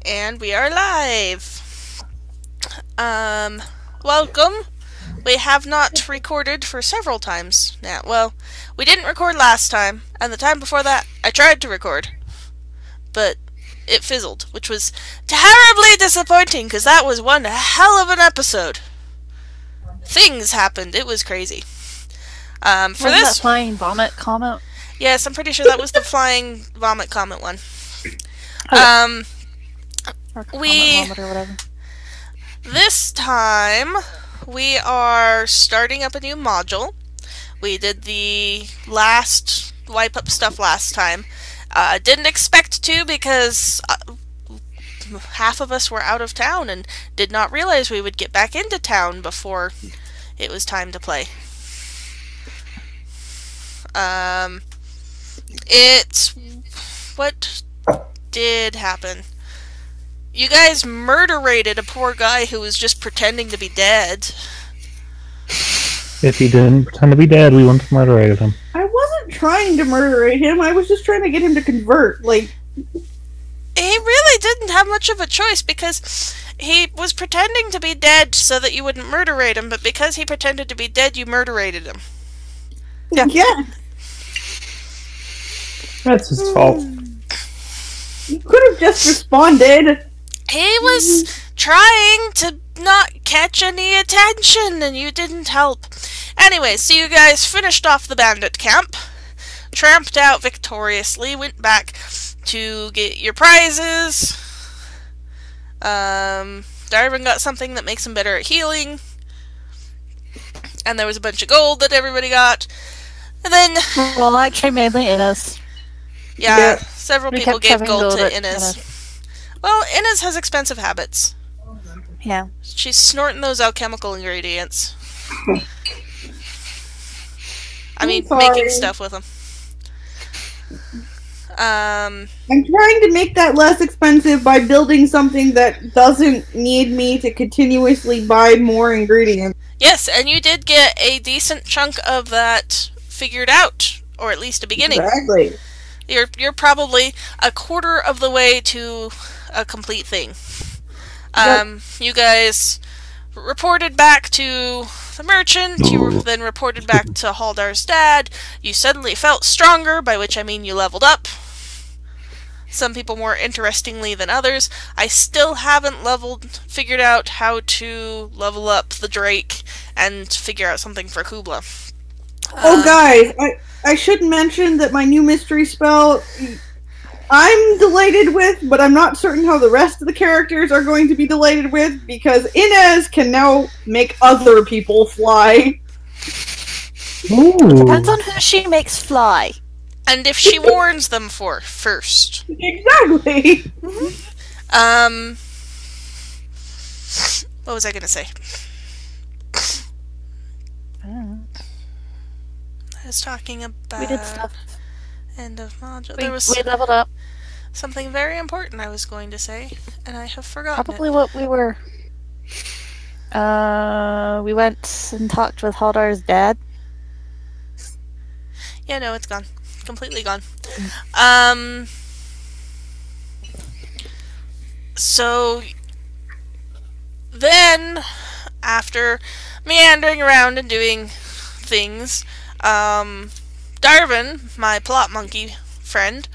And we are live. Welcome. We have not recorded for several times now. Well, we didn't record last time, and the time before that, I tried to record. But it fizzled, which was terribly disappointing, because that was one hell of an episode. Things happened. It was crazy. For this... that flying vomit comment? Yes, I'm pretty sure that was the flying vomit comment one. Okay. Or vomit or whatever. This time, we are starting up a new module. We did the last wipe up stuff last time. Didn't expect to because half of us were out of town and did not realize we would get back into town before it was time to play. What did happen? You guys murder-rated a poor guy who was just pretending to be dead. If he didn't pretend to be dead, we wouldn't have murder-rated him. I wasn't trying to murder him, I was just trying to get him to convert, He really didn't have much of a choice, because he was pretending to be dead so that you wouldn't murder-rate him, but because he pretended to be dead, you murder-rated him. Yeah. That's his fault. You could have just responded. He was trying to not catch any attention, and you didn't help. Anyway, so you guys finished off the bandit camp, tramped out victoriously, went back to get your prizes. Darwin got something that makes him better at healing. And there was a bunch of gold that everybody got. And then... Well, actually, mainly Ines. Yeah, several people gave gold to Ines. Inez. Well, Inez has expensive habits. Yeah. She's snorting those alchemical ingredients. Making stuff with them. I'm trying to make that less expensive by building something that doesn't need me to continuously buy more ingredients. Yes, and you did get a decent chunk of that figured out, or at least a beginning. Exactly. You're probably a quarter of the way to a complete thing. Yep. You guys reported back to the merchant, you then reported back to Haldar's dad, you suddenly felt stronger, by which I mean you leveled up. Some people more interestingly than others. I still haven't figured out how to level up the Drake and figure out something for Cubla. Oh, guys, I should mention that my new mystery spell I'm delighted with, but I'm not certain how the rest of the characters are going to be delighted with, because Inez can now make other people fly. Ooh. Depends on who she makes fly. And if she warns them first. Exactly! What was I gonna say? I was talking about... We did stuff. End of module. We leveled up. Something very important I was going to say, and I have forgotten Probably what we were... we went and talked with Haldar's dad. Yeah, no, it's gone. Completely gone. So... Then, after meandering around and doing things... Darwin, my plot monkey friend,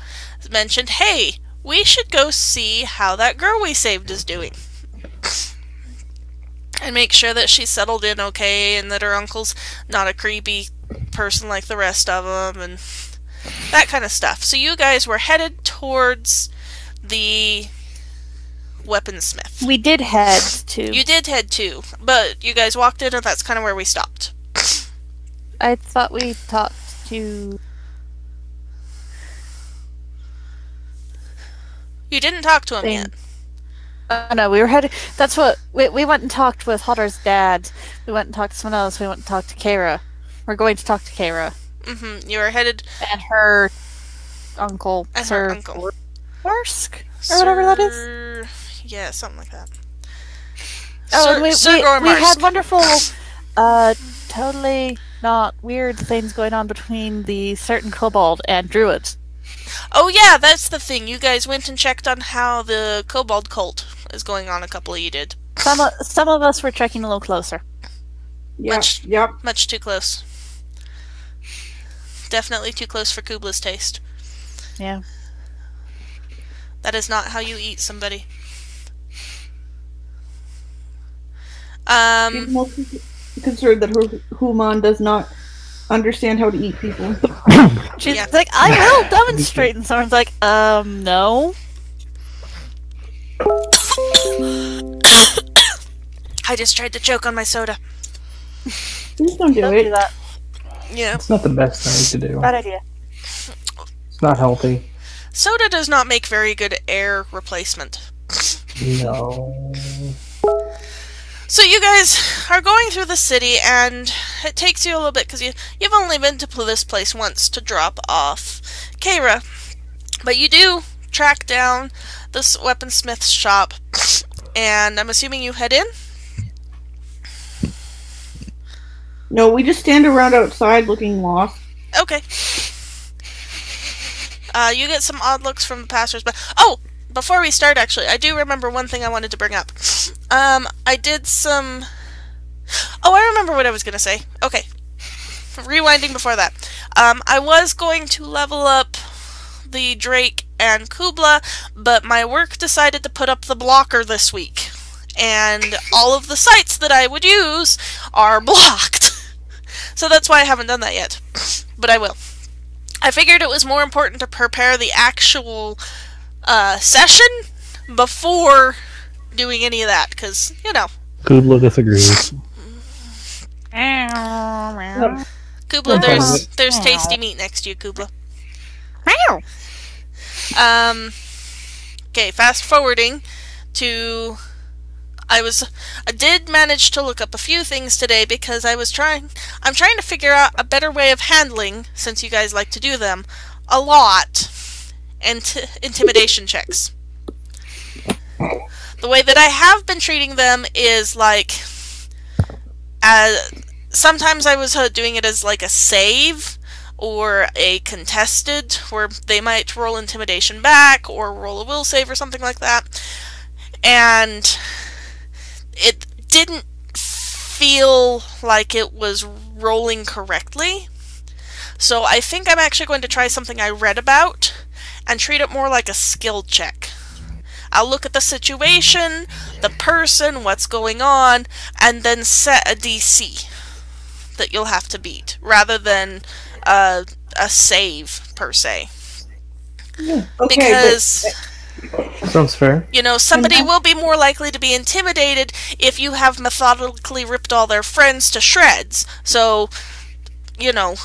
mentioned, hey, we should go see how that girl we saved is doing. And make sure that she's settled in okay, and that her uncle's not a creepy person like the rest of them, and that kind of stuff. So you guys were headed towards the weaponsmith. We did head to... You did head to, but you guys walked in, and that's kind of where we stopped. I thought we talked to... You didn't talk to him yet. No, we were headed... That's what... We went and talked with Haldar's dad. We went and talked to someone else. We went and talked to Kara. We're going to talk to Kara. Mm-hmm. You were headed... And her uncle. And Sir her uncle. Warsk? Or whatever that is? Yeah, something like that. Oh, and we we had wonderful... totally not weird things going on between the certain kobold and druid. Oh yeah, that's the thing. You guys went and checked on how the kobold cult is going on. A couple of you did. Some of us were checking a little closer. Yep. Much too close. Definitely too close for Cubla's taste. Yeah. That is not how you eat somebody. She's mostly concerned that her human does not understand how to eat people. She's Yeah. like, I will demonstrate, and someone's like, no. I just tried to choke on my soda. Please don't do Don't it. do that. Yeah. It's not the best thing to do. Bad idea. It's not healthy. Soda does not make very good air replacement. No. So you guys are going through the city, and it takes you a little bit because you've only been to this place once to drop off Kara. But you do track down this weaponsmith's shop, and I'm assuming you head in? No, we just stand around outside looking lost. Okay. You get some odd looks from the passers-by. Oh! Before we start, actually, I do remember one thing I wanted to bring up. I did some... Oh, I remember what I was going to say. Okay. Rewinding before that. I was going to level up the Drake and Cubla, but my work decided to put up the blocker this week. And all of the sites that I would use are blocked. So that's why I haven't done that yet. But I will. I figured it was more important to prepare the actual session before doing any of that, because, you know. Cubla disagrees. Cubla, there's tasty meat next to you, Cubla. Okay, fast forwarding to... I did manage to look up a few things today because I'm trying to figure out a better way of handling, since you guys like to do them a lot, intimidation checks. The way that I have been treating them is like, sometimes I was doing it as like a save or a contested, where they might roll intimidation back or roll a will save or something like that, and it didn't feel like it was rolling correctly. So I think I'm actually going to try something I read about and treat it more like a skill check. I'll look at the situation, the person, what's going on, and then set a DC that you'll have to beat, rather than a save, per se. Yeah. Okay, because... Sounds fair. You know, somebody will be more likely to be intimidated if you have methodically ripped all their friends to shreds. So, you know,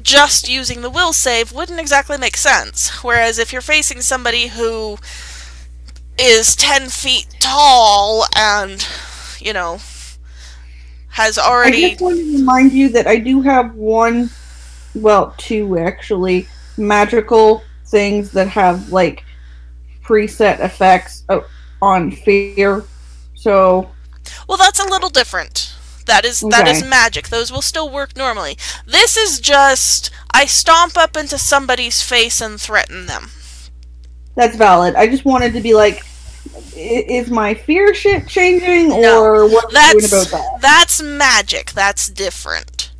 just using the will save wouldn't exactly make sense. Whereas if you're facing somebody who is 10 feet tall and, you know, has already... I just wanted to remind you that I do have two actually, magical things that have, like, preset effects on fear, so... Well, that's a little different. That is magic. Those will still work normally. This is just, I stomp up into somebody's face and threaten them. That's valid. I just wanted to be like, is my fear shit changing, No, or what are you doing about that? That's magic. That's different.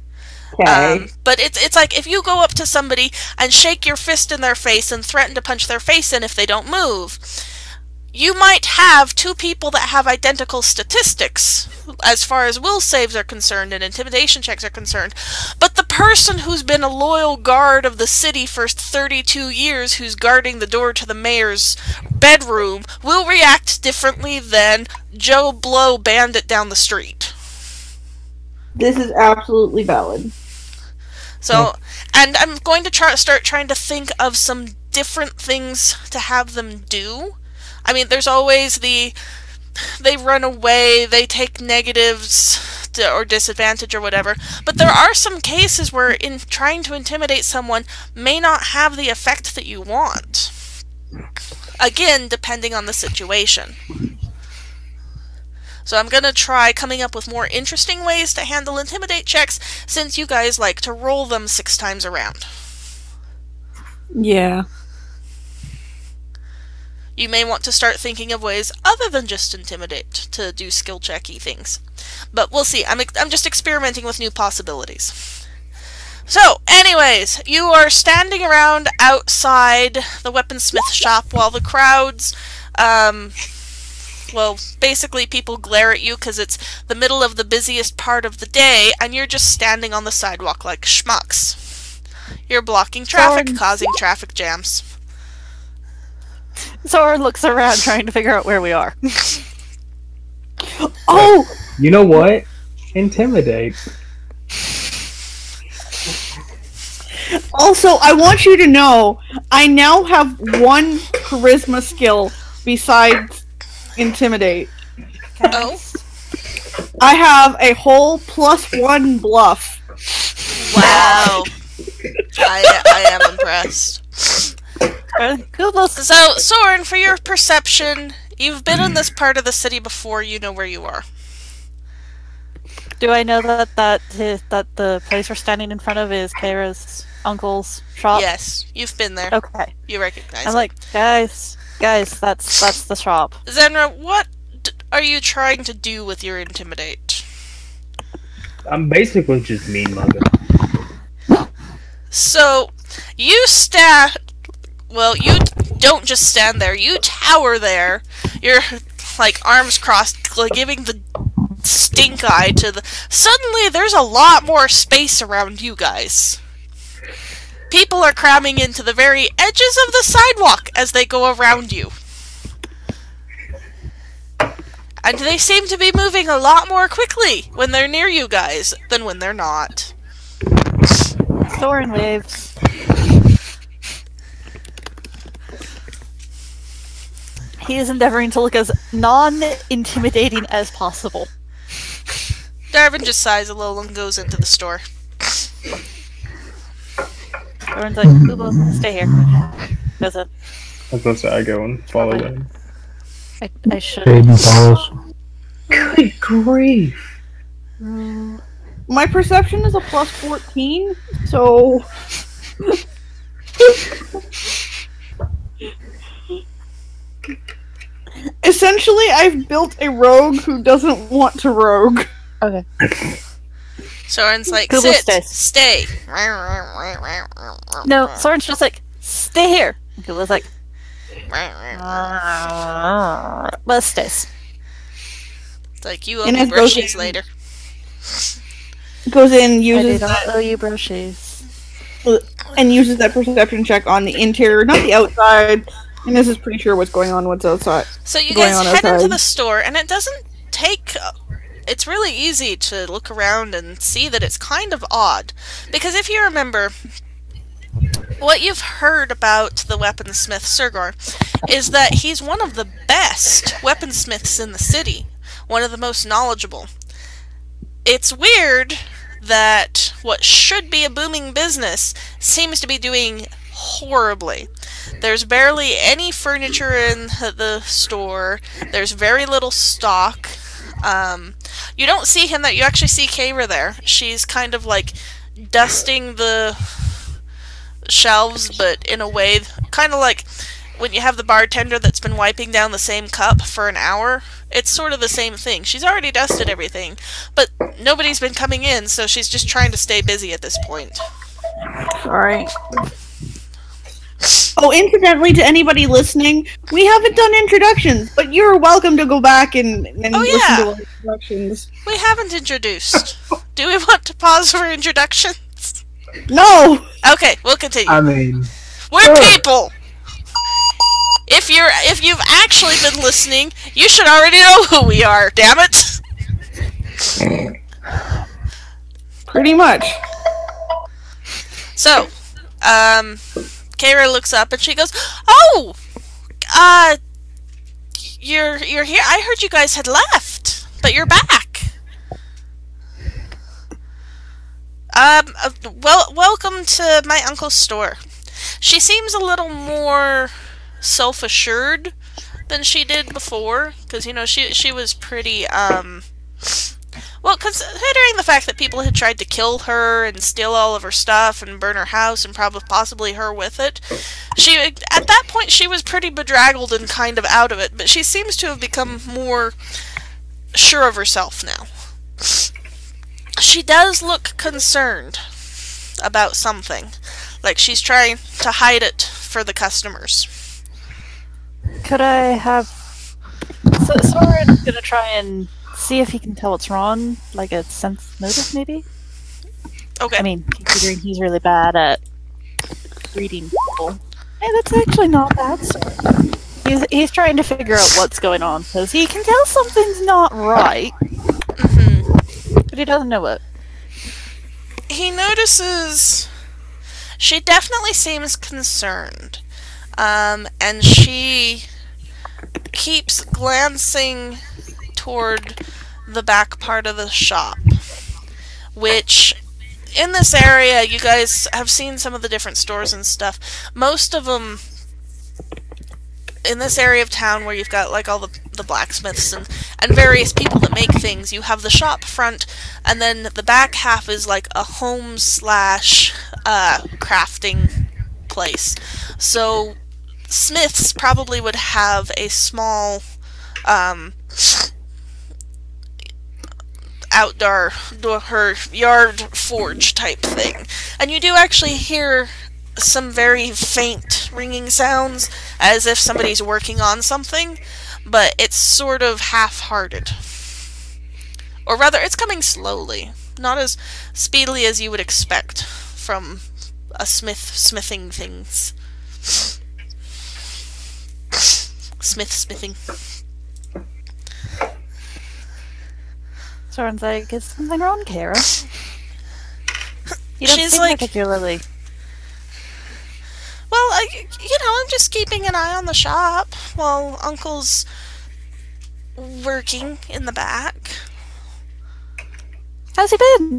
Okay. But it's like if you go up to somebody and shake your fist in their face and threaten to punch their face in if they don't move, you might have two people that have identical statistics as far as will saves are concerned and intimidation checks are concerned, but the person who's been a loyal guard of the city for 32 years who's guarding the door to the mayor's bedroom will react differently than Joe Blow bandit down the street. This is absolutely valid. So, and I'm going to start trying to think of some different things to have them do. I mean, there's always they run away, they take negatives or disadvantage or whatever, but there are some cases where in trying to intimidate someone may not have the effect that you want. Again, depending on the situation. So I'm going to try coming up with more interesting ways to handle intimidate checks, since you guys like to roll them 6 times around. Yeah. You may want to start thinking of ways other than just intimidate to do skill checky things. But we'll see. I'm just experimenting with new possibilities. So, anyways, you are standing around outside the weaponsmith shop while the crowds, well, basically people glare at you because it's the middle of the busiest part of the day, and you're just standing on the sidewalk like schmucks. You're blocking traffic, causing traffic jams. Sorin looks around trying to figure out where we are. Oh! You know what? Intimidate. Also, I want you to know, I now have one charisma skill besides intimidate. Oh? I have a whole +1 bluff. Wow. I am impressed. So, Sorin, for your perception, you've been in this part of the city before, you know where you are. Do I know that the place we're standing in front of is Kara's uncle's shop? Yes, you've been there. Okay. You recognize I'm it. like, guys, that's the shop. Zenra, what are you trying to do with your intimidate? I'm basically just mean mugging. So, you don't just stand there, you tower there. You're, like, arms crossed, like, giving the stink eye to the... Suddenly, there's a lot more space around you guys. People are cramming into the very edges of the sidewalk as they go around you. And they seem to be moving a lot more quickly when they're near you guys than when they're not. Sorin waves. He is endeavoring to look as non-intimidating as possible. Darvin just sighs a little and goes into the store. Sorin's like, Cubla, stay here. Goes in. I was going to say, I go and follow them. I should. Aiden follows. Good grief. My perception is a +14, so... Essentially, I've built a rogue who doesn't want to rogue. Okay. Soren's like, Cubla sit, stays. stay. No, Sorin's just like, stay here. And Cubla's like, well, stays. It's like, you owe Ines me goes brushies in. later. Goes in, I do uses not that, owe you brushies. and uses that perception check on the interior, not the outside. And this is pretty sure what's going on, what's outside. So you Going guys on head into outside. the store, and it doesn't take... It's really easy to look around and see that it's kind of odd. Because if you remember, what you've heard about the weaponsmith Sergar is that he's one of the best weaponsmiths in the city. One of the most knowledgeable. It's weird that what should be a booming business seems to be doing horribly. There's barely any furniture in the store. There's very little stock. You don't see him. You actually see Kara there. She's kind of like dusting the shelves, but in a way, kind of like when you have the bartender that's been wiping down the same cup for an hour. It's sort of the same thing. She's already dusted everything, but nobody's been coming in, so she's just trying to stay busy at this point. Alright. Oh, incidentally, to anybody listening, we haven't done introductions, but you're welcome to go back and listen to our introductions. We haven't introduced. Do we want to pause for introductions? No! Okay, we'll continue. I mean... We're sure. people! If you've actually been listening, you should already know who we are, damn it! Pretty much. So, Kara looks up and she goes, "Oh! You're here? I heard you guys had left, but you're back. Welcome to my uncle's store." She seems a little more self-assured than she did before, because, you know, she was pretty, Well, considering the fact that people had tried to kill her and steal all of her stuff and burn her house and possibly her with it, at that point she was pretty bedraggled and kind of out of it, but she seems to have become more sure of herself now. She does look concerned about something, like she's trying to hide it for the customers. Could I have... So Sorin's gonna try and see if he can tell what's wrong, like a sense motive, maybe? Okay. I mean, considering he's really bad at reading people. Hey, that's actually not bad, Sorin. He's trying to figure out what's going on, because he can tell something's not right, but he doesn't know what. He notices she definitely seems concerned, and she keeps glancing toward the back part of the shop, which, in this area, you guys have seen some of the different stores and stuff. Most of them, in this area of town where you've got like all the blacksmiths and various people that make things, you have the shop front, and then the back half is like a home / crafting place. So smiths probably would have a small outdoor her yard forge type thing, and you do actually hear some very faint ringing sounds as if somebody's working on something, but it's sort of half-hearted, or rather it's coming slowly, not as speedily as you would expect from a smithing things. Smithing. Sorin's like, is something wrong, Kara? You don't She's seem like, particularly... well, I'm just keeping an eye on the shop while Uncle's working in the back. How's he been?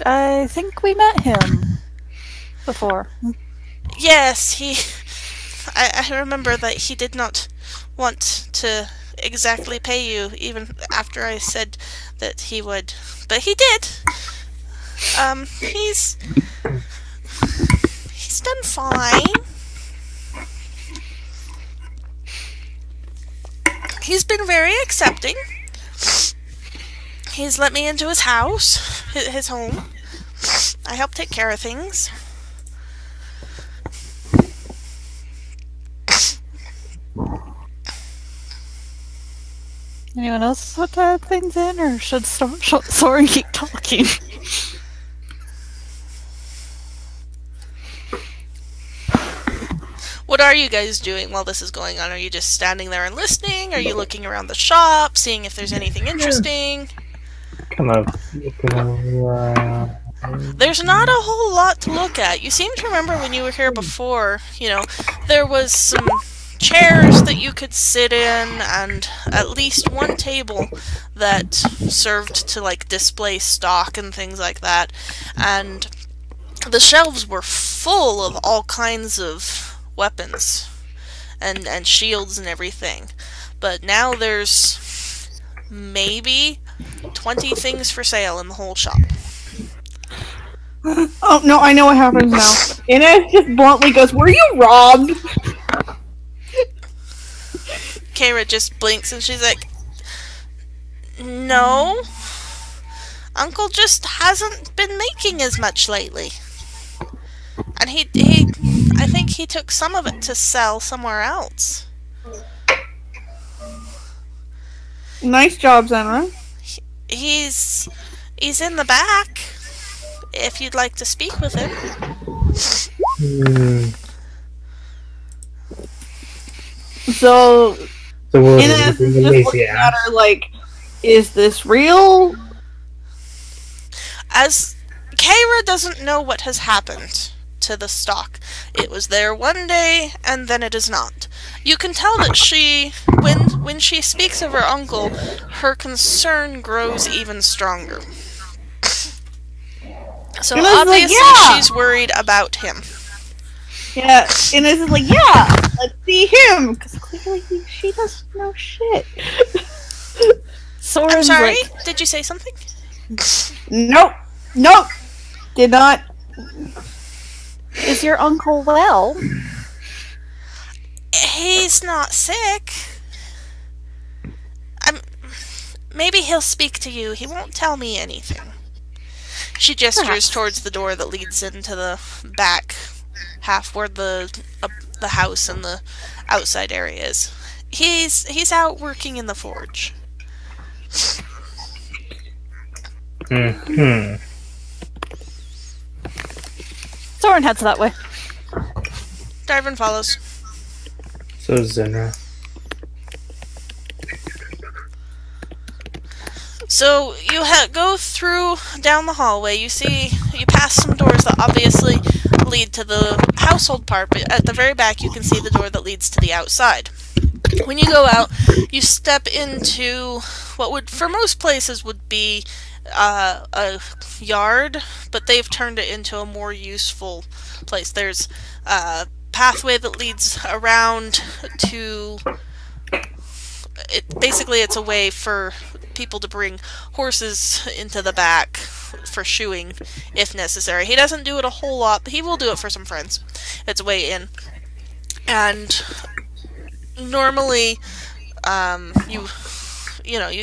I think we met him before. Yes, I remember that he did not want to exactly pay you, even after I said that he would. But he did. He's done fine. He's been very accepting. He's let me into his house, his home. I help take care of things. Anyone else put things in, or should Sorin keep talking? What are you guys doing while this is going on? Are you just standing there and listening? Are you looking around the shop, seeing if there's anything interesting? Come on. There's not a whole lot to look at. You seem to remember when you were here before, there was some chairs that you could sit in, and at least one table that served to, like, display stock and things like that. And the shelves were full of all kinds of weapons and shields and everything. But now there's maybe 20 things for sale in the whole shop. Oh, no, I know what happens now. Ines just bluntly goes, "Were you robbed?" Kara just blinks and she's like, "No. Uncle just hasn't been making as much lately. And I think he took some of it to sell somewhere else." Nice job, Zenra. He's in the back, if you'd like to speak with him. So we're Inez is just looking at her like, is this real? As Kara doesn't know what has happened to the stock. It was there one day, and then it is not. You can tell that when she speaks of her uncle, her concern grows even stronger. So obviously she's worried about him. Yeah, Inez is like, yeah, let's see him, because clearly she doesn't know shit. Sorin, I'm sorry? like, Did you say something? Nope. Nope. Did not. is your uncle well? He's not sick. Maybe he'll speak to you. He won't tell me anything. She gestures towards the door that leads into the back half where the house and the outside area is. He's out working in the forge. Sorin heads that way. Darvin follows. So Zenra. So you go through down the hallway. You pass some doors that obviously lead to the household part, but at the very back you can see the door that leads to the outside. When you go out, you step into what would, for most places, would be a yard, but they've turned it into a more useful place. There's a pathway that leads around to... Basically, it's a way for people to bring horses into the back for shoeing, if necessary. He doesn't do it a whole lot, but he will do it for some friends. It's a way in. And normally, you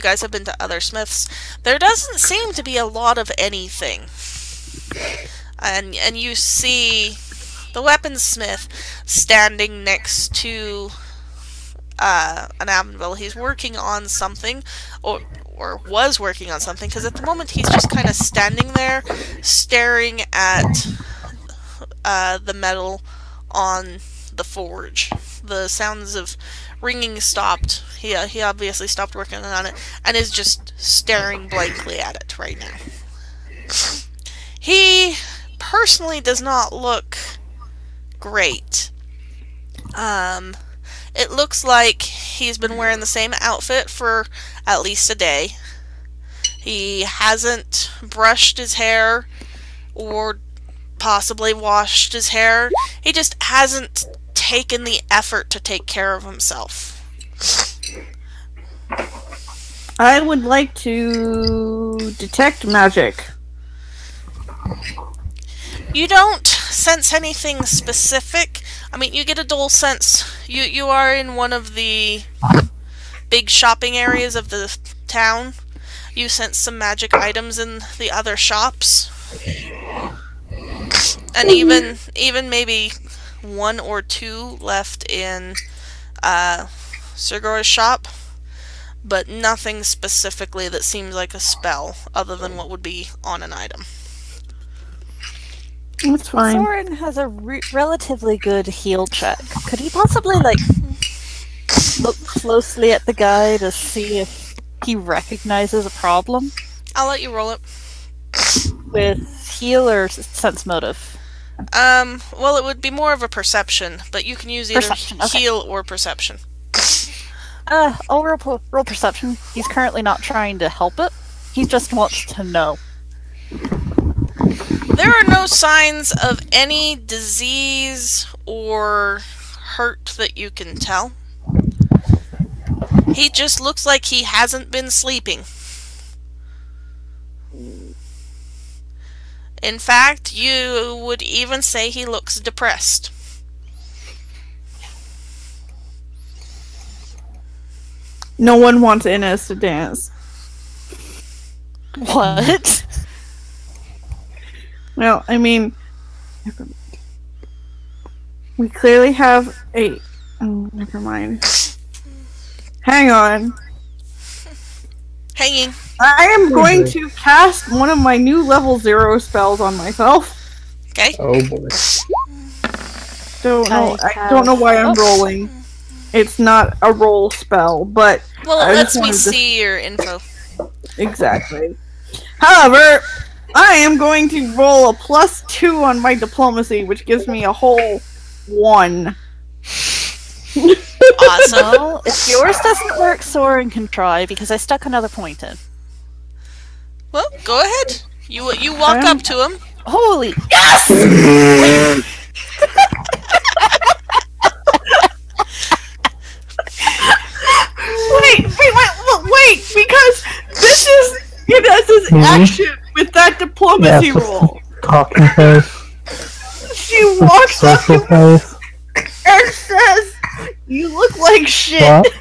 guys have been to other smiths. There doesn't seem to be a lot of anything. And you see the weaponsmith standing next to an anvil. He's working on something, or was working on something, because at the moment he's just kind of standing there, staring at the metal on the forge. The sounds of ringing stopped. He obviously stopped working on it, and is just staring blankly at it right now. He personally does not look great. It looks like he's been wearing the same outfit for at least a day. He hasn't brushed his hair or possibly washed his hair. He just hasn't taken the effort to take care of himself. I would like to detect magic. You don't sense anything specific. I mean, you get a dull sense. You are in one of the big shopping areas of the town. You sense some magic items in the other shops. And even maybe one or two left in Sylph's shop. But nothing specifically that seems like a spell, other than what would be on an item. That's fine. Sorin has a relatively good heal check. Could he possibly, look closely at the guy to see if he recognizes a problem? I'll let you roll it. With heal or sense motive? Well, it would be more of a perception, but you can use either heal or perception. I'll roll perception. He's currently not trying to help it. He just wants to know. There are no signs of any disease or hurt that you can tell. He just looks like he hasn't been sleeping. In fact, you would even say he looks depressed. No one wants Ines to dance. What? Well, I mean, we clearly have a... Oh, never mind. Hang on. Hanging. I am going to cast one of my new level 0 spells on myself. Okay. Oh boy. I don't know why I'm rolling. It's not a roll spell, but... Well, it lets me see your info. Exactly. However, I am going to roll a +2 on my diplomacy, which gives me a whole 1. Awesome. Well, if yours doesn't work, Sorin can try, because I stuck another point in. Well, go ahead. You walk up to him. Holy... Yes! wait, because action with that diplomacy roll. Talking face. She walks up Social to face. and says, "You look like shit." What?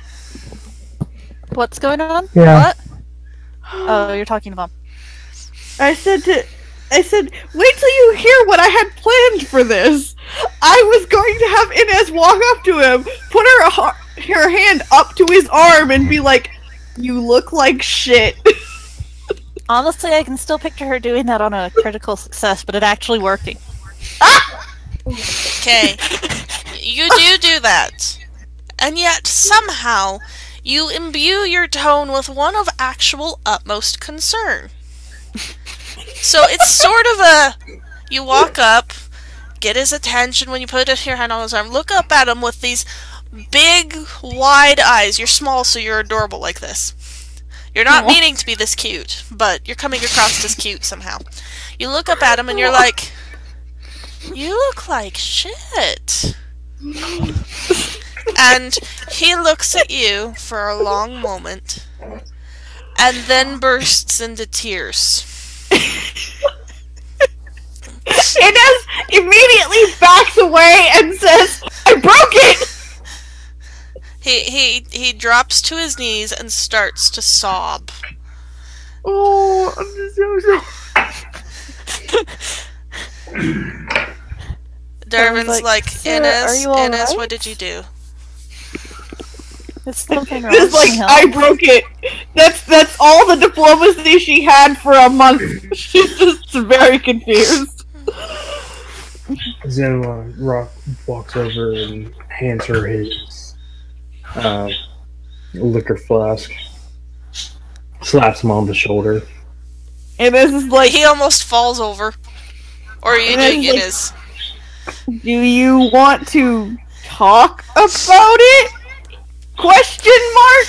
What's going on? Yeah. What? Oh, you're talking to Mom. I said, wait till you hear what I had planned for this. I was going to have Inez walk up to him, put her hand up to his arm, and be like, "You look like shit." Honestly, I can still picture her doing that on a critical success, but it actually working. Okay. You do that. And yet, somehow, you imbue your tone with one of actual utmost concern. So it's sort of you walk up, get his attention when you put your hand on his arm, look up at him with these big, wide eyes. You're small, so you're adorable like this. You're not meaning to be this cute, but you're coming across as cute somehow. You look up at him and you're like, "You look like shit." And he looks at you for a long moment, and then bursts into tears. Inez immediately backs away and says, "I broke it!" He drops to his knees and starts to sob. Oh, I'm just so Darvin's like, "Sir, Inez, are you all Inez, right? what did you do? Is something wrong? It's like, Can I "I help?" broke it." That's all the diplomacy she had for a month. She's just very confused. Then Rock walks over and hands her his liquor flask. Slaps him on the shoulder. And this is like, He almost falls over. Or you do, Inez is like- Inez. "Do you want to talk about it?" Question mark.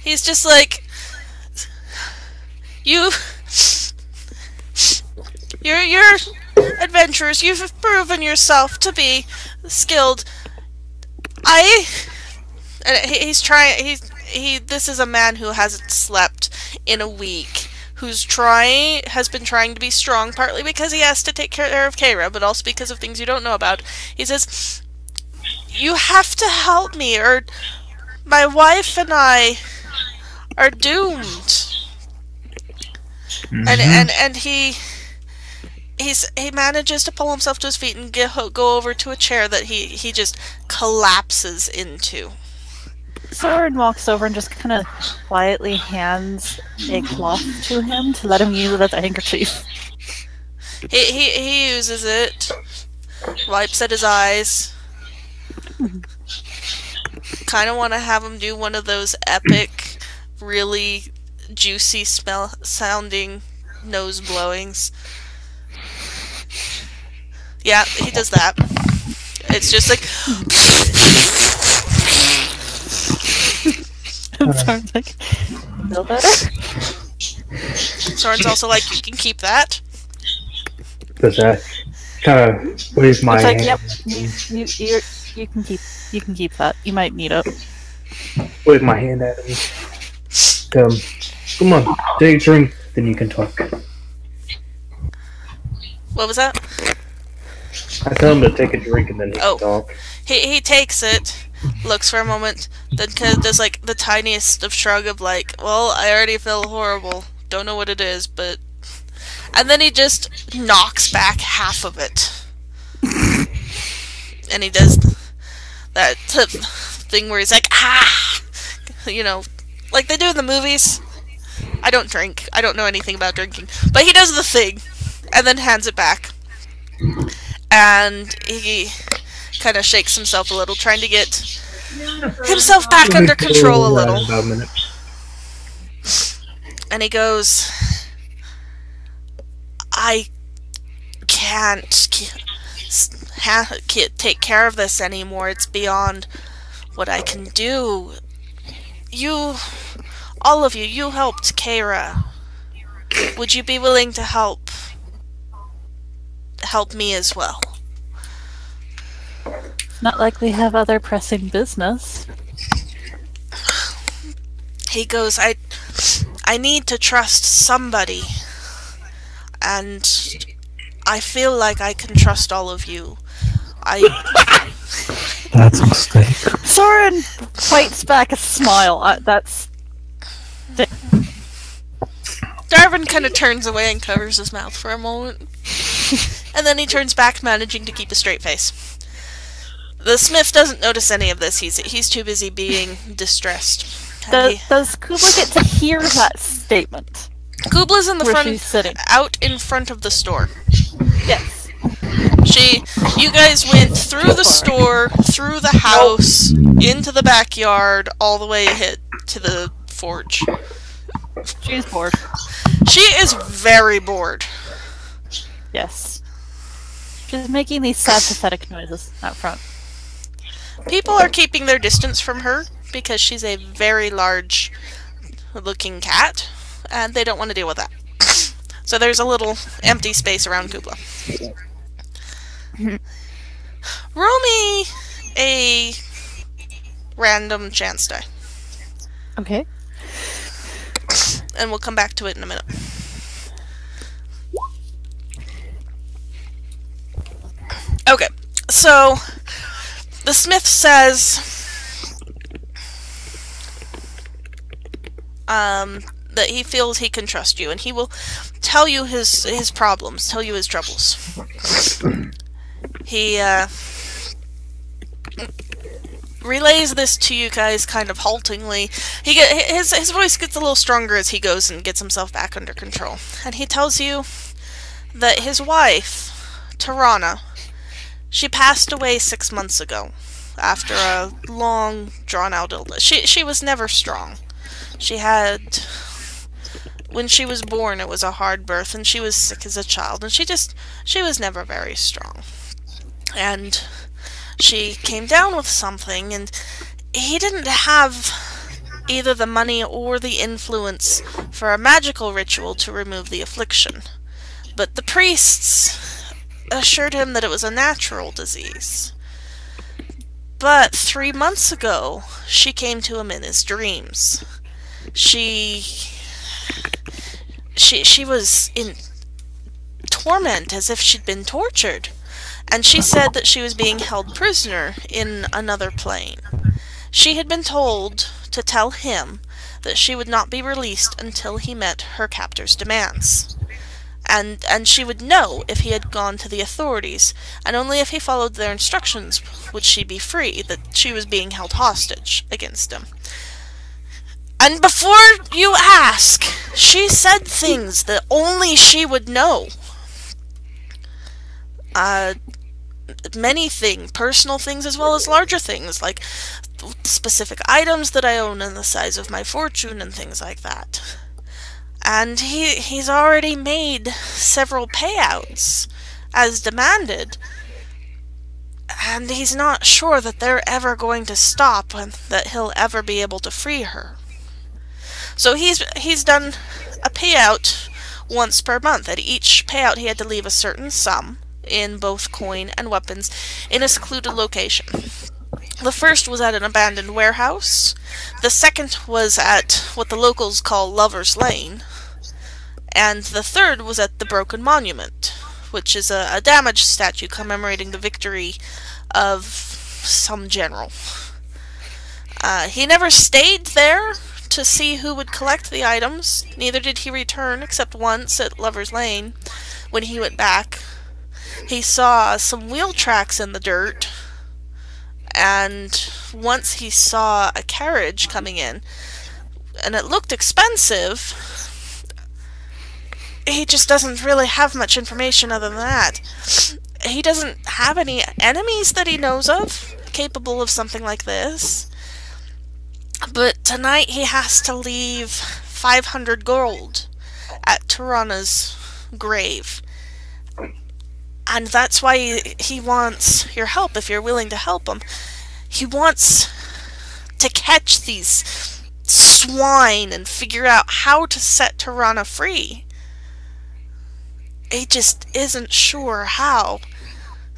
He's just like, you're adventurers. You've proven yourself to be skilled. He's trying. This is a man who hasn't slept in a week. Has been trying to be strong, partly because he has to take care of Kara, but also because of things you don't know about. He says, "You have to help me, or my wife and I are doomed." And he manages to pull himself to his feet and go over to a chair that he just collapses into. Sorin walks over and just kind of quietly hands a cloth to him to let him use it as a handkerchief. He uses it, wipes at his eyes. Kind of want to have him do one of those epic, really juicy sounding nose blowings. Yeah, he does that. It's just like, Sorin's like, "Feel better?" Soren's also like, "You can keep that." Does that kind of wave my It's like, hand? "Yep, you can keep that. You might need it." Wave my hand at him. Come on, take a drink, then you can talk. What was that? I tell him to take a drink and then he Oh. can talk. He takes it, looks for a moment, then kind of does like the tiniest of shrug of like, "Well, I already feel horrible. Don't know what it is, but..." And then he just knocks back half of it. And he does that thing where he's like, "Ah!" You know, like they do in the movies. I don't drink. I don't know anything about drinking. But he does the thing, and then hands it back. And he kind of shakes himself a little, trying to get himself back under control a little. About a minute. And he goes, "I can't take care of this anymore. It's beyond what I can do. All of you helped Kara. Would you be willing to help me as well?" Not like we have other pressing business. He goes, I need to trust somebody. And I feel like I can trust all of you. That's a mistake. Sorin fights back a smile. That's... Darwin kind of turns away and covers his mouth for a moment. And then he turns back, managing to keep a straight face. The smith doesn't notice any of this. He's too busy being distressed. Does Cubla get to hear that statement? Cubla's in the Where front, she's sitting. out in front of the store. Yes. You guys went through the store, through the house, into the backyard, all the way to the forge. She's bored. She is very bored. Yes. She's making these sad, pathetic noises out front. People are keeping their distance from her because she's a very large-looking cat, and they don't want to deal with that. So there's a little empty space around Cubla. Roll me a random chance die. Okay. And we'll come back to it in a minute. Okay, so the smith says that he feels he can trust you, and he will tell you his problems, tell you his troubles. He relays this to you guys kind of haltingly. His voice gets a little stronger as he goes and gets himself back under control. And he tells you that his wife, Tirana, she passed away 6 months ago after a long, drawn-out illness. She was never strong. When she was born, it was a hard birth, and she was sick as a child, and she was never very strong. And she came down with something, and he didn't have either the money or the influence for a magical ritual to remove the affliction. But the priests assured him that it was a natural disease. But 3 months ago, she came to him in his dreams. She was in torment as if she'd been tortured. And she said that she was being held prisoner in another plane. She had been told to tell him that she would not be released until he met her captor's demands. And she would know if he had gone to the authorities, and only if he followed their instructions would she be free, that she was being held hostage against him. And before you ask, she said things that only she would know. Many things, personal things as well as larger things, like specific items that I own and the size of my fortune and things like that. And he's already made several payouts as demanded, and he's not sure that they're ever going to stop and that he'll ever be able to free her. So he's done a payout once per month. At each payout he had to leave a certain sum in both coin and weapons in a secluded location. The first was at an abandoned warehouse. The second was at what the locals call Lover's Lane. And the third was at the Broken Monument, which is a damaged statue commemorating the victory of some general. He never stayed there to see who would collect the items. Neither did he return, except once at Lover's Lane. When he went back, he saw some wheel tracks in the dirt, and once he saw a carriage coming in, and it looked expensive. He just doesn't really have much information other than that. He doesn't have any enemies that he knows of capable of something like this. But tonight he has to leave 500 gold at Tirana's grave. And that's why he wants your help, if you're willing to help him. He wants to catch these swine and figure out how to set Tirana free. He just isn't sure how.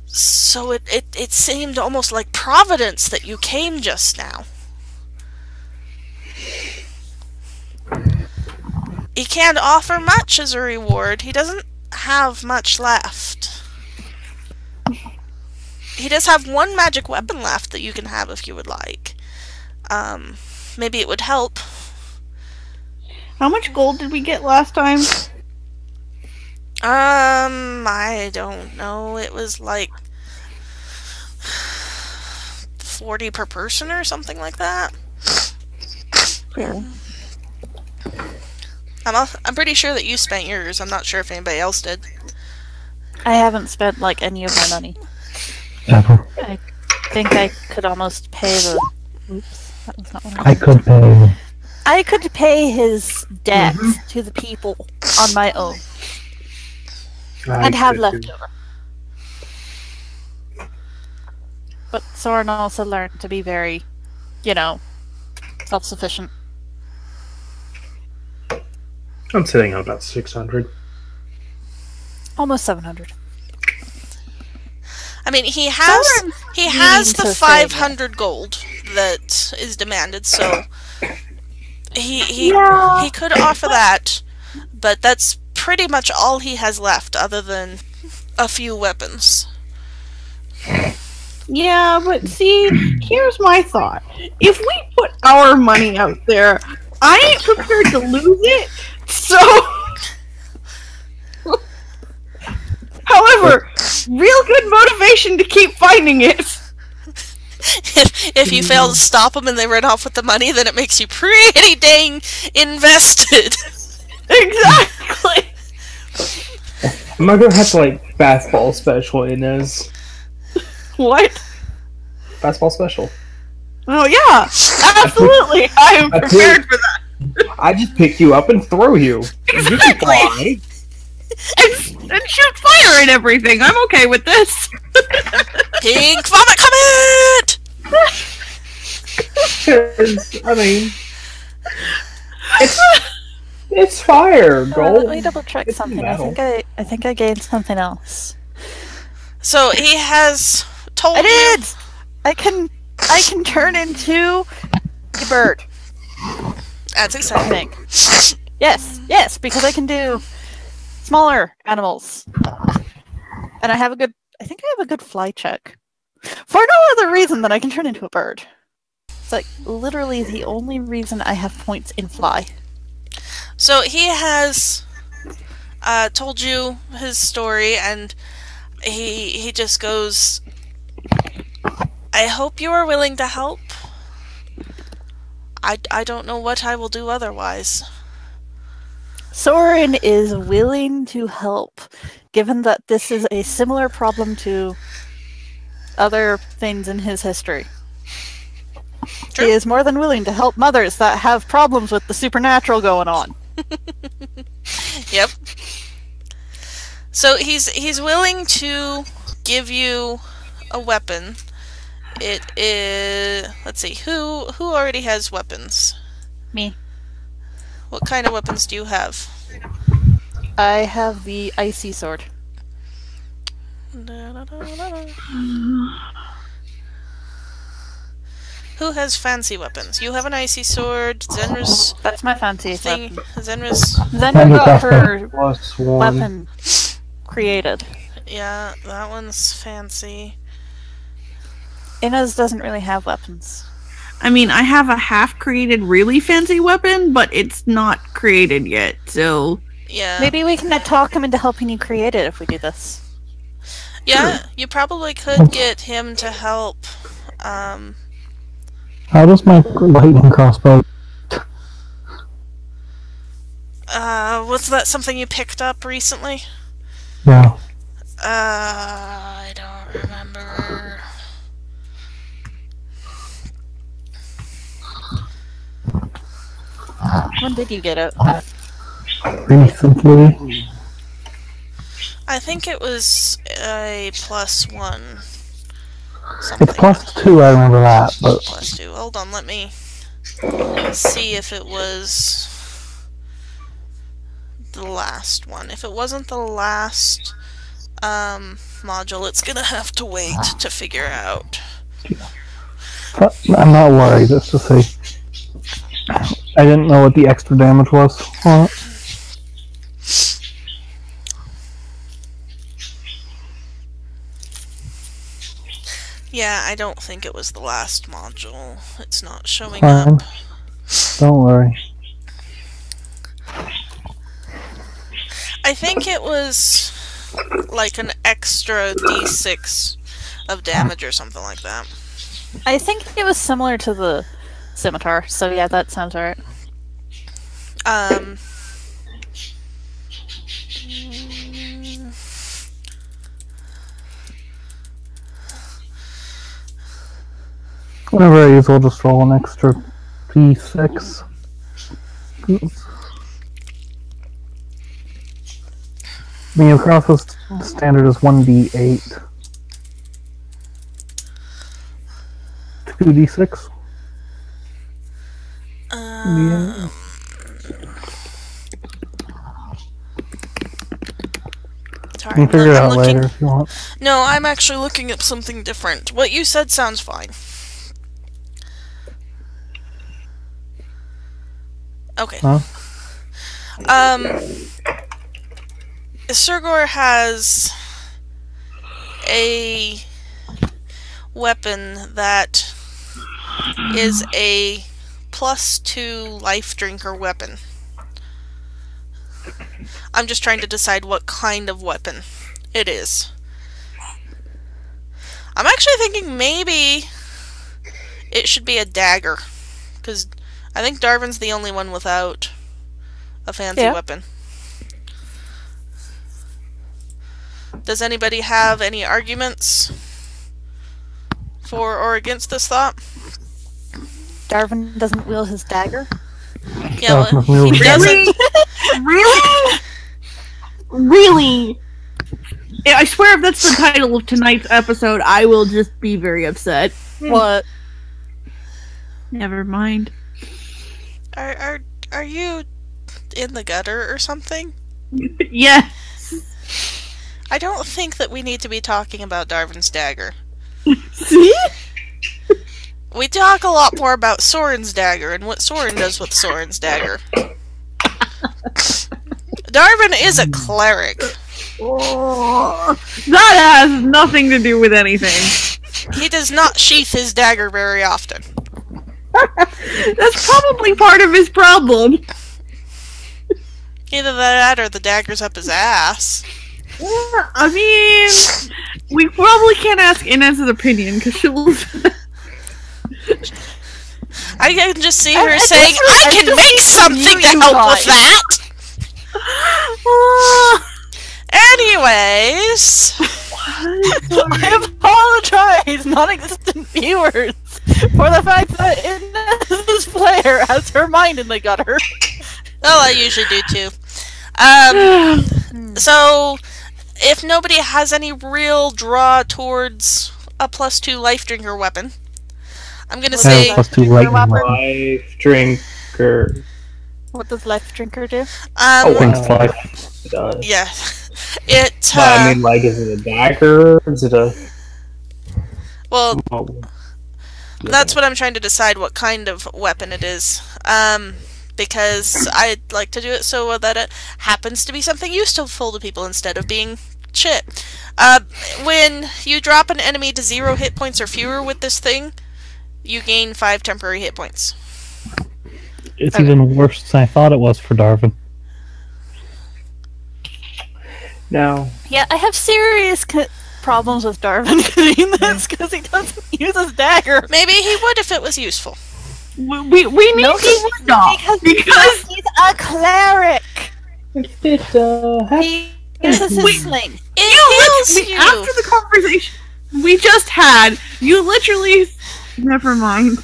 So it seemed almost like providence that you came just now. he can't offer much as a reward. He doesn't have much left. He does have one magic weapon left that you can have if you would like. Maybe it would help. How much gold did we get last time? I don't know. It was like 40 per person or something like that. Cool. I'm pretty sure that you spent yours. I'm not sure if anybody else did. I haven't spent like any of my money. Ever. I think I could almost pay the. Oops, that was not what I could pay. I could pay his debt to the people on my own and have leftover. But Sorin also learned to be very, self-sufficient. I'm sitting on about 600. Almost 700. I mean, he has the to 500 gold that is demanded, so he could offer that, but that's pretty much all he has left, other than a few weapons. Yeah, but see, here's my thought. If we put our money out there, I ain't prepared to lose it, so... However, real good motivation to keep finding it. If you fail to stop them and they run off with the money, then it makes you pretty dang invested. Exactly. Am I gonna have to, like, fastball special Inez? What? Fastball special. Oh yeah, absolutely. I am prepared for that. I just pick you up and throw you. You can fly. And shoot fire and everything. I'm okay with this. Pink vomit comet! I mean, it's fire, gold. Let me double check It's something. metal. I think I gained something else. So he has told I you... did. I can turn into a bird. That's I exciting. think. Yes, because I can do smaller animals, and I think I have a good fly check. For no other reason than I can turn into a bird. It's like literally the only reason I have points in fly. So he has told you his story, and he just goes, I hope you are willing to help. I don't know what I will do otherwise. Sorin is willing to help, given that this is a similar problem to other things in his history. True. He is more than willing to help mothers that have problems with the supernatural going on. Yep. So he's willing to give you a weapon. It is... Let's see, who already has weapons? Me. What kind of weapons do you have? I have the icy sword. Who has fancy weapons? You have an icy sword. Zenra's That's my fancy thing. weapon. Zenra's... Zenra got her Plus one. weapon created. Yeah, that one's fancy. Inez doesn't really have weapons. I mean, I have a half-created, really fancy weapon, but it's not created yet, so... Yeah. Maybe we can talk him into helping you create it if we do this. Yeah, you probably could get him to help. How does my lightning crossbow? Was that something you picked up recently? Yeah. I don't remember. When did you get it? Recently. I think it was a +1. It's +2, I remember that, but... +2. Hold on, let me see if it was the last one. If it wasn't the last module, it's gonna have to wait to figure out. But I'm not worried, let's just say. I didn't know what the extra damage was on it. Yeah, I don't think it was the last module. It's not showing Fine. up. Don't worry. I think it was like an extra d6 of damage or something like that. I think it was similar to the scimitar, so yeah, that sounds right. Whenever I use, I'll just roll an extra d6. Oops. The across the standard is 1d8. 2d6. Yeah. Sorry, You can figure it I'm out looking. later if you want. No, I'm actually looking at something different. What you said sounds fine. Okay. Huh? Surgor has a weapon that is a +2 life drinker weapon. I'm just trying to decide what kind of weapon it is. I'm actually thinking maybe it should be a dagger, because I think Darvin's the only one without a fancy weapon. Does anybody have any arguments for or against this thought? Darvin doesn't wield his dagger? Yeah, well, he doesn't. Really? Really? Yeah, I swear if that's the title of tonight's episode, I will just be very upset. What? Never mind. Are you in the gutter or something? Yeah. I don't think that we need to be talking about Darvin's dagger. See? We talk a lot more about Sorin's dagger and what Sorin does with Sorin's dagger. Darvin is a cleric. Oh, that has nothing to do with anything. He does not sheath his dagger very often. That's probably part of his problem. Either that or the dagger's up his ass. I mean, we probably can't ask Inez's opinion because she'll. I can just see her saying, I can make something to help with that! Anyways... I apologize, non-existent viewers, for the fact that Inez's player has her mind in the gutter. Well, I usually do too. So, if nobody has any real draw towards a +2 life drinker weapon, I'm gonna say... +2 lightning weapon. Life drinker. What does life drinker do? Drinks life. It does. Yeah. It, But I mean, like, is it a dagger? Is it a... well, Oh, that's what I'm trying to decide what kind of weapon it is. Because I'd like to do it so that it happens to be something useful to people instead of being shit. When you drop an enemy to 0 hit points or fewer with this thing, you gain 5 temporary hit points. It's even worse than I thought it was for Darvin. no. Yeah, I have serious problems with Darvin doing this because he doesn't use his dagger. Maybe he would if it was useful. We need to stop because he's a cleric. He uses his sling. It heals you! After the conversation we just had, you literally... Never mind.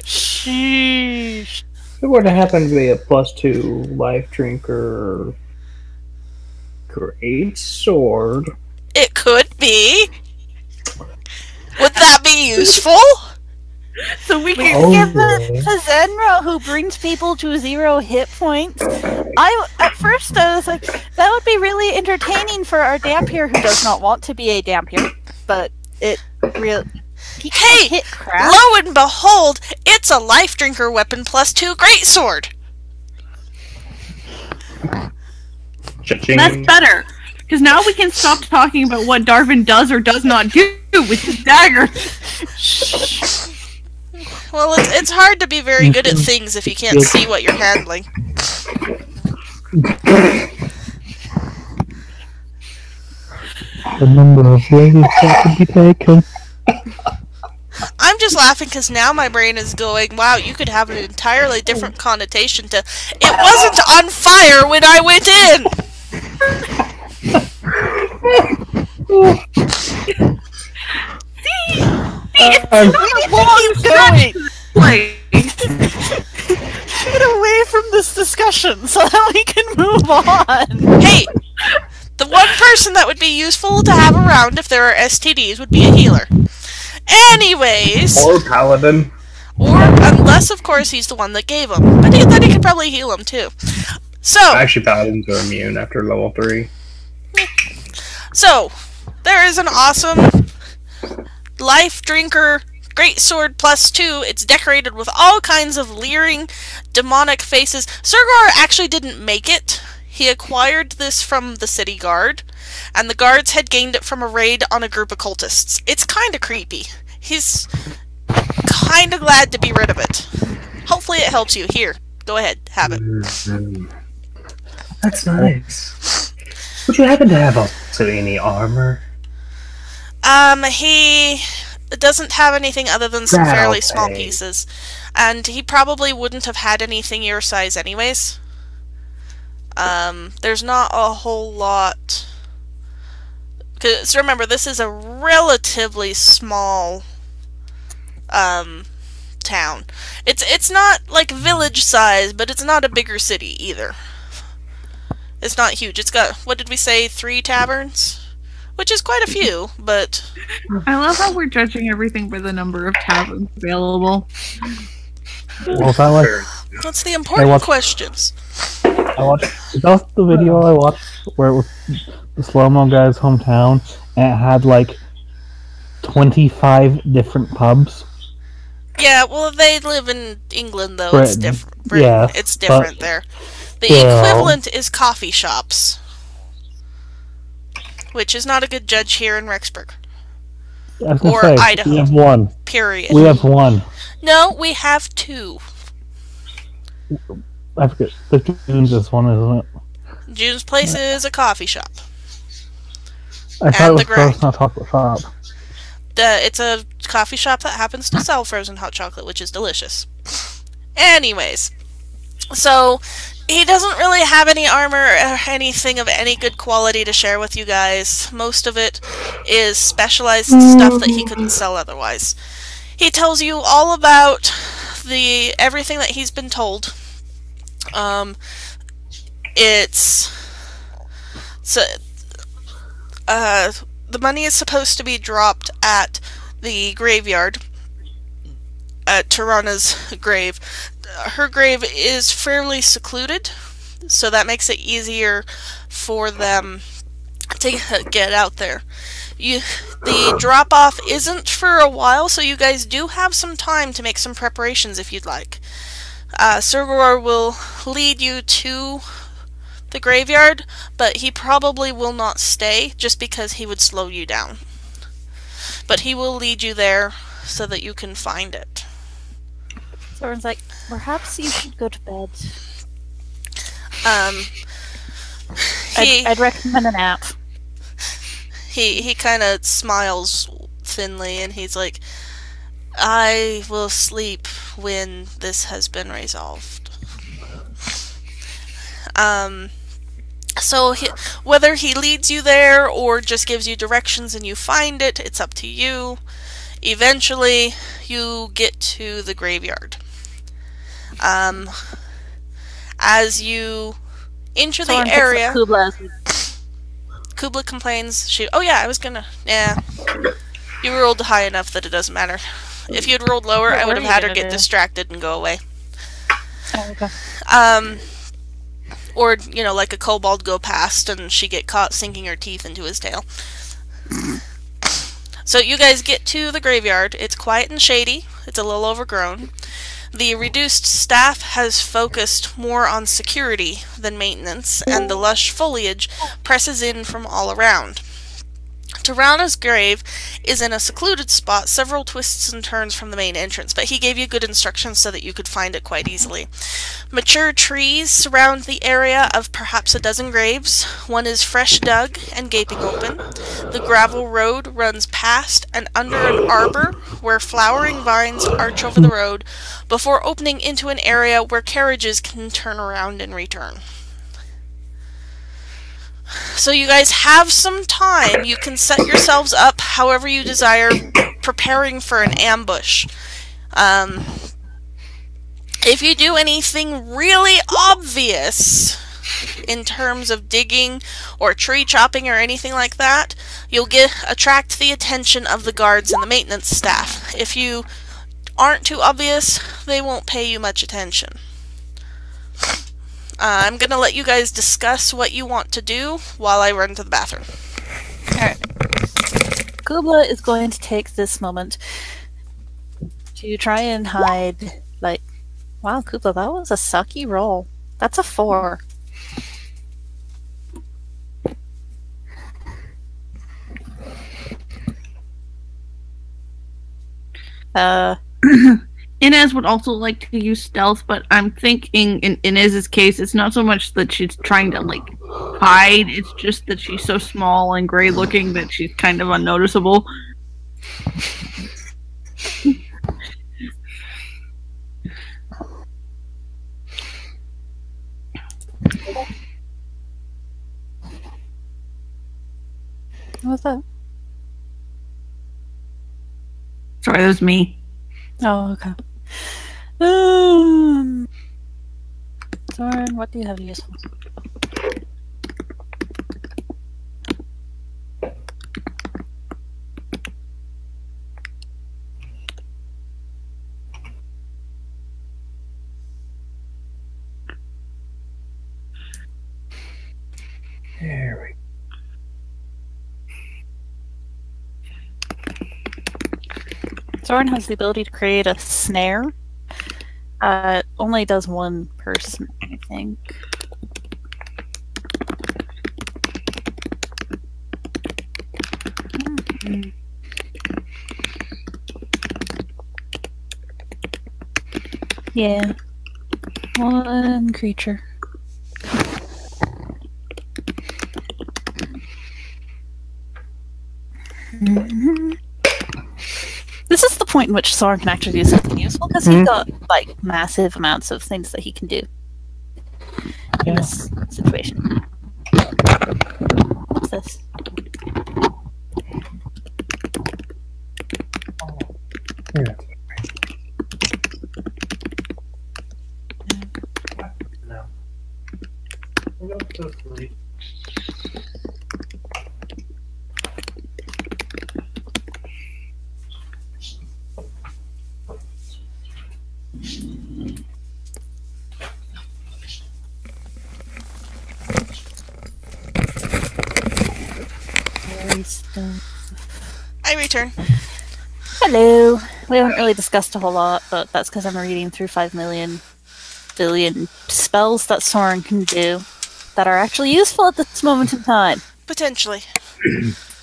Sheesh. If it were to happen to be a +2 life drinker... Great sword. It could be. Would that be useful? So we We can... can give it to Saerenrae, who brings people to 0 hit points. At first I was like, that would be really entertaining for our dhampir who does not want to be a dhampir, but it really... Hey, hit crap. lo and behold, it's a life drinker weapon +2 greatsword. Cha-ching. That's better. Because now we can stop talking about what Darvin does or does not do with his dagger. Well, it's hard to be very good at things if you can't see what you're handling. The number of ways that could be taken. I'm just laughing because now my brain is going, wow, you could have an entirely different connotation to, it wasn't on fire when I went in! Get away from this discussion so that we can move on. Hey! The one person that would be useful to have around if there are STDs would be a healer. Anyways... Or paladin. Or, unless, of course, he's the one that gave them. But then he could probably heal them, too. So... Actually, paladins are immune after level 3. So, there is an awesome Life Drinker Greatsword +2. It's decorated with all kinds of leering, demonic faces. Sergor actually didn't make it. He acquired this from the city guard, and the guards had gained it from a raid on a group of cultists. It's kinda creepy. He's kinda glad to be rid of it. Hopefully it helps you. Here, go ahead, have it. That's nice. Would you happen to have also any armor? He doesn't have anything other than some fairly small pieces. And he probably wouldn't have had anything your size anyways. There's not a whole lot... Because remember, this is a relatively small, town. It's not, like, village size, but it's not a bigger city, either. It's not huge. It's got, what did we say, 3 taverns? Which is quite a few, but... I love how we're judging everything by the number of taverns available. Well, that was... That's the important questions. I watched... That's the video I watched where it was the slow-mo guy's hometown, and it had, like, 25 different pubs. Yeah, well, they live in England, though. Britain. It's different. Yeah, it's different there. The equivalent is coffee shops. Which is not a good judge here in Rexburg. I was gonna Or say, Idaho. we have one. Period. We have one. No, we have 2. I forget. The June's is one, isn't it? June's Place is a coffee shop. I thought And it was the grind. Frozen Hot Chocolate Shop. It's a coffee shop that happens to sell frozen hot chocolate, which is delicious. Anyways, so he doesn't really have any armor or anything of any good quality to share with you guys. Most of it is specialized stuff that he couldn't sell otherwise. He tells you all about everything that he's been told. The money is supposed to be dropped at the graveyard, at Tirana's grave. Her grave is fairly secluded, so that makes it easier for them to get out there. The drop-off isn't for a while, so you guys do have some time to make some preparations if you'd like. Sergor will lead you to the graveyard, but he probably will not stay, just because he would slow you down. But he will lead you there so that you can find it. Soren's like, perhaps you should go to bed. I'd recommend a nap. He kind of smiles thinly, and he's like, I will sleep when this has been resolved. So whether he leads you there or just gives you directions and you find it, it's up to you. Eventually, you get to the graveyard. As you enter the area... Cubla complains. Oh yeah, you rolled high enough that it doesn't matter. If you'd rolled lower, I would have had her get distracted and go away. Oh, okay. Or, like a kobold go past and she get caught sinking her teeth into his tail. So you guys get to the graveyard. It's quiet and shady. It's a little overgrown. The reduced staff has focused more on security than maintenance, and the lush foliage presses in from all around. Tarana's grave is in a secluded spot, several twists and turns from the main entrance, but he gave you good instructions so that you could find it quite easily. Mature trees surround the area of perhaps a dozen graves. One is fresh dug and gaping open. The gravel road runs past and under an arbor where flowering vines arch over the road before opening into an area where carriages can turn around and return. So you guys have some time. You can set yourselves up however you desire, preparing for an ambush. If you do anything really obvious in terms of digging or tree chopping or anything like that, you'll attract the attention of the guards and the maintenance staff. If you aren't too obvious, they won't pay you much attention. I'm going to let you guys discuss what you want to do while I run to the bathroom. Alright. Cubla is going to take this moment to try and hide, like... Wow, Cubla, that was a sucky roll. That's a 4. Inez would also like to use stealth, but I'm thinking in Inez's case, it's not so much that she's trying to, like, hide, it's just that she's so small and gray-looking that she's kind of unnoticeable. What's that? Sorry, that was me. Oh, okay. Sorin, what do you have useful? There we go. Sorin has the ability to create a snare. It only does one person, I think. Yeah. One creature. This is the point in which Sorin can actually do something useful, because he's got, like, massive amounts of things that he can do in this situation. What's this? Yeah. No. I return. Hello. We haven't really discussed a whole lot, but that's because I'm reading through 5 million billion spells that Sorin can do that are actually useful at this moment in time. Potentially.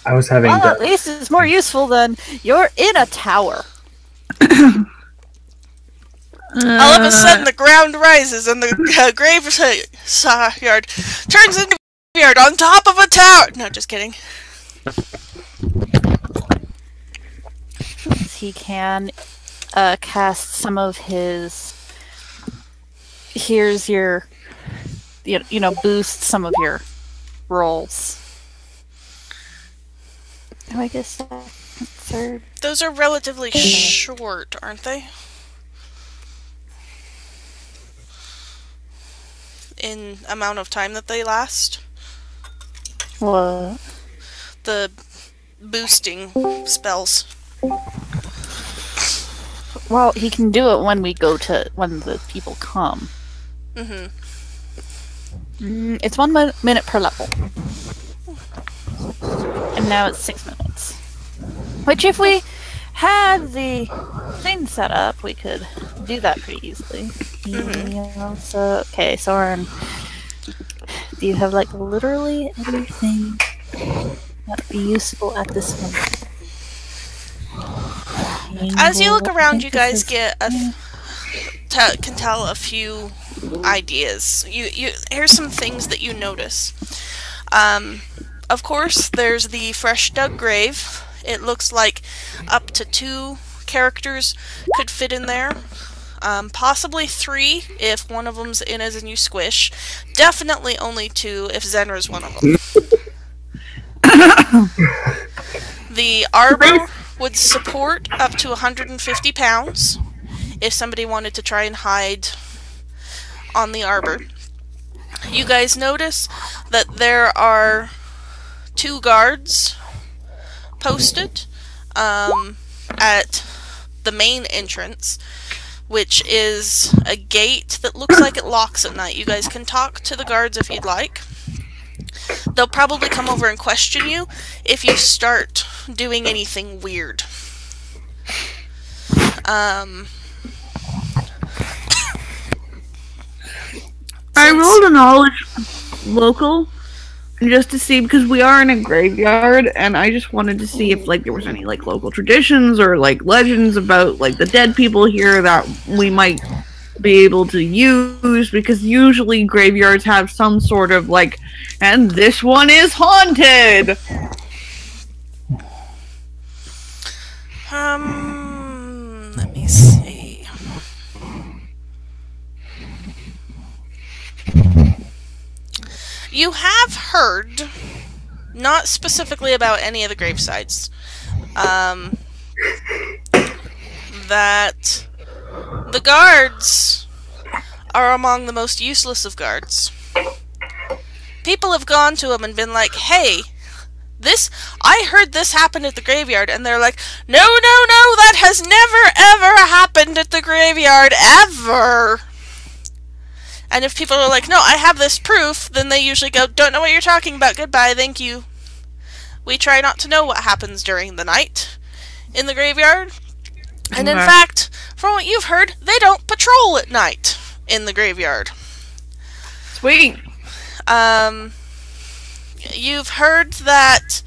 I was having. Well, at least it's more useful than you're in a tower. All of a sudden, the ground rises and the graveyard turns into a graveyard on top of a tower. No, just kidding. He can cast some of his. Here's your, boost some of your rolls. Oh, I guess third. Those are relatively short, aren't they? In amount of time that they last. What? The boosting spells. Well, he can do it when the people come. It's 1 minute per level. And now it's 6 minutes. Which, if we had the thing set up, we could do that pretty easily. Mhm. So, okay, Soren, do you have like literally everything that would be useful at this moment? As you look I around, think you this guys is- get can tell a few ideas. Here's some things that you notice. Of course, there's the fresh dug grave. It looks like up to 2 characters could fit in there. Possibly 3 if one of them's Inez and you squish. Definitely only 2 if Zenra's one of them. The arbor would support up to 150 pounds if somebody wanted to try and hide on the arbor. You guys notice that there are 2 guards posted at the main entrance, which is a gate that looks like it locks at night. You guys can talk to the guards if you'd like. They'll probably come over and question you if you start doing anything weird. I rolled a knowledge local just to see, because we are in a graveyard, and I just wanted to see if like there was any like local traditions or like legends about like the dead people here that we might be able to use, because usually graveyards have some sort of like, and this one is haunted. Let me see. You have heard, not specifically about any of the gravesites, that the guards are among the most useless of guards. People have gone to them and been like, hey, I heard this happened at the graveyard, and they're like, no, that has never ever happened at the graveyard, ever. And if people are like, no, I have this proof, then they usually go, don't know what you're talking about, goodbye, thank you. We try not to know what happens during the night in the graveyard. And in fact, from what you've heard, they don't patrol at night in the graveyard. Sweet. You've heard that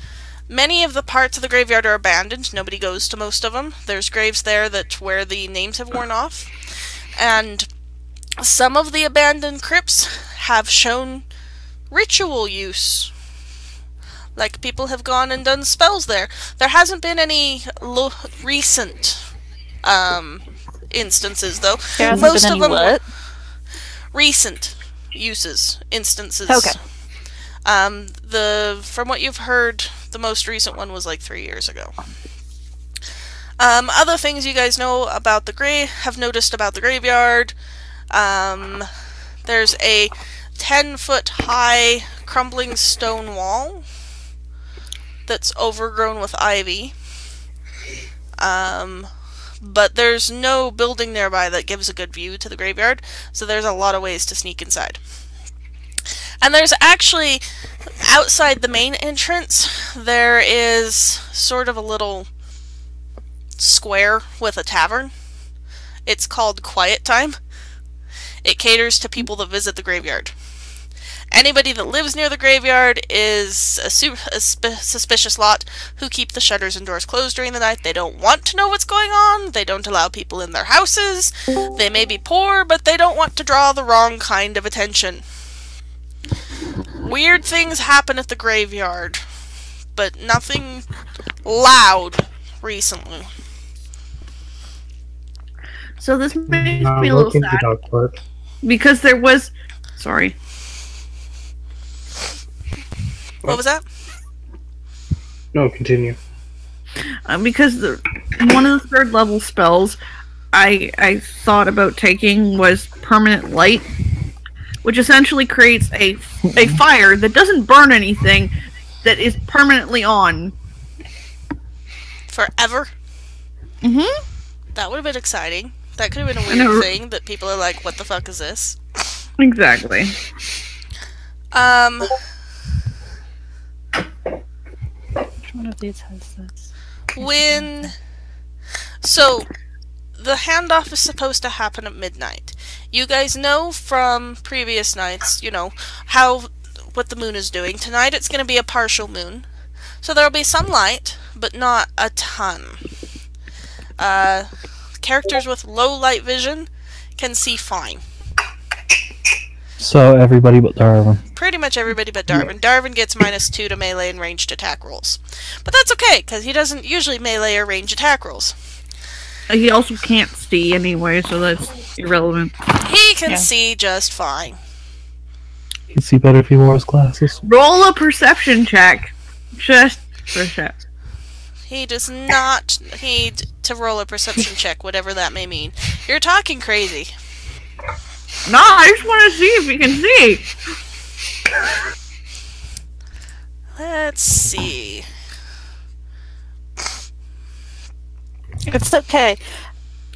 many of the parts of the graveyard are abandoned. Nobody goes to most of them. There's graves there where the names have worn off. And some of the abandoned crypts have shown ritual use. Like, people have gone and done spells there. There hasn't been any recent instances, though. There hasn't Most been of any them what? recent instances. Okay. From what you've heard, the most recent one was like 3 years ago. Other things you guys know about have noticed about the graveyard. There's a 10-foot high crumbling stone wall that's overgrown with ivy. But there's no building nearby that gives a good view to the graveyard, so there's a lot of ways to sneak inside. And there's actually, outside the main entrance, there is sort of a little square with a tavern. It's called Quiet Time. It caters to people that visit the graveyard. Anybody that lives near the graveyard is a suspicious lot who keep the shutters and doors closed during the night. They don't want to know what's going on. They don't allow people in their houses. They may be poor, but they don't want to draw the wrong kind of attention. Weird things happen at the graveyard, but nothing loud recently. So this makes me a little look into sad, dog park. because there was, sorry, What was that? No, continue. because one of the 3rd level spells I thought about taking was permanent light, which essentially creates a fire that doesn't burn anything, that is permanently on. Forever? Mm-hmm. That would have been exciting. That could have been a weird thing that people are like, what the fuck is this? Exactly. Which one of these has this? So, the handoff is supposed to happen at midnight. You guys know from previous nights, you know, what the moon is doing. Tonight it's going to be a partial moon. So there'll be some light, but not a ton. Characters with low light vision can see fine. So everybody but Darwin. Pretty much everybody but Darwin. Darwin gets -2 to melee and ranged attack rolls. But that's okay, because he doesn't usually melee or range attack rolls. He also can't see anyway, so that's irrelevant. He can see just fine. He'd see better if he wore his glasses. Roll a perception check. Just perception. He does not need to roll a perception check, whatever that may mean. You're talking crazy. No, I just want to see if he can see. Let's see. It's okay.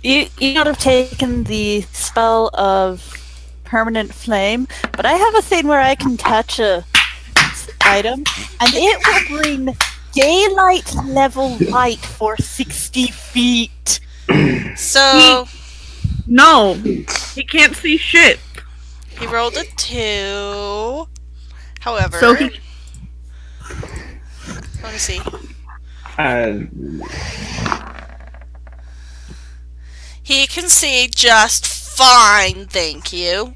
You would have taken the spell of permanent flame, but I have a thing where I can touch a item, and it will bring daylight level light for 60 feet. So No, he can't see shit. he rolled a 2. However, So he let me see. He can see just fine, thank you.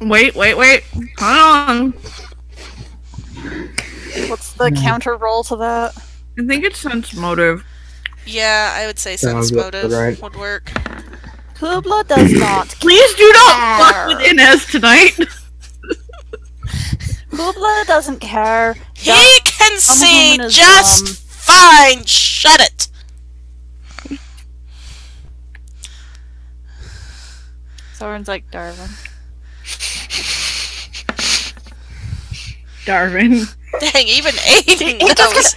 wait. Hold on. What's the counter roll to that? I think it's sense motive. Yeah, I would say sense Sounds motive right. would work. Cubla does not. Please do not fuck with Inez tonight. Cubla doesn't care. He can see woman is just dumb. fine. Shut it. Sorin's like Darwin. Darwin. Dang, even Adin knows.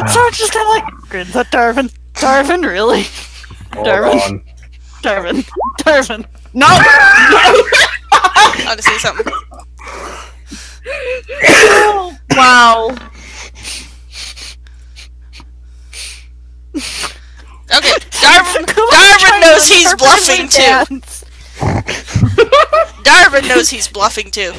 Sorin's just kind of like grins at Darwin. Darwin, really? Darwin. Darwin. Darwin. No! I want to see something. Wow. Okay, Darwin knows he's bluffing too. Darwin knows he's bluffing too.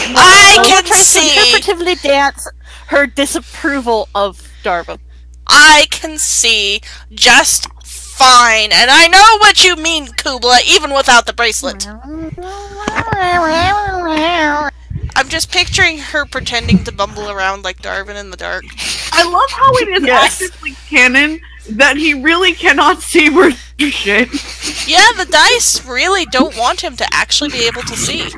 I can tries to see. interpretively dance her disapproval of Darwin. I can see just fine, and I know what you mean, Cubla, even without the bracelet. I'm just picturing her pretending to bumble around like Darwin in the dark. I love how it is actively canon that he really cannot see where shit. Yeah, the dice really don't want him to actually be able to see.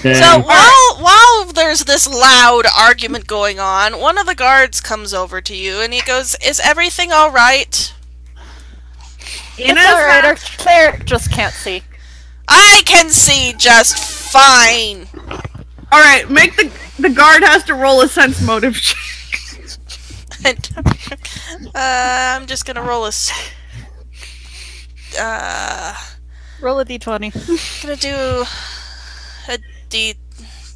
So while there's this loud argument going on, one of the guards comes over to you and he goes, "Is everything all right?" It's alright, our cleric just can't see. I can see just fine. Alright, make the guard has to roll a sense motive check. I'm just gonna roll Roll a d20. gonna do a D.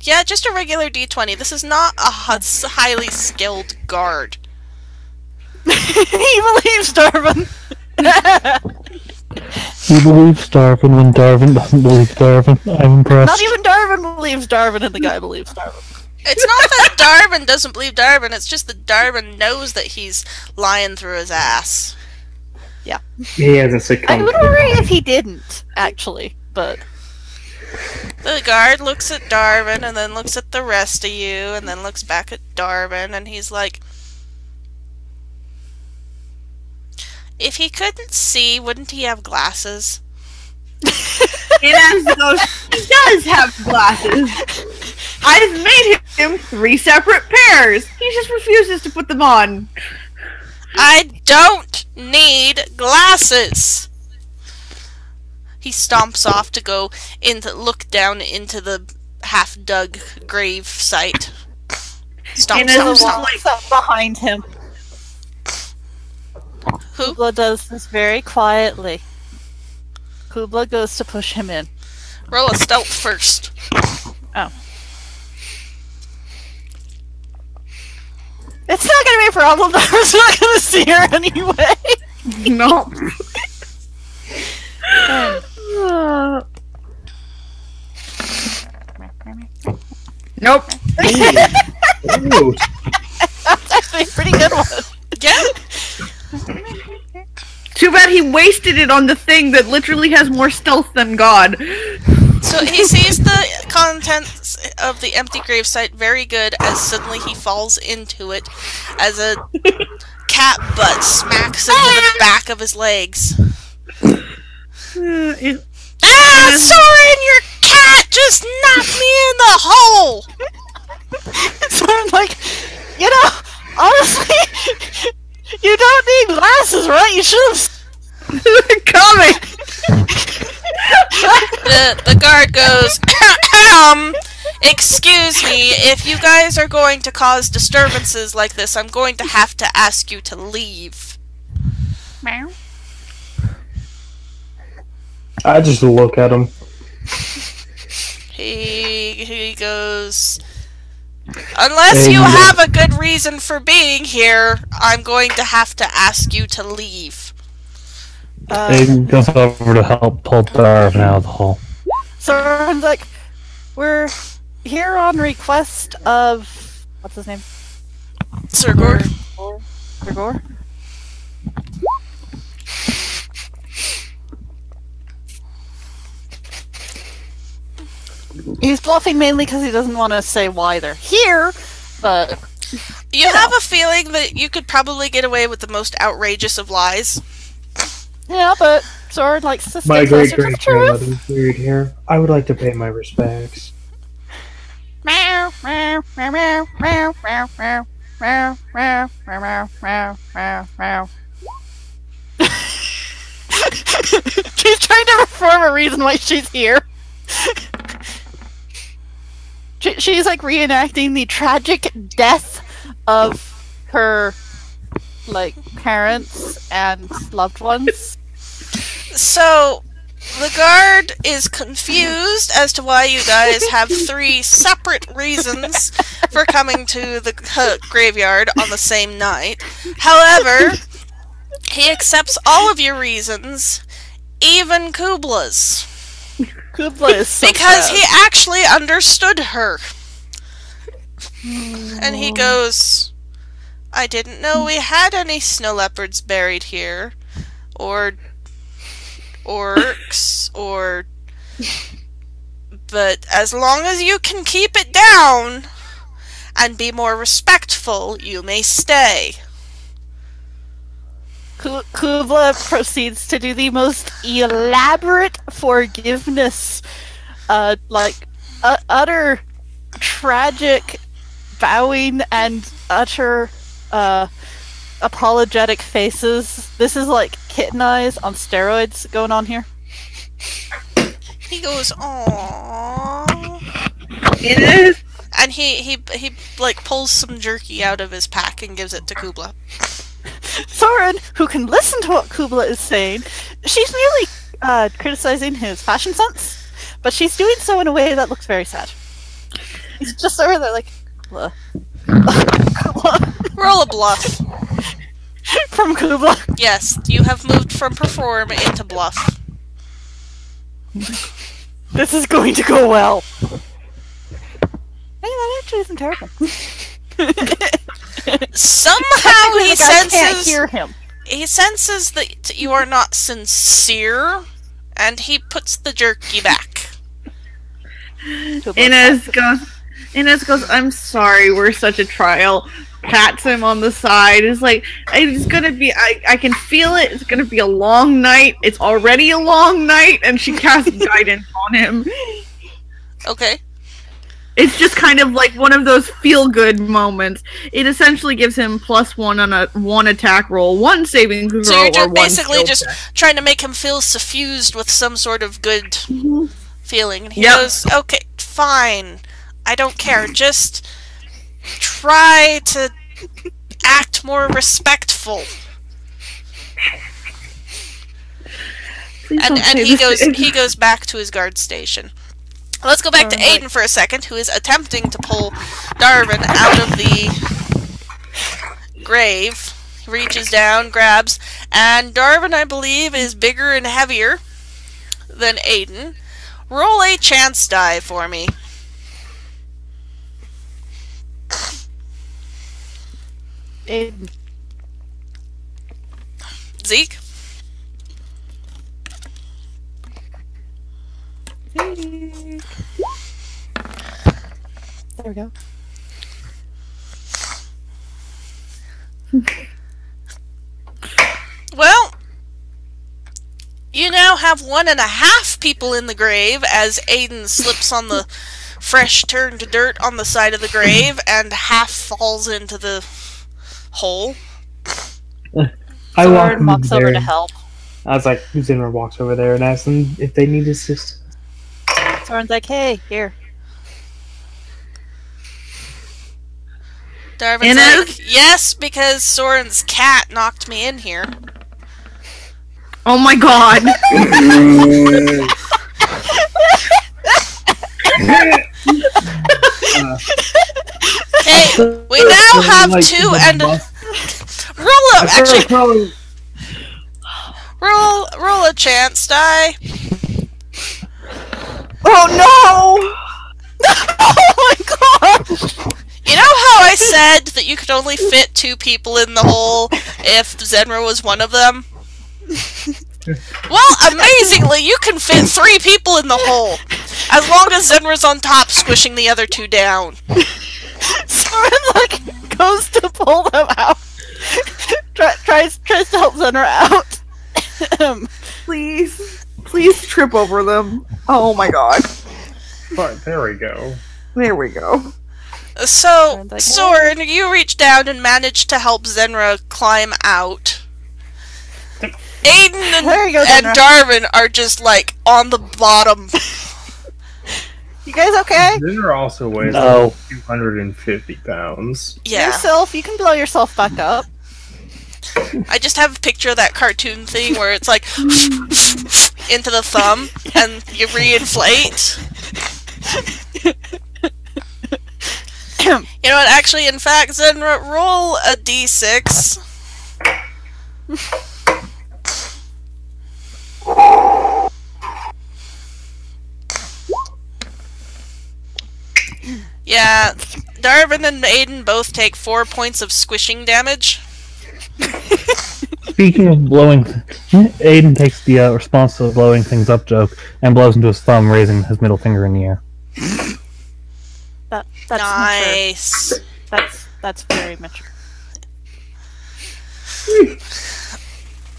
Yeah, just a regular D20. This is not a highly skilled guard. He believes Darwin. He believes Darwin when Darwin doesn't believe Darwin. I'm impressed. Not even Darwin believes Darwin, and the guy believes Darwin. It's not that Darwin doesn't believe Darwin, it's just that Darwin knows that he's lying through his ass. Yeah. He hasn't I succumbed. would worry if he didn't, actually, but... The guard looks at Darwin and then looks at the rest of you and then looks back at Darwin and he's like, if he couldn't see, wouldn't he have glasses? Inez goes, he does have glasses. I've made him 3 separate pairs. He just refuses to put them on. I don't need glasses. He stomps off to go look down into the half-dug grave site. Stomp, Inez is stomp, Walks stomp. up behind him. Who? Cubla does this very quietly. Cubla goes to push him in. Roll a stealth first. Oh. It's It's not gonna be a problem. Darvin's not gonna see her anyway. No. Nope. Ooh. That's actually a pretty good one. Yeah. Too bad he wasted it on the thing that literally has more stealth than God. So he sees the contents of the empty gravesite very good as suddenly he falls into it as a cat butt smacks into the back of his legs. Sorin, your cat just knocked me in the hole! So I'm like, you know, honestly, you don't need glasses, right? You should have. Coming! The guard goes, excuse me, if you guys are going to cause disturbances like this, I'm going to have to ask you to leave. Meow. I just look at him. He goes, unless you have a good reason for being here, I'm going to have to ask you to leave. Aiden goes over to help pull Darvin out of the hole. So I'm like, we're here on request of what's his name? Sirgor. Sirgor? He's bluffing mainly because he doesn't want to say why they're here, but You have a feeling that you could probably get away with the most outrageous of lies. yeah, but Sorin likes to My stay great closer to the great truth. grandmother's buried here. I would like to pay my respects. Meow, meow, meow, meow, meow, meow, meow, meow, meow, meow, meow, meow, meow. She's trying to reform a reason why she's here. She's like reenacting the tragic death of her, like, parents and loved ones. So, the guard is confused as to why you guys have 3 separate reasons for coming to the graveyard on the same night. However, he accepts all of your reasons, even Cubla's. Cubla is so Because sad. he actually understood her. And he goes, I didn't know we had any snow leopards buried here. Or orcs, or... But as long as you can keep it down and be more respectful, you may stay. Cubla proceeds to do the most elaborate forgiveness, utter tragic bowing and utter apologetic faces. This is like kitten eyes on steroids going on here. He goes, aww. Inez? And he like pulls some jerky out of his pack and gives it to Cubla. Sorin, who can listen to what Cubla is saying, she's merely criticizing his fashion sense, but she's doing so in a way that looks very sad. He's just over there like, Cubla. Roll a bluff. From Cubla. Yes, you have moved from perform into bluff. This is going to go well. Hey, that actually isn't terrible. Somehow he I can't senses hear him. he senses that you are not sincere, and he puts the jerky back. Inez goes, I'm sorry, we're such a trial. Pats him on the side. It's like, it's gonna be, I can feel it. It's gonna be a long night. It's already a long night. And she casts guidance on him. Okay. It's just kind of like one of those feel-good moments. It essentially gives him +1 on a 1 attack roll, 1 saving throw, So you're or just 1 basically skill just check. trying to make him feel suffused with some sort of good feeling. And he Yep. goes, okay, fine. I don't care. Just try to act more respectful. Please And don't say he this. goes he goes back to his guard station. Let's go back to Adin for a second, who is attempting to pull Darvin out of the grave. He reaches down, grabs, and Darwin, I believe, is bigger and heavier than Adin. Roll a chance die for me. Adin. Zeke? There we go. Well, you now have 1.5 people in the grave as Adin slips on the fresh turned dirt on the side of the grave and half falls into the hole. I Sorin walks over there. to help. I was like, Zinra walks over there and asks them if they need assistance. Sorin's like, hey, here. Darvin's Inez? like, yes, because Sorin's cat knocked me in here. Oh my god. Okay, we now have Like, 2 and... Roll up, actually, roll a chance die. Oh no! Oh my gosh! You know how I said that you could only fit 2 people in the hole if Saerenrae was one of them? Well, amazingly, you can fit 3 people in the hole, as long as Saerenrae's on top, squishing the other 2 down. Sorin like goes to pull them out. Tries to help Saerenrae out. Please trip over them. Oh my god. But there we go. There we go. So, Sorin, you reach down and manage to help Saerenrae climb out. Adin There you go, and Saerenrae. Darwin are just, like, on the bottom. You guys okay? Dinner also weighs No. like 250 pounds. Yeah. Yourself, you can blow yourself back up. I just have a picture of that cartoon thing where it's like into the thumb and you reinflate. You know what? Actually, in fact, Saerenrae, roll a d6. Yeah, Darwin and Adin both take 4 points of squishing damage. Speaking of blowing, Adin takes the response to the blowing things up joke and blows into his thumb, raising his middle finger in the air. That's Nice. mature. That's very mature.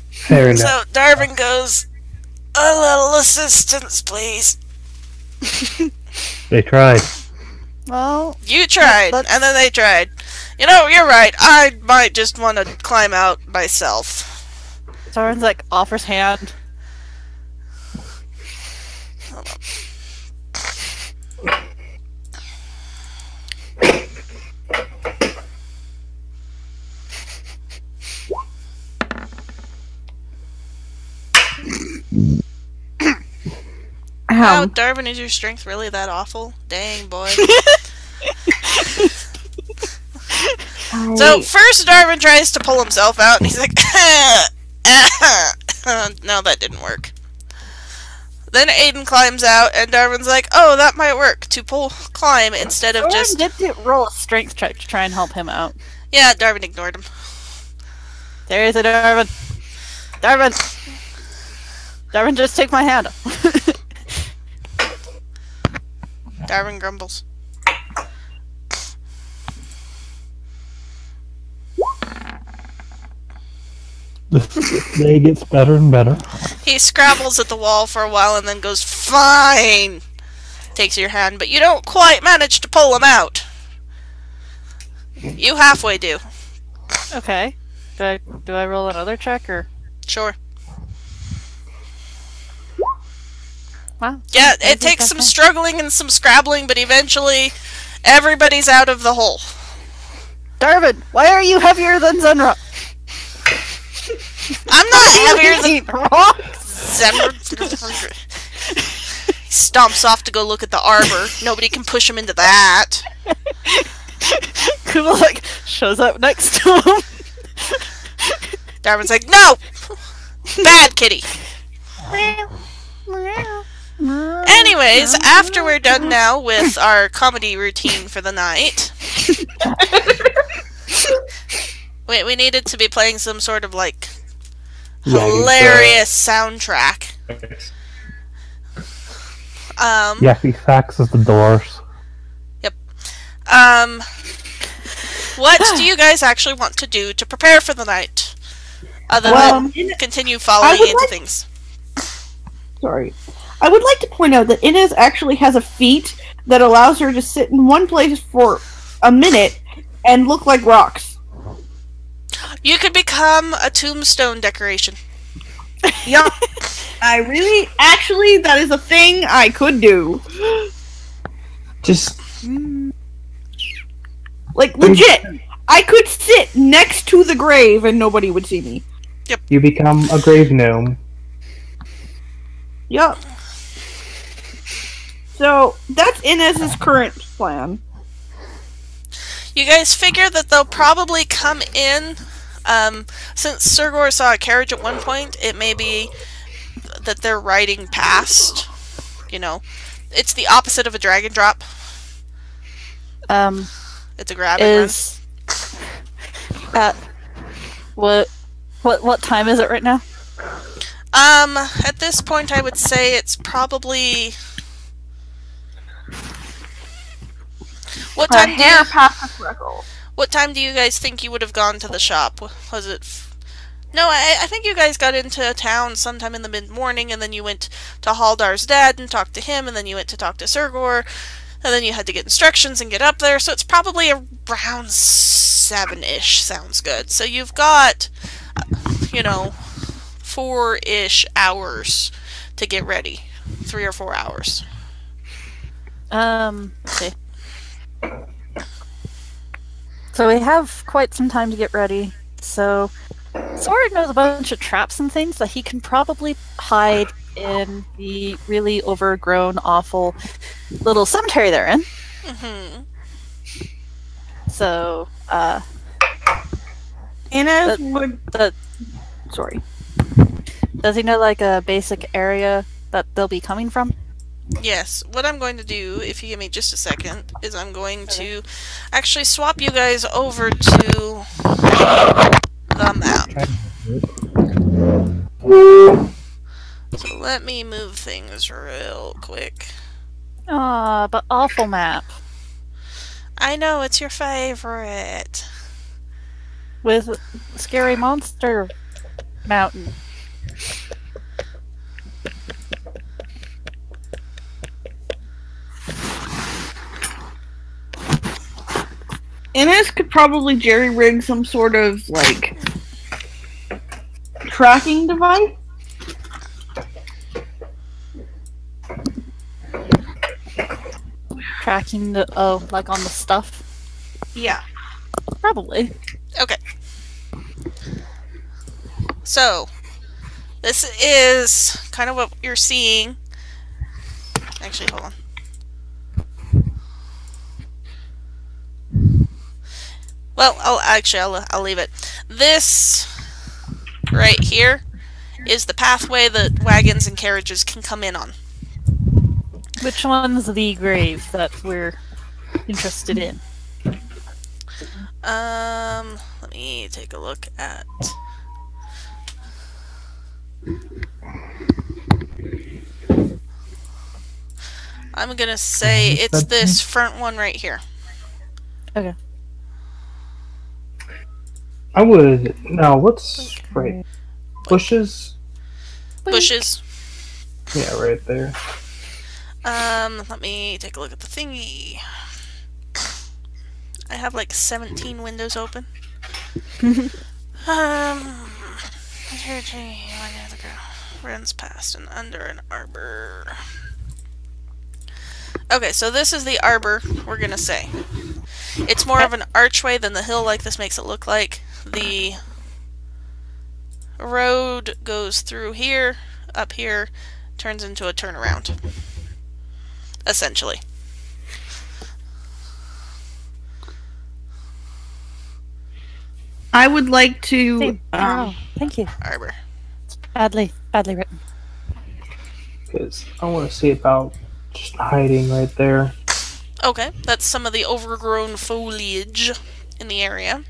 Fair enough. So Darwin goes, a little assistance, please. They tried. Well, You tried, Let's- and then they tried. You know, you're right. I might just want to climb out myself. Sorin's like offers hand. Wow, Darwin, is your strength really that awful? Dang, boy. So, first Darwin tries to pull himself out, and he's like, no, that didn't work. Then Adin climbs out, and Darwin's like, oh, that might work, to climb instead of Sorin just... did roll a strength check to try and help him out. Yeah, Darwin ignored him. There is a Darwin. Darwin! Darwin, just take my hand. Darwin grumbles. The day gets better and better. He scrabbles at the wall for a while and then goes, fine! Takes your hand, but you don't quite manage to pull him out. You halfway do. Okay. Do I roll another check or? Sure. Wow. Yeah, it takes some struggling and some scrabbling, but eventually everybody's out of the hole. Darwin, why are you heavier than Saerenrae? I'm not heavier than... Eat rocks. He stomps off to go look at the arbor. Nobody can push him into that. Cubla like shows up next to him. Darwin's like, no! Bad kitty. Anyways, after we're done now with our comedy routine for the night, we needed to be playing some sort of like hilarious soundtrack. Yappy facts is the Doors. Yep. What do you guys actually want to do to prepare for the night? Other than continue following into things. Sorry. I would like to point out that Inez actually has a feat that allows her to sit in one place for a minute and look like rocks. You could become a tombstone decoration. Yup. Actually, that is a thing I could do. Just like, legit. I could sit next to the grave and nobody would see me. Yep. you become a grave gnome. Yup. So, that's Inez's current plan. You guys figure that they'll probably come in, since Sergor saw a carriage at one point, it may be that they're riding past, you know. It's the opposite of a drag and drop. It's a grab and run. What time is it right now? At this point I would say it's probably... What time What time do you guys think you would have gone to the shop? Was it... No, I think you guys got into town sometime in the mid-morning, and then you went to Haldar's dad and talked to him, and then you went to talk to Sergor, and then you had to get instructions and get up there, so it's probably around 7-ish, sounds good. So you've got, 4-ish hours to get ready. 3 or 4 hours. Let's see. So we have quite some time to get ready. So Sorin knows a bunch of traps and things that he can probably hide in the really overgrown, awful little cemetery they're in. Mm-hmm. So, Inez would... Sorry. Does he know, like, a basic area that they'll be coming from? Yes. What I'm going to do, if you give me just a second, is I'm going to actually swap you guys over to the map. So let me move things real quick. Ah, but awful map. I know, it's your favorite. With scary monster mountain. Inez could probably jerry-rig some sort of, like, tracking device. Tracking the... Oh, like on the stuff? Yeah. Probably. Okay. So, this is kind of what you're seeing. Actually, hold on. Well, I'll leave it. This right here is the pathway that wagons and carriages can come in on. Which one's the grave that we're interested in? Let me take a look at... I'm gonna say it's this front one right here. Okay. I would... No, what's... Right. Bushes? Bushes. Yeah, right there. Let me take a look at the thingy. I have like 17 windows open. Runs past and under an arbor. Okay, so this is the arbor, we're gonna say. It's more of an archway than the hill like this makes it look like. The road goes through here, up here, turns into a turnaround. Essentially. I would like to. Same. Oh, thank you. Arbor. Badly written. Because I want to see about just hiding right there. Okay, that's some of the overgrown foliage in the area.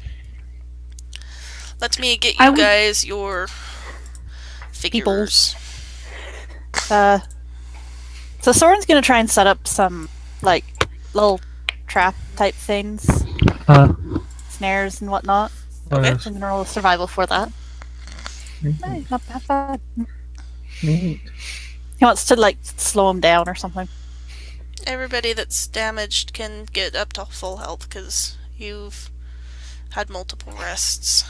Let me get you guys your figures. So Soren's gonna try and set up some, like, little trap type things. Snares and whatnot. Okay. I'm gonna roll a survival for that. Hey, not bad. Neat. He wants to, like, slow him down or something. Everybody that's damaged can get up to full health because you've had multiple rests.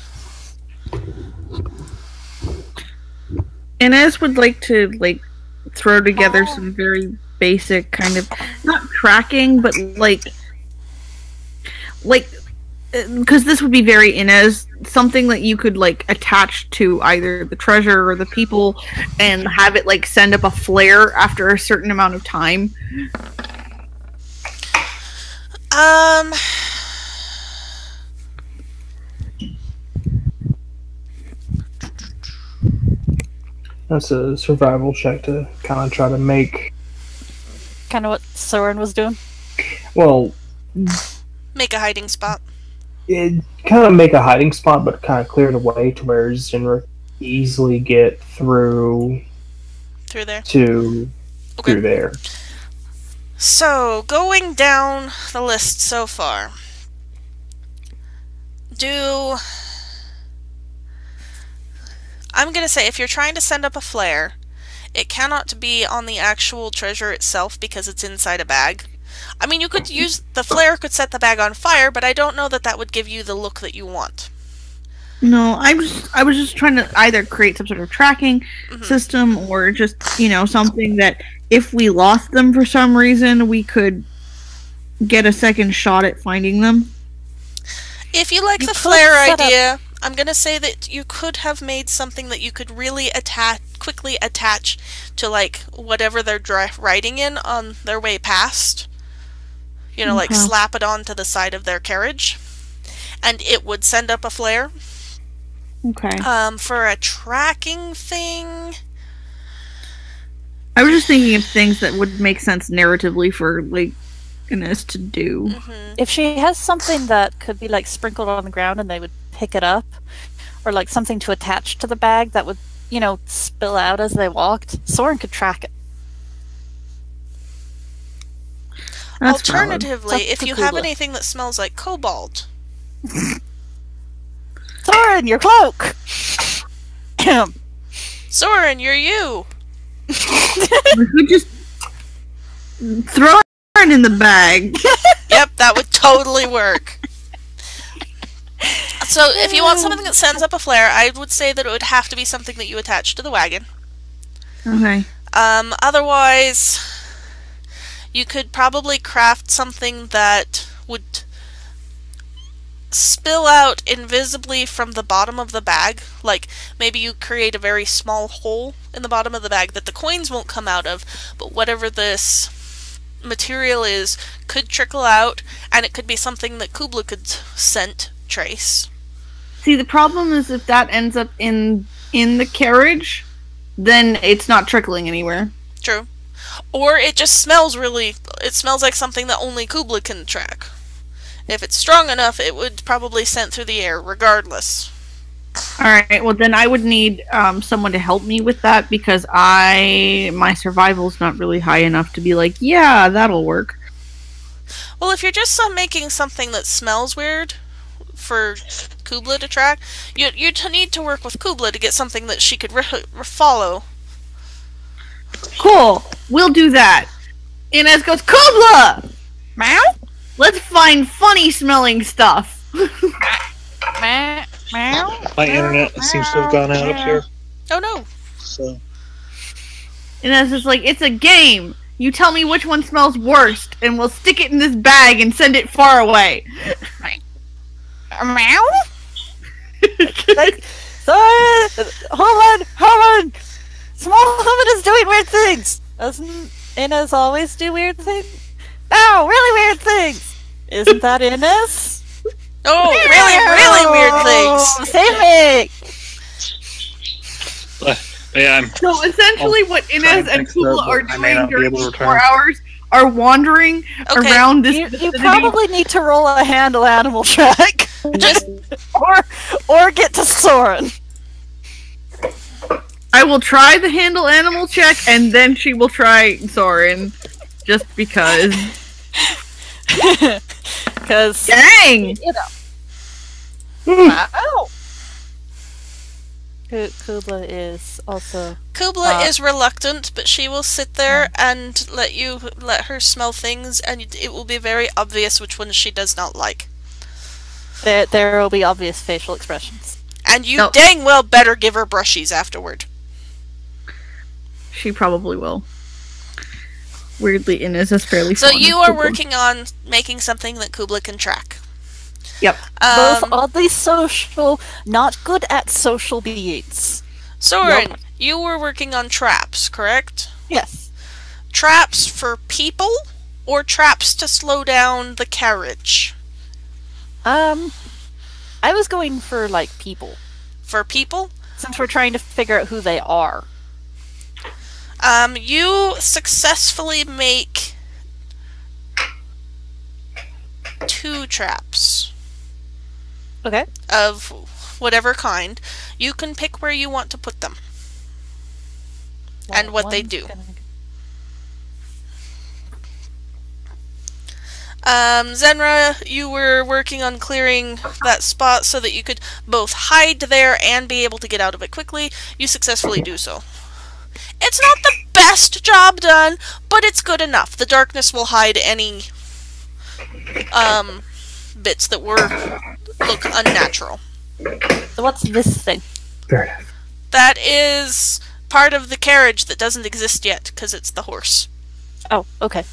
Inez would like to throw together some very basic kind of not tracking, but like because this would be very Inez, something that you could attach to either the treasure or the people, and have it send up a flare after a certain amount of time. That's a survival check to kind of try to make. Kind of what Sorin was doing. Well, make a hiding spot. It kind of make a hiding spot, but kind of clear the way to where Saerenrae easily get through. Through there. Through there. So going down the list so far, I'm going to say if you're trying to send up a flare, it cannot be on the actual treasure itself because it's inside a bag. I mean, you could use the flare could set the bag on fire, but I don't know that would give you the look that you want. No, I was just trying to either create some sort of tracking system or just, something that if we lost them for some reason, we could get a second shot at finding them. If you like the flare idea, I'm going to say that you could have made something that you could really quickly attach to whatever they're riding in on their way past. Slap it onto the side of their carriage, and it would send up a flare. Okay. For a tracking thing, I was just thinking of things that would make sense narratively for Ines to do. If she has something that could be sprinkled on the ground and they would pick it up, or something to attach to the bag that would, spill out as they walked, Sorin could track it. That's alternatively, if you have anything that smells like cobalt. Sorin, your cloak! Sorin, you're you! We just throw it in the bag. Yep, that would totally work. So, if you want something that sends up a flare, I would say that it would have to be something that you attach to the wagon. Okay. Otherwise, you could probably craft something that would spill out invisibly from the bottom of the bag. Maybe you create a very small hole in the bottom of the bag that the coins won't come out of, but whatever this material is could trickle out, and it could be something that Cubla could scent trace. See, the problem is if that ends up in the carriage, then it's not trickling anywhere. True. Or it just smells it smells like something that only Cubla can track. If it's strong enough, it would probably scent through the air, regardless. Alright, well then I would need someone to help me with that, because my survival's not really high enough to be yeah, that'll work. Well, if you're just making something that smells weird for Cubla to track, you need to work with Cubla to get something that she could follow. Cool, we'll do that. Inez goes, Cubla! Meow? Let's find funny smelling stuff. Meow? My internet seems to have gone out up here. Oh no. So. Inez is it's a game. You tell me which one smells worst, and we'll stick it in this bag and send it far away. Meow? Hold on! Small woman is doing weird things! Doesn't Inez always do weird things? No, really weird things! Isn't that Ines? Oh, really weird things! Save me! Yeah, I'm. So essentially, what Inez and fix Cubla that, are but I may doing not be during able to these return. 4 hours are wandering Okay. around this You vicinity. probably need to roll a handle animal track. Just or get to Sorin. I will try the handle animal check, and then she will try Sorin, just because. Because, Dang! you know. Wow. Cubla is also... Cubla is reluctant, but she will sit there and let her smell things, and it will be very obvious which ones she does not like. There will be obvious facial expressions. And you dang well better give her brushies afterward. She probably will. Weirdly, Inez is fairly So fond you of are Cubla. working on making something that Cubla can track. Yep. Both oddly social, not good at social beings. Sorin, you were working on traps, correct? Yes. Traps for people, or traps to slow down the carriage? I was going for, like, people. For people? Since we're trying to figure out who they are. You successfully make 2 traps. Okay. Of whatever kind. You can pick where you want to put them. And what they do. Saerenrae, you were working on clearing that spot so that you could both hide there and be able to get out of it quickly. You successfully do so. It's not the best job done, but it's good enough. The darkness will hide any bits that look unnatural. So what's this thing? Fair enough. That is part of the carriage that doesn't exist yet, because it's the horse. Oh, okay.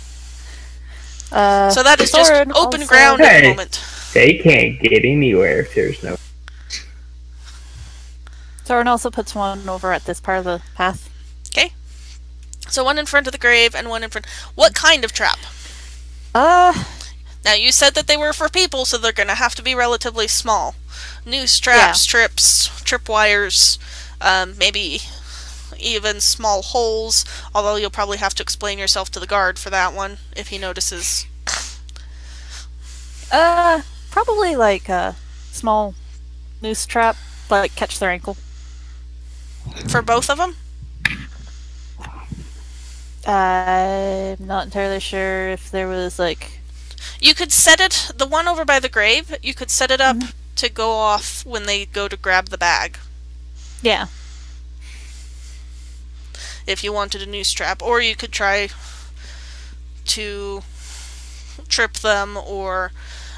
So that is just Sorin open also- ground at the Hey. moment. They can't get anywhere if there's no. Sorin also puts one over at this part of the path. Okay. So one in front of the grave and one in front... What kind of trap? Now, you said that they were for people, so they're going to have to be relatively small. Noose traps, trips, tripwires, maybe even small holes, although you'll probably have to explain yourself to the guard for that one, if he notices. Probably like a small noose trap, like catch their ankle. For both of them? I'm not entirely sure if there was like... You could set it, the one over by the grave, you could set it up to go off when they go to grab the bag. Yeah. If you wanted a noose trap, or you could try to trip them, or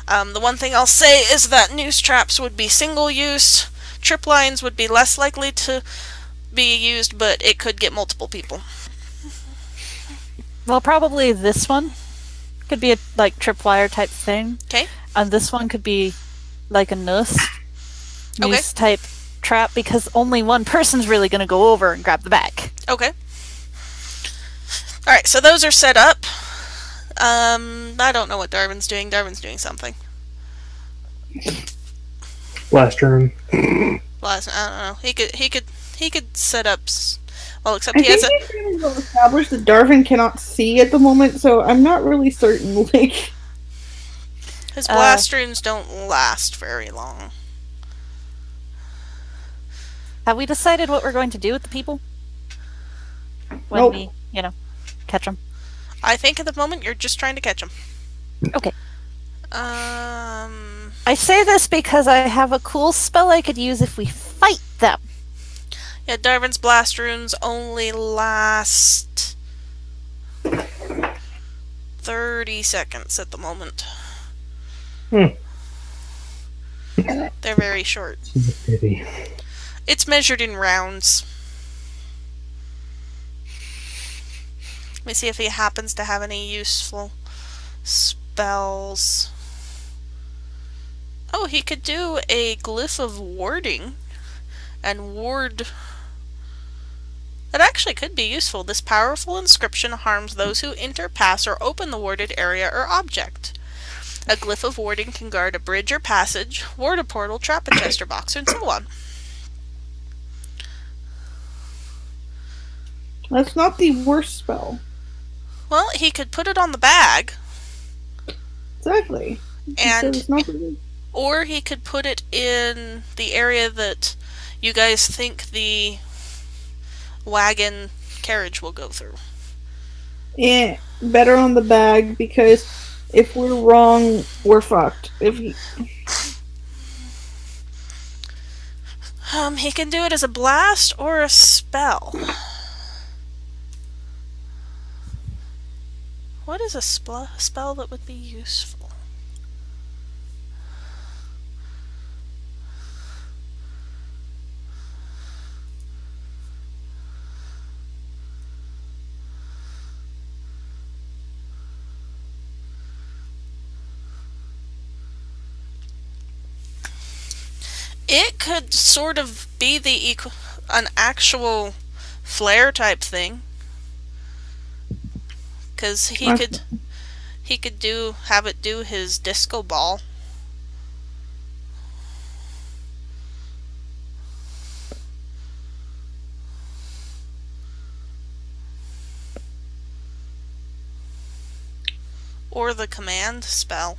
the one thing I'll say is that noose traps would be single use, trip lines would be less likely to be used, but it could get multiple people. Well, probably this one could be a like tripwire type thing. Okay. And this one could be like a noose type trap, because only one person's really going to go over and grab the bag. Okay. Alright, so those are set up. I don't know what Darwin's doing. Darwin's doing something. Last turn. I don't know. He could set up. Well, except I he has think it's really established that Darwin cannot see at the moment, so I'm not really certain. Like, his blast runes don't last very long. Have we decided what we're going to do with the people? When Nope. we, catch them. I think at the moment you're just trying to catch him. Okay. Um. I say this because I have a cool spell I could use if we fight them. Yeah, Darwin's blast runes only last 30 seconds at the moment. They're very short. It's a pity. It's measured in rounds. Let me see if he happens to have any useful spells. Oh, he could do a glyph of warding and ward. That actually could be useful. This powerful inscription harms those who enter, pass, or open the warded area or object. A glyph of warding can guard a bridge or passage, ward a portal, trap a chest or box, and so on. That's not the worst spell. Well, he could put it on the bag, Exactly. and It's not the- or he could put it in the area that you guys think the wagon carriage will go through. Yeah, better on the bag, because if we're wrong, we're fucked. He can do it as a blast or a spell. What is a spell that would be useful? It could sort of be an actual flare type thing, because he could have it do his disco ball. Or the command spell.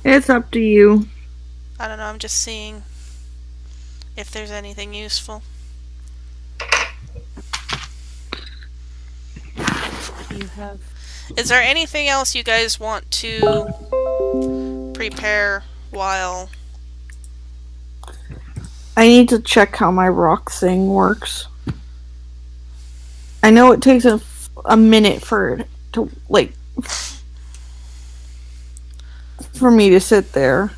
It's up to you. I don't know, I'm just seeing if there's anything useful. Is there anything else you guys want to prepare while... I need to check how my rock thing works. I know it takes a minute for it to, like, for me to sit there.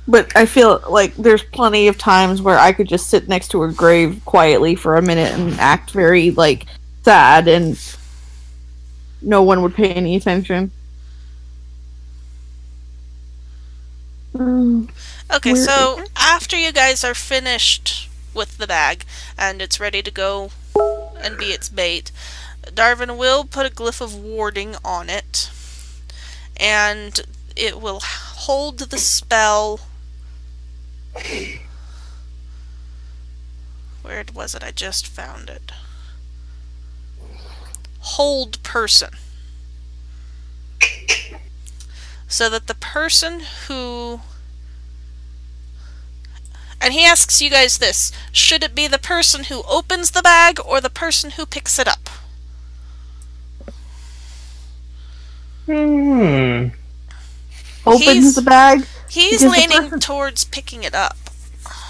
But I feel like there's plenty of times where I could just sit next to a grave quietly for a minute and act very, like, sad, and no one would pay any attention. Okay, so after you guys are finished with the bag and it's ready to go and be its bait, Darwin will put a glyph of warding on it, and it will hold the spell. Where was it? I just found it. Hold person. So that the person who... And he asks you guys this: should it be the person who opens the bag or the person who picks it up? Opens the bag. He's leaning towards picking it up.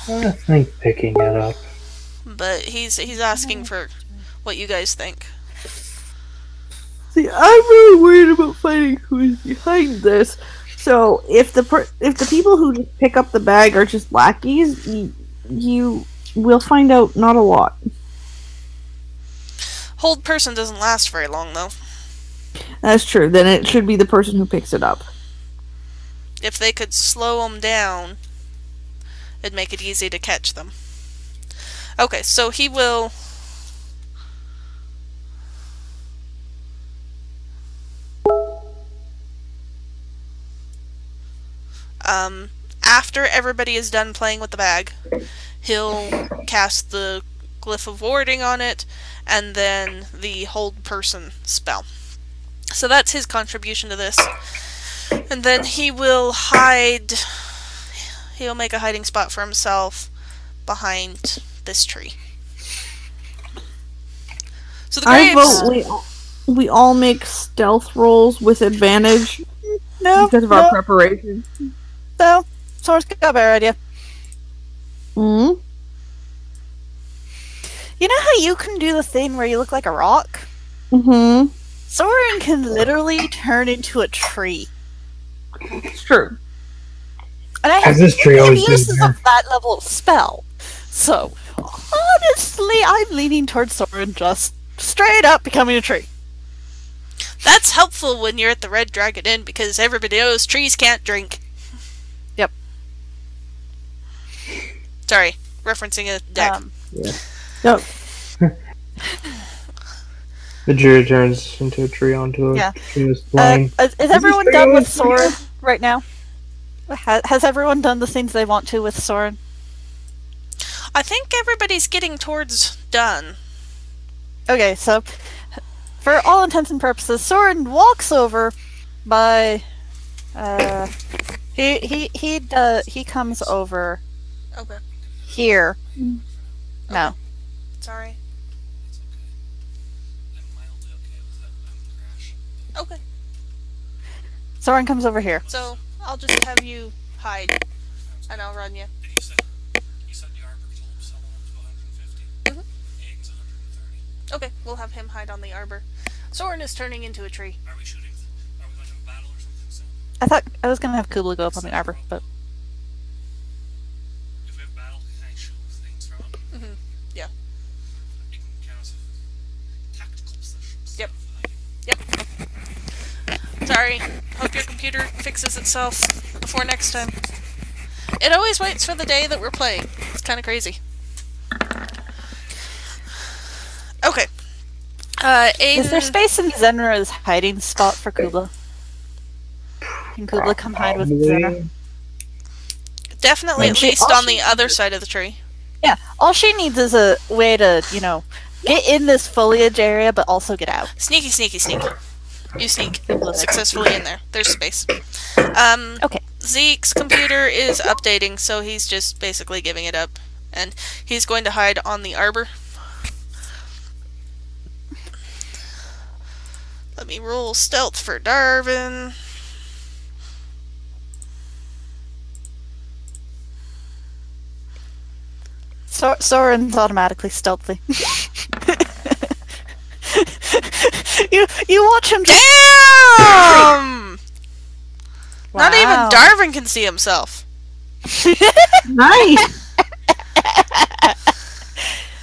I think picking it up. But he's asking for what you guys think. See, I'm really worried about finding who's behind this. So if the people who just pick up the bag are just lackeys, you will find out not a lot. Hold person doesn't last very long, though. That's true. Then it should be the person who picks it up. If they could slow them down, it'd make it easy to catch them. Okay, so he will... after everybody is done playing with the bag, he'll cast the glyph of warding on it, and then the hold person spell. So that's his contribution to this. And then he will hide... He'll make a hiding spot for himself behind this tree. So the I graves... vote we all make stealth rolls with advantage because of our preparation. So, Soren's got a better idea. Hmm? You know how you can do the thing where you look like a rock? Mm-hmm. Sorin can literally turn into a tree. It's true. And I Has this tree always been uses there? of that level of spell. So, honestly, I'm leaning towards Sorin just straight up becoming a tree. That's helpful when you're at the Red Dragon Inn, because everybody knows trees can't drink. Yep. Sorry, referencing a deck. Yep. The druid turns into a tree onto a this plane. Is everyone done with Sorin right now? Has everyone done the things they want to with Sorin? I think everybody's getting towards done. Okay, so for all intents and purposes, Sorin walks over by. He comes over. Okay. Here. No. Sorry. Okay. Sorin comes over here. So I'll just have you hide, and I'll run you. You said the arbor could hold someone up to 150. Eggs 130. Okay, we'll have him hide on the arbor. Sorin is turning into a tree. Are we shooting? Are we going to have a battle or something soon? I thought I was gonna have Cubla go up on the arbor, but If we have a battle, can I shoot things from it? Yeah. It can count as tactical sessions. Yep. Yep. Sorry. Hope your computer fixes itself before next time. It always waits for the day that we're playing. It's kind of crazy. Okay. is there space in Saerenrae's hiding spot for Cubla? Can Cubla come hide with Saerenrae? Definitely at least on the other side of the tree. Yeah, all she needs is a way to, get in this foliage area, but also get out. Sneaky, sneaky, sneaky. You sneak successfully in there. There's space. Okay. Zeke's computer is updating, so he's just basically giving it up. And he's going to hide on the arbor. Let me roll stealth for Darwin. Soren's automatically stealthy. you watch him. Damn! Wow. Not even Darwin can see himself. Nice.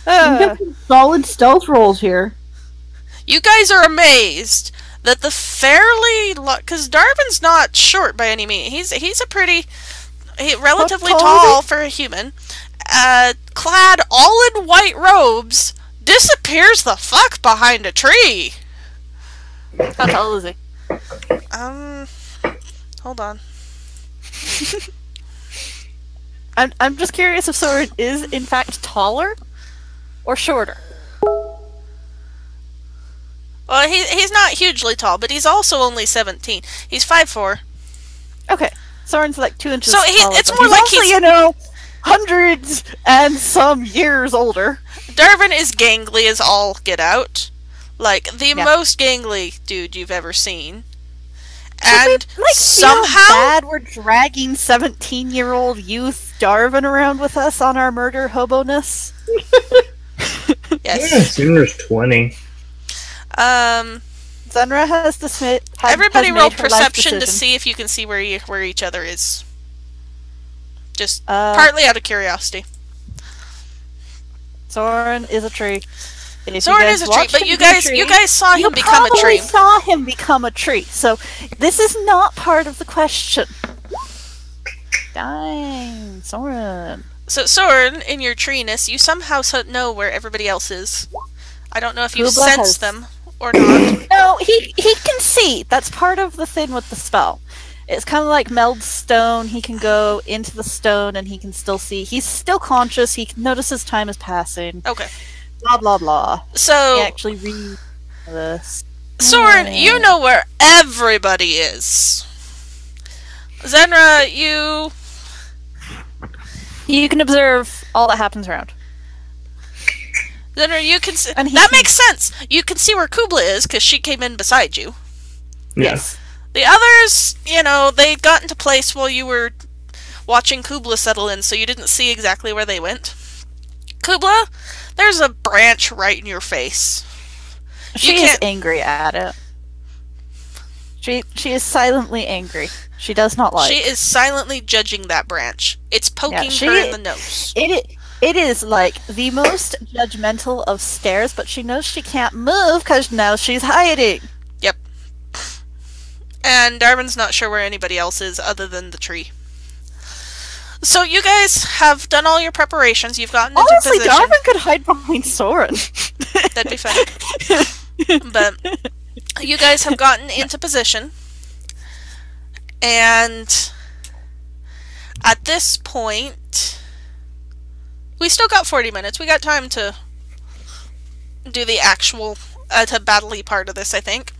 You got some solid stealth rolls here. You guys are amazed that the fairly... Because Darwin's not short by any means. He's a pretty... relatively tall for a human. Clad all in white robes, disappears the fuck behind a tree. How tall is he? Hold on. I'm just curious if Sorin is in fact taller or shorter. Well, he's not hugely tall, but he's also only 17. He's 5'4". Okay, Soren's like 2 inches. So taller, it's but more he's like also, he's hundreds and some years older. Darwin is gangly as all get out, like the most gangly dude you've ever seen. And somehow feel bad we're dragging 17-year-old youth Darwin around with us on our murder hobo-ness. Yes. Yeah, Saerenrae's 20. Saerenrae has everybody has roll made her life perception to decision. see if you can see where each other is. Just partly out of curiosity. Sorin is a tree. Sorin is a tree, but you guys saw him become a tree. You saw him become a tree, so this is not part of the question. Dang, Sorin. So Sorin, in your treeness, you somehow know where everybody else is. I don't know if you Cubla sense them or not. No, he can see. That's part of the thing with the spell. It's kind of like meld stone. He can go into the stone and he can still see. He's still conscious. He notices time is passing. Okay. Blah, blah, blah. So... He actually read this. Sorin, you know where everybody is. Saerenrae, You can observe all that happens around. Saerenrae, you can see... That makes sense! You can see where Cubla is, because she came in beside you. Yes. The others, they got into place while you were watching Cubla settle in, so you didn't see exactly where they went. Cubla, there's a branch right in your face. She is angry at it. She is silently angry. She does not like. She is silently judging that branch. It's poking her in the nose. It is like the most judgmental of stares, but she knows she can't move because now she's hiding. Yep. And Darwin's not sure where anybody else is other than the tree. So you guys have done all your preparations. You've gotten into position. Honestly, Darwin could hide behind Sorin. That'd be funny. But you guys have gotten into position, and at this point, we still got 40 minutes. We got time to do the actual to battle-y part of this, I think.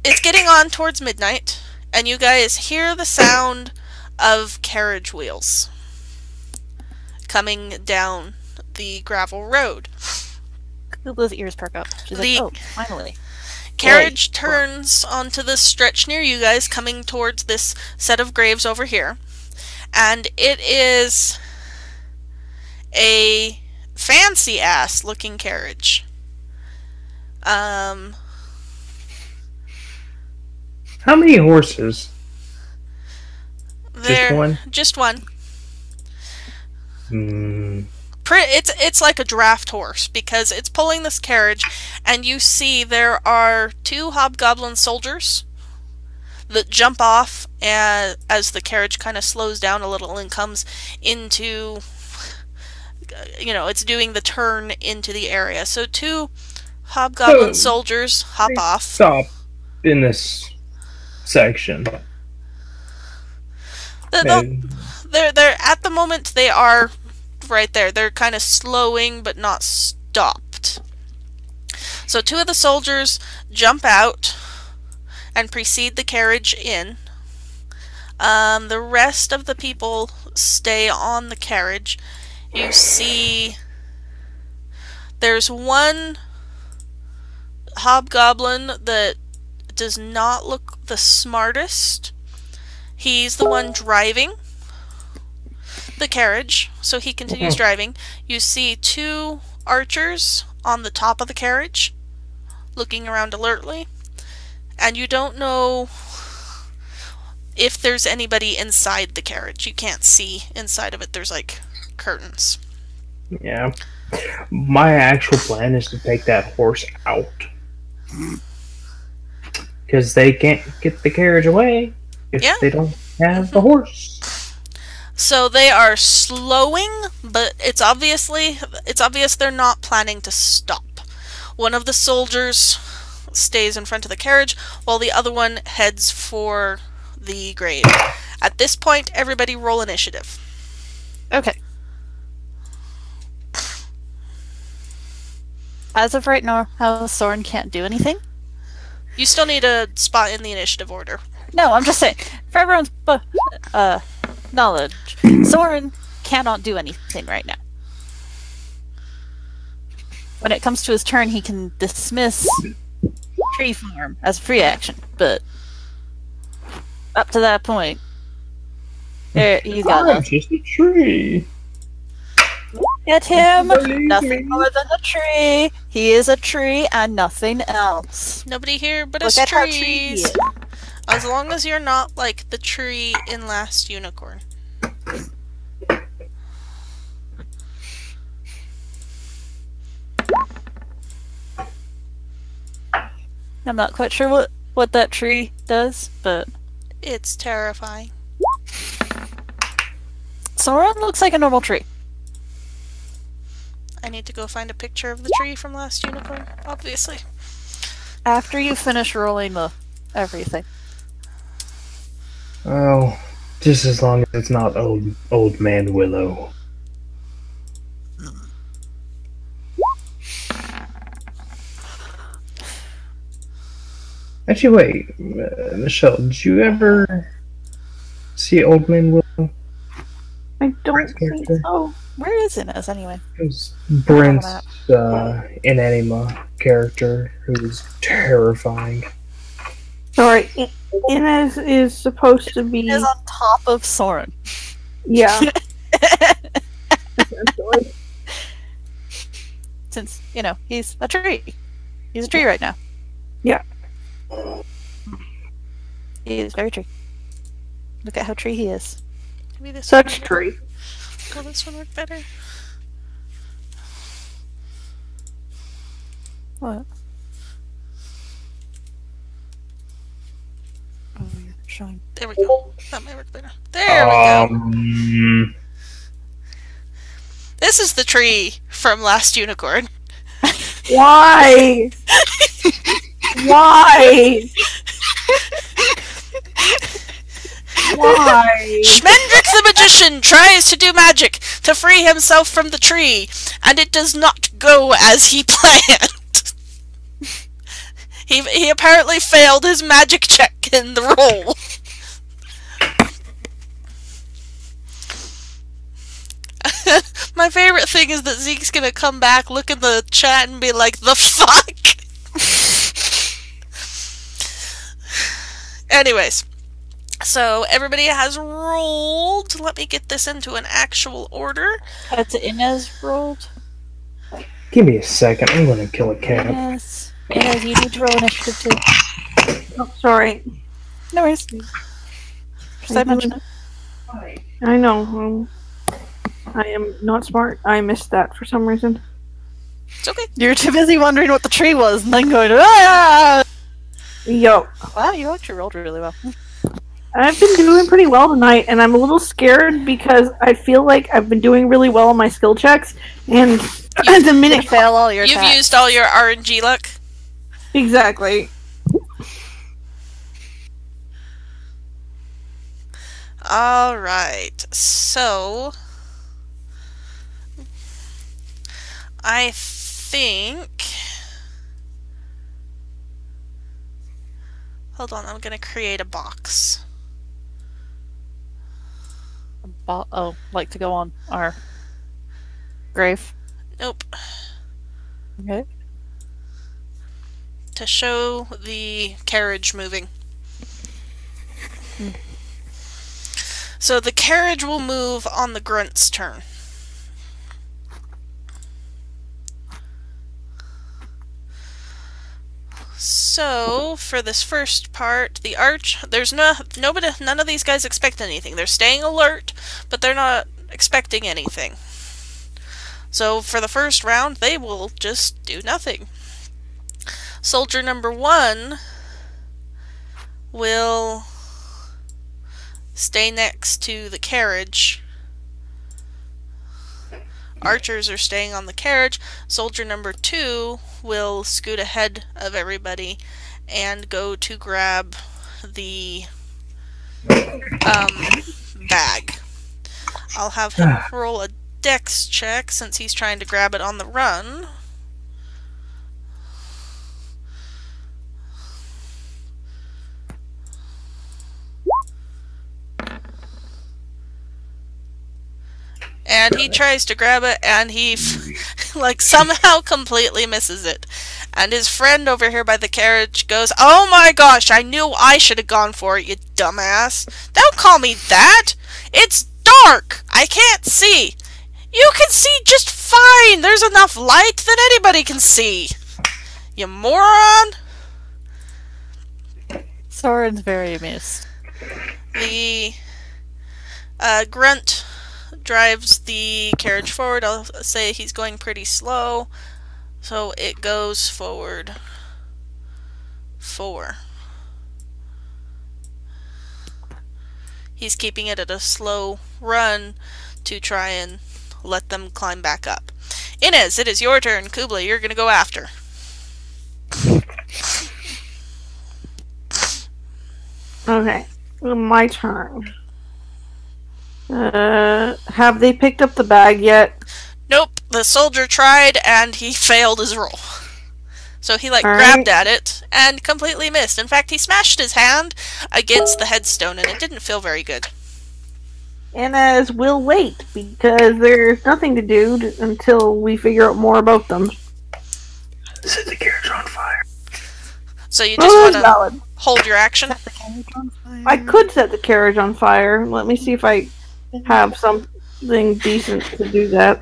It's getting on towards midnight, and you guys hear the sound of carriage wheels coming down the gravel road. Cubla's ears perk up. She's The- like, oh, finally. Carriage turns onto the stretch near you guys, coming towards this set of graves over here. And it is a fancy-ass looking carriage. How many horses? One? Just one. Hmm. It's like a draft horse, because it's pulling this carriage, and you see there are 2 hobgoblin soldiers that jump off as the carriage kind of slows down a little and comes into, it's doing the turn into the area. So 2 hobgoblin soldiers hop off. Stop in this section. They're at the moment they are right there. They're kind of slowing but not stopped. So 2 of the soldiers jump out and precede the carriage in. The rest of the people stay on the carriage. You see there's one hobgoblin that does not look the smartest. He's the one driving the carriage, so he continues driving. You see 2 archers on the top of the carriage, looking around alertly, and you don't know if there's anybody inside the carriage. You can't see inside of it. There's like curtains. Yeah. My actual plan is to take that horse out. Because they can't get the carriage away if they don't have the horse. So they are slowing, but it's obvious they're not planning to stop. One of the soldiers stays in front of the carriage, while the other one heads for the grave. At this point, everybody roll initiative. Okay. As of right now, Sorin can't do anything. You still need a spot in the initiative order. No, I'm just saying, for everyone's knowledge, Sorin cannot do anything right now. When it comes to his turn, he can dismiss tree farm as a free action, but up to that point, he's got I'm just a tree. Get him! Believe Nothing me. more than a tree. He is a tree and nothing else. Nobody here but Look us at how tree he trees. is. As long as you're not like the tree in Last Unicorn. I'm not quite sure what that tree does, but It's terrifying. Sorin looks like a normal tree. I need to go find a picture of the tree from Last Unicorn, obviously. After you finish rolling everything. Oh, just as long as it's not old man Willow. Actually, wait, Michelle, did you ever see Old Man Willow? I don't think character? so. Where is Inez anyway? It was Brent's Inanima character, who was terrifying. Sorry, Inez is supposed to be. Is on top of Sorin. Yeah. Essentially. Since, he's a tree. He's a tree right now. Yeah. He is very tree. Look at how tree he is. Maybe this Such one. tree. Will this one work better? What? Oh, you're showing. There we go. That might work better. There we go. This is the tree from Last Unicorn. Why? Why? Why? Schmendrick the magician tries to do magic to free himself from the tree, and it does not go as he planned. He apparently failed his magic check in the roll. My favorite thing is that Zeke's gonna come back, look in the chat, and be like, "The fuck?" Anyways, so everybody has rolled. Let me get this into an actual order. That's Inez rolled. Give me a second. I'm going to kill a cat. Yes. Inez, you need to roll initiative too. Oh, sorry. No worries. Just I mentioned it. I know. I am not smart. I missed that for some reason. It's okay. You're too busy wondering what the tree was and then going, ah! Yo. Wow, you actually rolled really well. I've been doing pretty well tonight, and I'm a little scared because I feel like I've been doing really well on my skill checks, and the minute You fail all your You've attacks. used all your RNG luck. exactly. Alright, so I think... Hold on, I'm gonna create a box. Oh, like to go on our grave. Nope. Okay. To show the carriage moving. So the carriage will move on the grunt's turn. So, for this first part, the arch, there's none of these guys expect anything. They're staying alert, but they're not expecting anything. So, for the first round, they will just do nothing. Soldier number 1 will stay next to the carriage. Archers are staying on the carriage. Soldier number 2 will scoot ahead of everybody and go to grab the bag. I'll have him roll a dex check since he's trying to grab it on the run. And he tries to grab it, and he, like, somehow completely misses it. And his friend over here by the carriage goes, "Oh my gosh, I knew I should have gone for it, you dumbass. Don't call me that! It's dark! I can't see! You can see just fine! There's enough light that anybody can see! You moron!" Soren's very amused. The grunt drives the carriage forward. I'll say he's going pretty slow, so it goes forward 4. He's keeping it at a slow run to try and let them climb back up. Inez, it is your turn. Cubla, you're gonna go after. Okay. My turn. Have they picked up the bag yet? Nope, the soldier tried and he failed his roll. So he, like, All grabbed right. at it and completely missed. In fact, he smashed his hand against the headstone and it didn't feel very good. Inez will wait because there's nothing to do until we figure out more about them. Set the carriage on fire. So you just Oh, want that's to valid. hold your action? I could set the carriage on fire. Let me see if I have something decent to do that.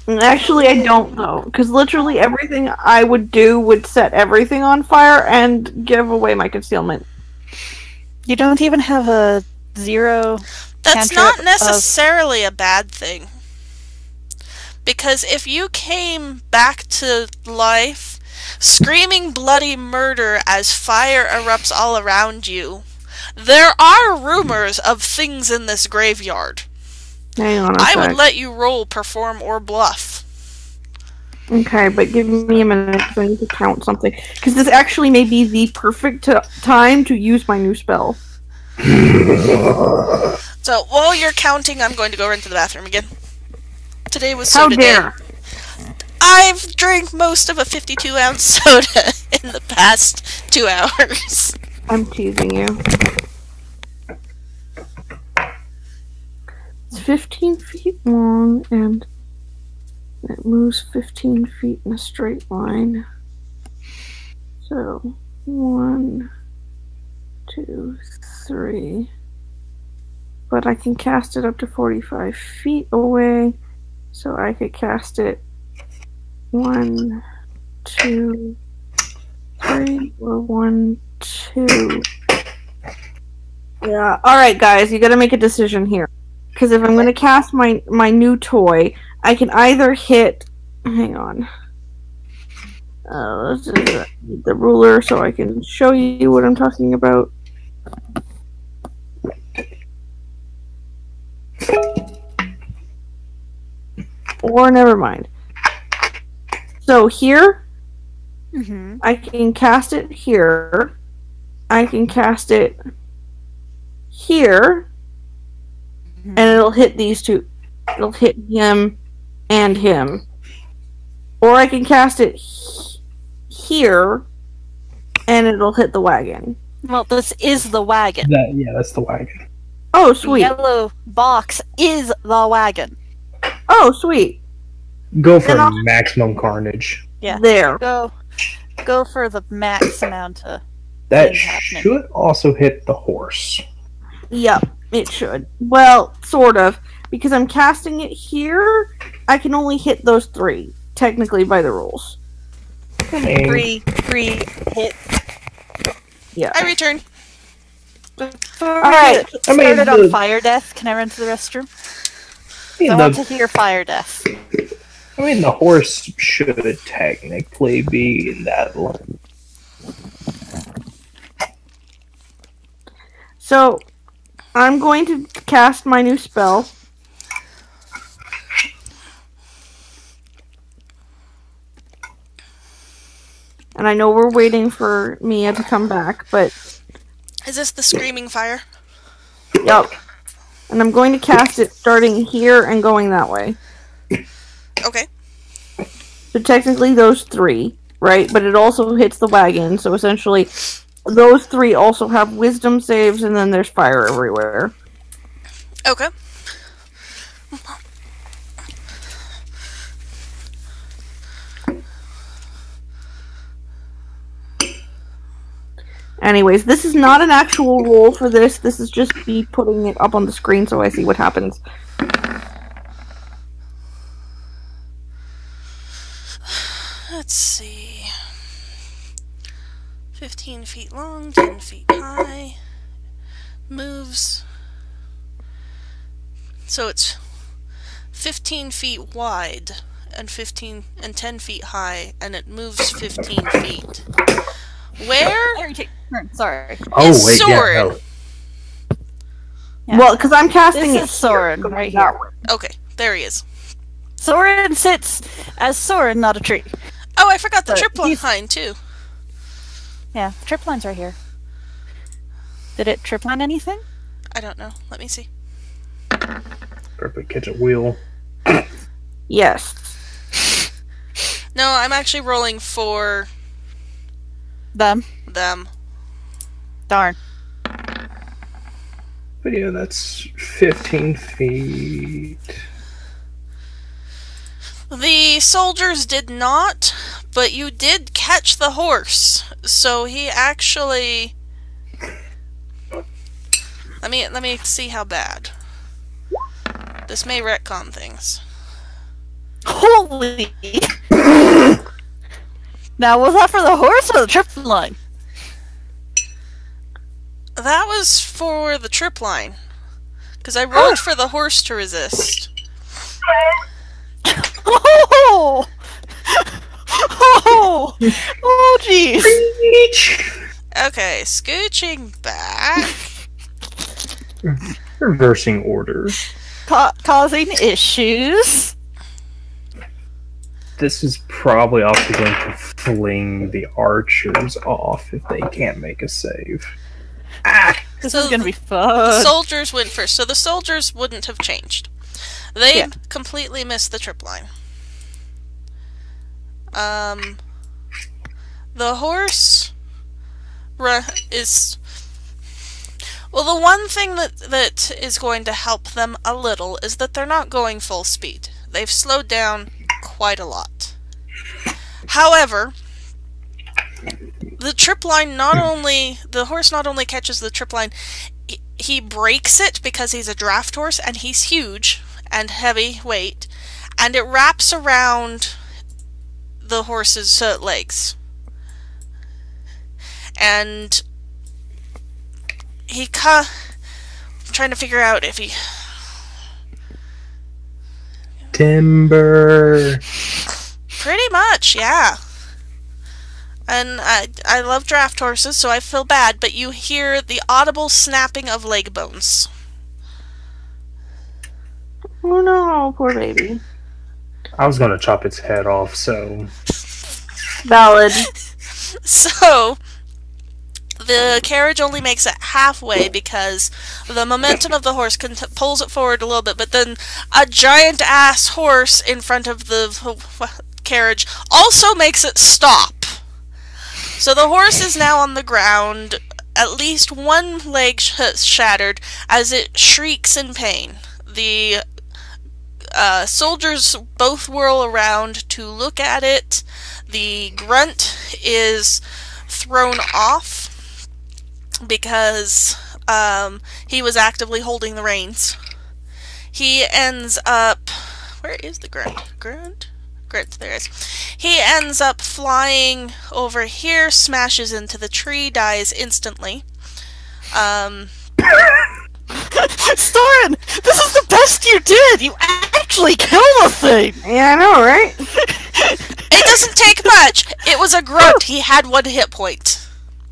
Actually, I don't though, because literally everything I would do would set everything on fire and give away my concealment. You don't even have a 0 That's cantrip not of- necessarily a bad thing. Because if you came back to life, screaming bloody murder as fire erupts all around you, there are rumors of things in this graveyard. Hang on a I sec. would let you roll perform or bluff. Okay, but give me a minute because I need to count something. Because this actually may be the perfect time to use my new spell. So while you're counting, I'm going to go into the bathroom again. Today was How soda day. dare! I've drank most of a 52-ounce soda in the past 2 hours. I'm teasing you. It's 15 feet long and it moves 15 feet in a straight line. So, 1, 2, 3. But I can cast it up to 45 feet away. So I could cast it 1, 2, 3, or 1, 2. Yeah. Alright, guys, you gotta make a decision here. Because if I'm gonna cast my new toy, I can either hit. Hang on. Let's do the ruler so I can show you what I'm talking about. Or never mind. So here, I can cast it here. I can cast it here. And it'll hit these two. It'll hit him and him. Or I can cast it here, and it'll hit the wagon. Well, this is the wagon. That's the wagon. Oh, The sweet. yellow box is the wagon. Oh, sweet. Go for Then I'll- maximum carnage. Yeah. There. Go for the max amount of That things happening. should also hit the horse. Yep, it should. Well, sort of. Because I'm casting it here, I can only hit those 3, technically, by the rules. I mean, Three hit. Yeah. I return. Alright. I mean, Started on fire death. Can I run to the restroom? I want to hear fire death. the horse should technically be in that line. So, I'm going to cast my new spell. And I know we're waiting for Mia to come back, but Is this the screaming fire? yep. And I'm going to cast it starting here and going that way. Okay. So technically those 3, right? But it also hits the wagon, so essentially those 3 also have wisdom saves, and then there's fire everywhere. Okay. Anyways, this is not an actual roll for this. This is just me putting it up on the screen so I see what happens. Let's see. 15 feet long, 10 feet high. Moves. So it's 15 feet wide and 10 feet high, and it moves 15 feet. Where Sorry. is wait, Sorin? yeah, no. Yeah. Well, because I'm casting This it is Sorin here, right that here. way. Okay, there he is. Sorin sits as Sorin, not a tree. Oh, I forgot the But trip he's- line too. Yeah, trip line's right here. Did it trip line anything? I don't know. Let me see. Perfect kitchen wheel. Yes. No, I'm actually rolling for Them. them. Darn. But yeah, that's 15 feet. The soldiers did not, but you did catch the horse. So he actually... Let me see how bad. This may retcon things. Holy! Now, was that for the horse or the trip line? That was for the trip line. Because I rolled for the horse to resist. Oh! Oh! Oh, jeez! Okay, scooching back. Reversing order. Causing issues. this is probably also going to fling the archers off if they can't make a save. This So is gonna be The fun. soldiers went first, so the soldiers wouldn't have changed. They completely missed the trip line. The horse is... Well, the one thing that is going to help them a little is that they're not going full speed. They've slowed down quite a lot. However, the trip line the horse not only catches the trip line, he breaks it because he's a draft horse and he's huge and heavy weight, and it wraps around the horse's legs. And I'm trying to figure out if he... Timber. Pretty much, yeah. And I love draft horses, so I feel bad, but you hear the audible snapping of leg bones. Oh no, poor baby. I was gonna chop its head off, so... Valid. So, the carriage only makes it halfway because the momentum of the horse pulls it forward a little bit, but then a giant-ass horse in front of the carriage also makes it stop. So the horse is now on the ground, at least one leg shattered, as it shrieks in pain. The soldiers both whirl around to look at it. The grunt is thrown off because he was actively holding the reins. He ends up... Where is the grunt? Grunt, there it is. He ends up flying over here, smashes into the tree, dies instantly. Sorin! This is the best you did! You actually killed the thing! Yeah, I know, right? It doesn't take much! It was a grunt. He had 1 hit point.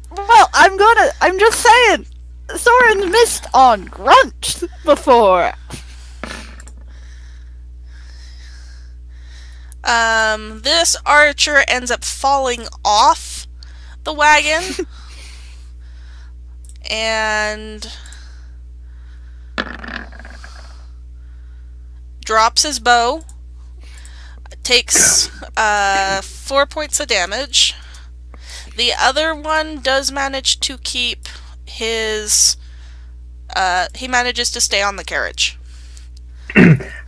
Well, I'm just saying, Sorin missed on grunt before. This archer ends up falling off the wagon and drops his bow, takes 4 points of damage. The other one does manage to keep his... he manages to stay on the carriage.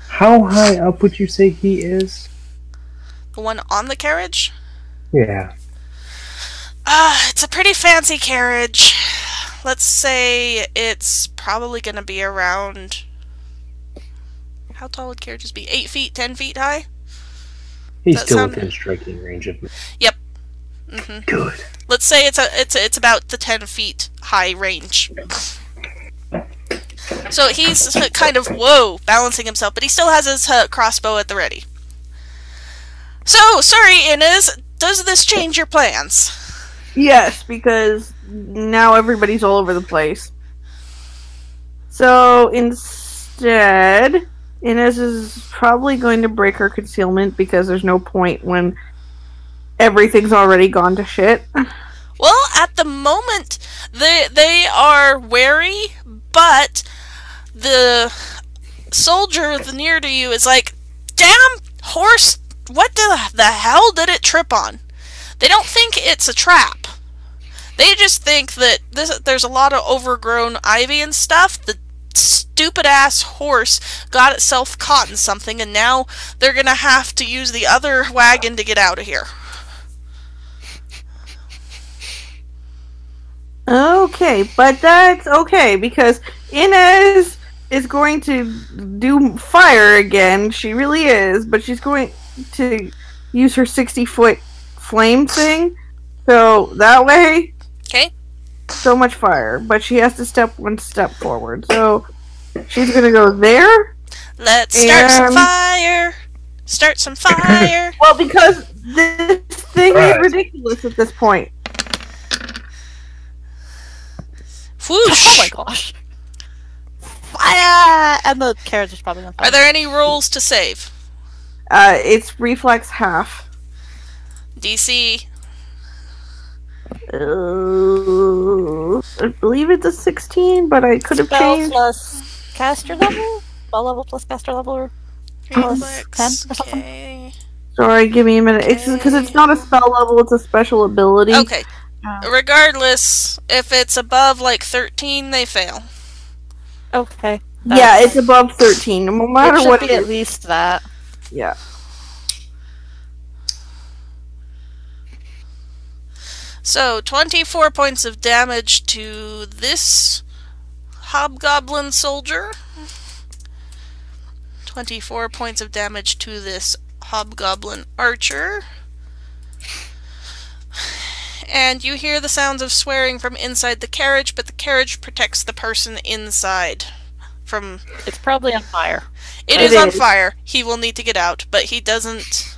How high up would you say he is? The one on the carriage? Yeah. It's a pretty fancy carriage. Let's say it's probably going to be around... How tall would carriages be? 8 feet, 10 feet high? He's That still sound- within striking range of me. Yep. Mm-hmm. Good. Let's say it's about the 10 feet high range. So he's kind of, balancing himself, but he still has his crossbow at the ready. So, sorry, Inez, does this change your plans? Yes, because now everybody's all over the place. So instead, Inez is probably going to break her concealment because there's no point when everything's already gone to shit. Well, at the moment, they are wary, but the soldier near to you is like, damn horse, what the hell did it trip on? They don't think it's a trap. They just think that there's a lot of overgrown ivy and stuff. The stupid-ass horse got itself caught in something, and now they're gonna have to use the other wagon to get out of here. Okay, but that's okay, because Inez is going to do fire again. She really is, but she's going to use her 60-foot flame thing. So that way, Okay. so much fire. But she has to step 1 step forward. So she's going to go there. Let's start some fire. Start some fire. Well, because this thing is ridiculous at this point. Whoosh. Oh my gosh. Fire! And the carriage is probably on fire. Are there any rolls to save? It's reflex half. DC. I believe it's a 16, but I could have Spell changed. plus caster level? Spell level plus caster level? Or plus 10 or something? Okay. Sorry, give me a minute. It's because it's not a spell level; it's a special ability. Okay. Regardless, if it's above like 13, they fail. Okay. Yeah, it's above 13. No matter it should what be it at is. least that. Yeah. So, 24 points of damage to this hobgoblin soldier. 24 points of damage to this hobgoblin archer. And you hear the sounds of swearing from inside the carriage, but the carriage protects the person inside from... It's probably on fire. It is on fire. He will need to get out, but he doesn't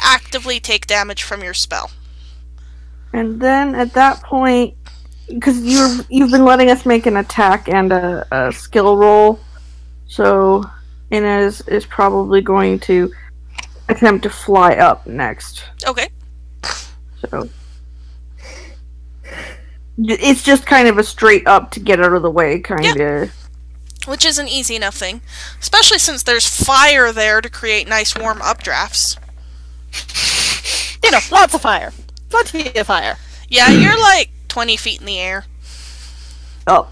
actively take damage from your spell. And then at that point, because you've been letting us make an attack and a skill roll, so Inez is probably going to attempt to fly up next. Okay. So it's just kind of a straight up to get out of the way, kind of. Yeah. Which is an easy enough thing, especially since there's fire there to create nice warm updrafts. You know, lots of fire. Plenty of fire. Yeah, you're like 20 feet in the air. Oh.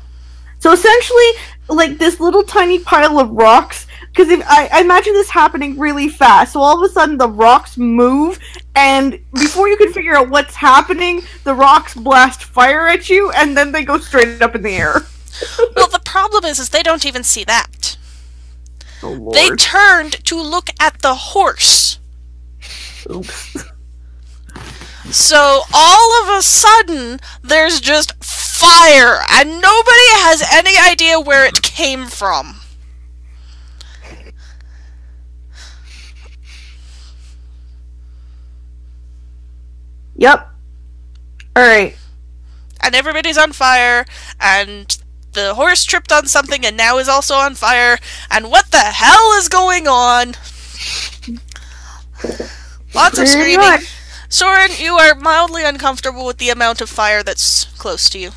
So essentially, like this little tiny pile of rocks, because I imagine this happening really fast, so all of a sudden the rocks move, and before you can figure out what's happening, the rocks blast fire at you, and then they go straight up in the air. Well, the problem is they don't even see that. Oh, Lord. They turned to look at the horse. Oops. So all of a sudden, there's just fire, and nobody has any idea where it came from. Yep. Alright. And everybody's on fire, and the horse tripped on something and now is also on fire, and what the hell is going on? Lots of screaming. Sorin, you are mildly uncomfortable with the amount of fire that's close to you.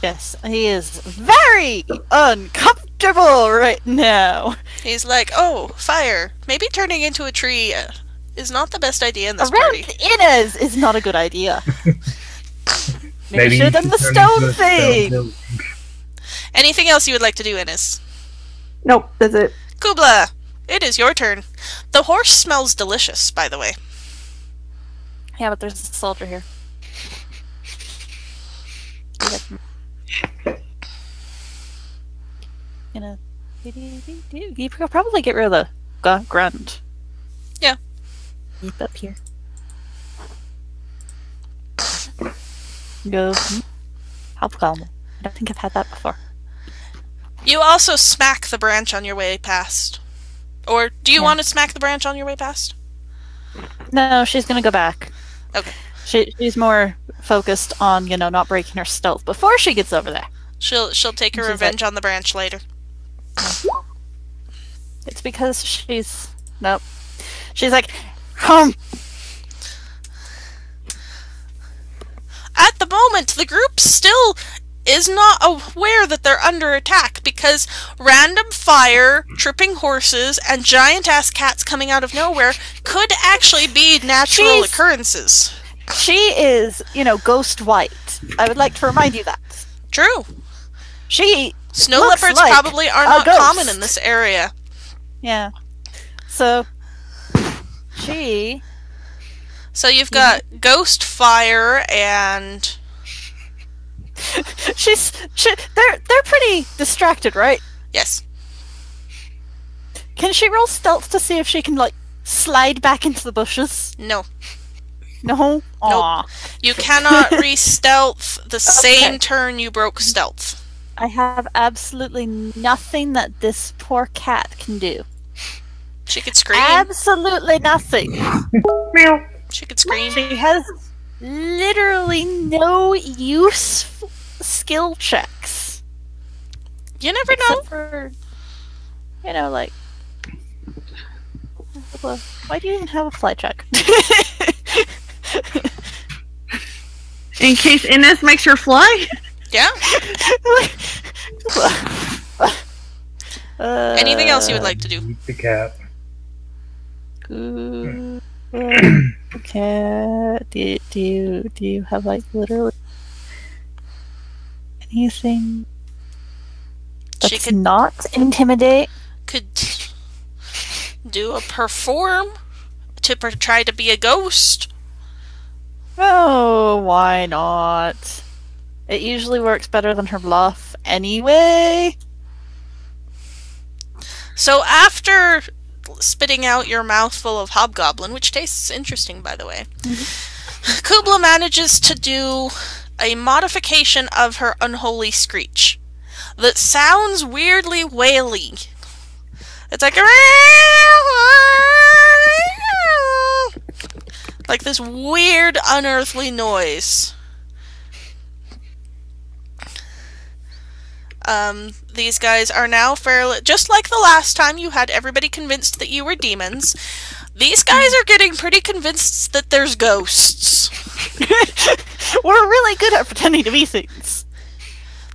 Yes, he is very uncomfortable right now. He's like, oh, fire. Maybe turning into a tree is not the best idea in this Around party. Inez is not a good idea. Maybe you should have done the should turn into stone a thing. Anything else you would like to do, Ines? Nope, that's it. Cubla, it is your turn. The horse smells delicious, by the way. Yeah, but there's a soldier here. You could probably get rid of the grunt. Yeah. Keep up here. Go. Help calm. I don't think I've had that before. You also smack the branch on your way past. Or do you want to smack the branch on your way past? No, she's gonna go back. Okay. She's more focused on, you know, not breaking her stealth before she gets over there. She'll take her revenge on the branch later. It's because she's... Nope. She's like, home! At the moment, the group still is not aware that they're under attack because random fire, tripping horses, and giant-ass cats coming out of nowhere could actually be natural occurrences. She is, you know, ghost white. I would like to remind you that. True. Snow looks leopards like probably are a not ghost. common in this area. Yeah. So you've got ghost fire and they're pretty distracted, right? yes. Can she roll stealth to see if she can like slide back into the bushes? No. No. Nope. You cannot re-stealth the same turn you broke stealth. I have absolutely nothing that this poor cat can do. She could scream. Absolutely nothing. She could scream. She has literally no useful skill checks. You never know. Except for, you know, like... Cubla, why do you even have a fly check? In case Ines makes her fly? Yeah. Uh, Anything else you would like to do? Eat the cat. Cat. Do you have like literally anything She that's not intimidate? could do a perform to try to be a ghost. Oh, why not? It usually works better than her bluff anyway. So after spitting out your mouthful of hobgoblin, which tastes interesting, by the way, Cubla manages to do a modification of her unholy screech that sounds weirdly waily. It's like this weird, unearthly noise. These guys are now fairly... Just like the last time you had everybody convinced that you were demons, these guys are getting pretty convinced that there's ghosts. We're really good at pretending to be things.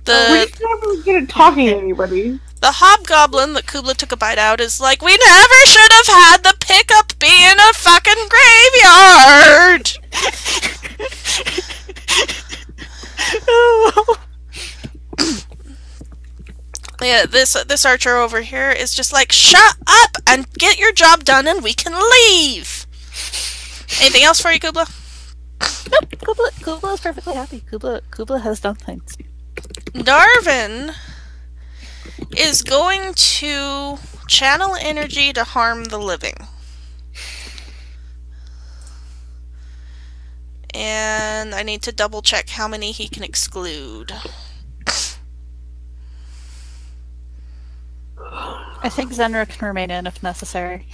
We're just not really good at talking to anybody. The hobgoblin that Cubla took a bite out is like, we never should have had the pickup be in a fucking graveyard! Yeah, this archer over here is just like, shut up and get your job done and we can leave! Anything else for you, Cubla? Nope, Cubla is perfectly happy. Cubla has done things. Darwin is going to channel energy to harm the living. And I need to double check how many he can exclude. I think Zenra can remain in if necessary.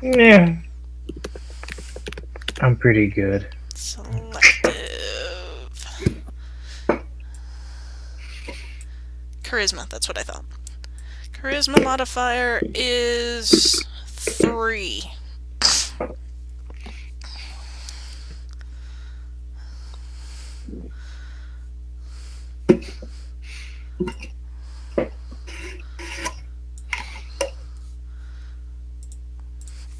Yeah. I'm pretty good. Selective. Charisma, that's what I thought. Charisma modifier is 3.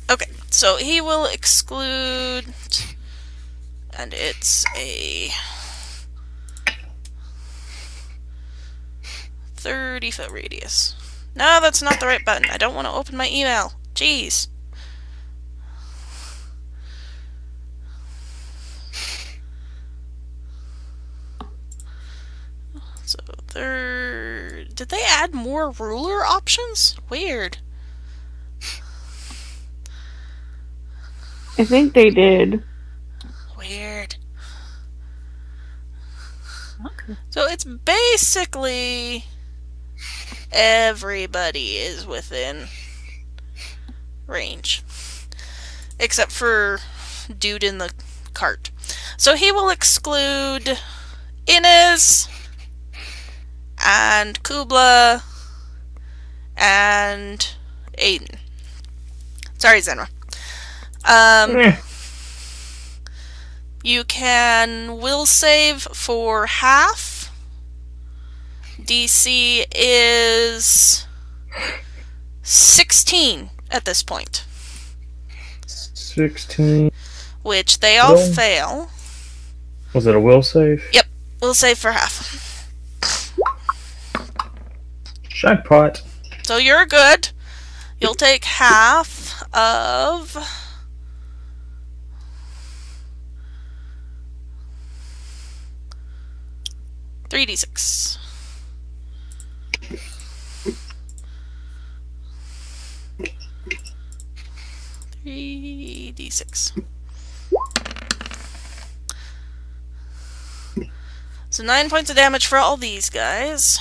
Okay, so he will exclude, and it's a 30-foot radius. No, that's not the right button. I don't want to open my email. Jeez. So third... Did they add more ruler options? Weird. I think they did. Weird. Okay. So it's basically everybody is within range. Except for dude in the cart. So he will exclude Inez and Cubla and Adin. Sorry, Zenra. You can will save for half. DC is 16 at this point. 16. Which they all Will? fail. Was it a will save? Yep, will save for half. Jackpot. So you're good. You'll take half of... 3d6. So 9 points of damage for all these guys.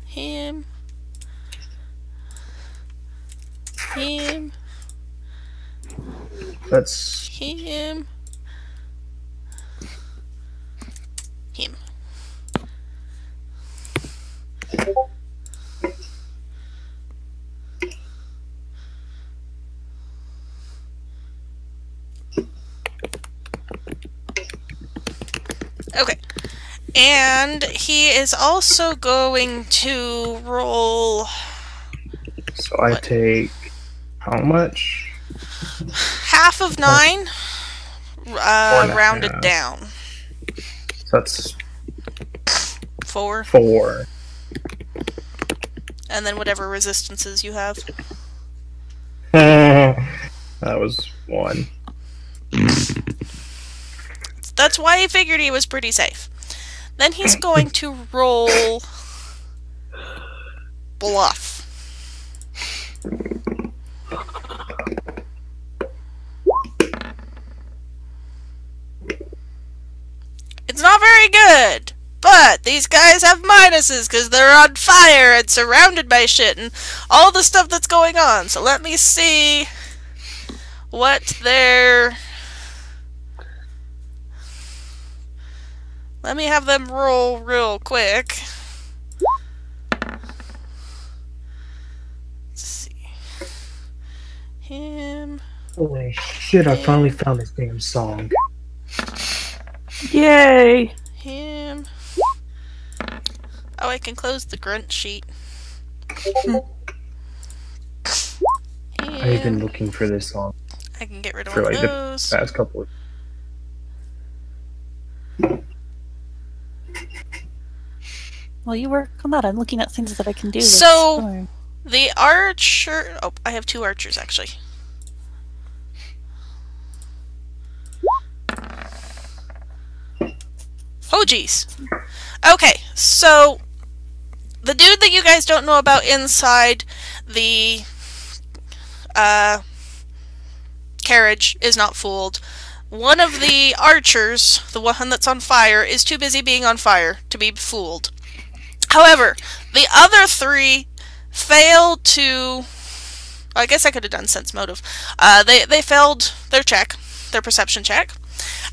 Him. That's Him. Okay. And he is also going to roll... So I take how much? half of 9, 4.5. rounded down. So that's 4. 4. And then whatever resistances you have. That was 1. That's why he figured he was pretty safe. Then he's going to roll... bluff. It's not very good, but these guys have minuses because they're on fire and surrounded by shit and all the stuff that's going on. So let me see what their... Let me have them roll real quick. Let's see. Him. Holy shit, I finally found this damn song. Yay! Him. Oh, I can close the grunt sheet. I've been looking for this song I can get rid of for one like of the those. past couple of... Well, you work on that. I'm looking at things that I can do. with So- Sorin. The archer... Oh, I have 2 archers, actually. Oh, jeez. Okay, so... The dude that you guys don't know about inside the... carriage is not fooled. One of the archers, the one that's on fire, is too busy being on fire to be fooled. However, the other 3 failed to... I guess I could have done sense motive. They failed their check, their perception check,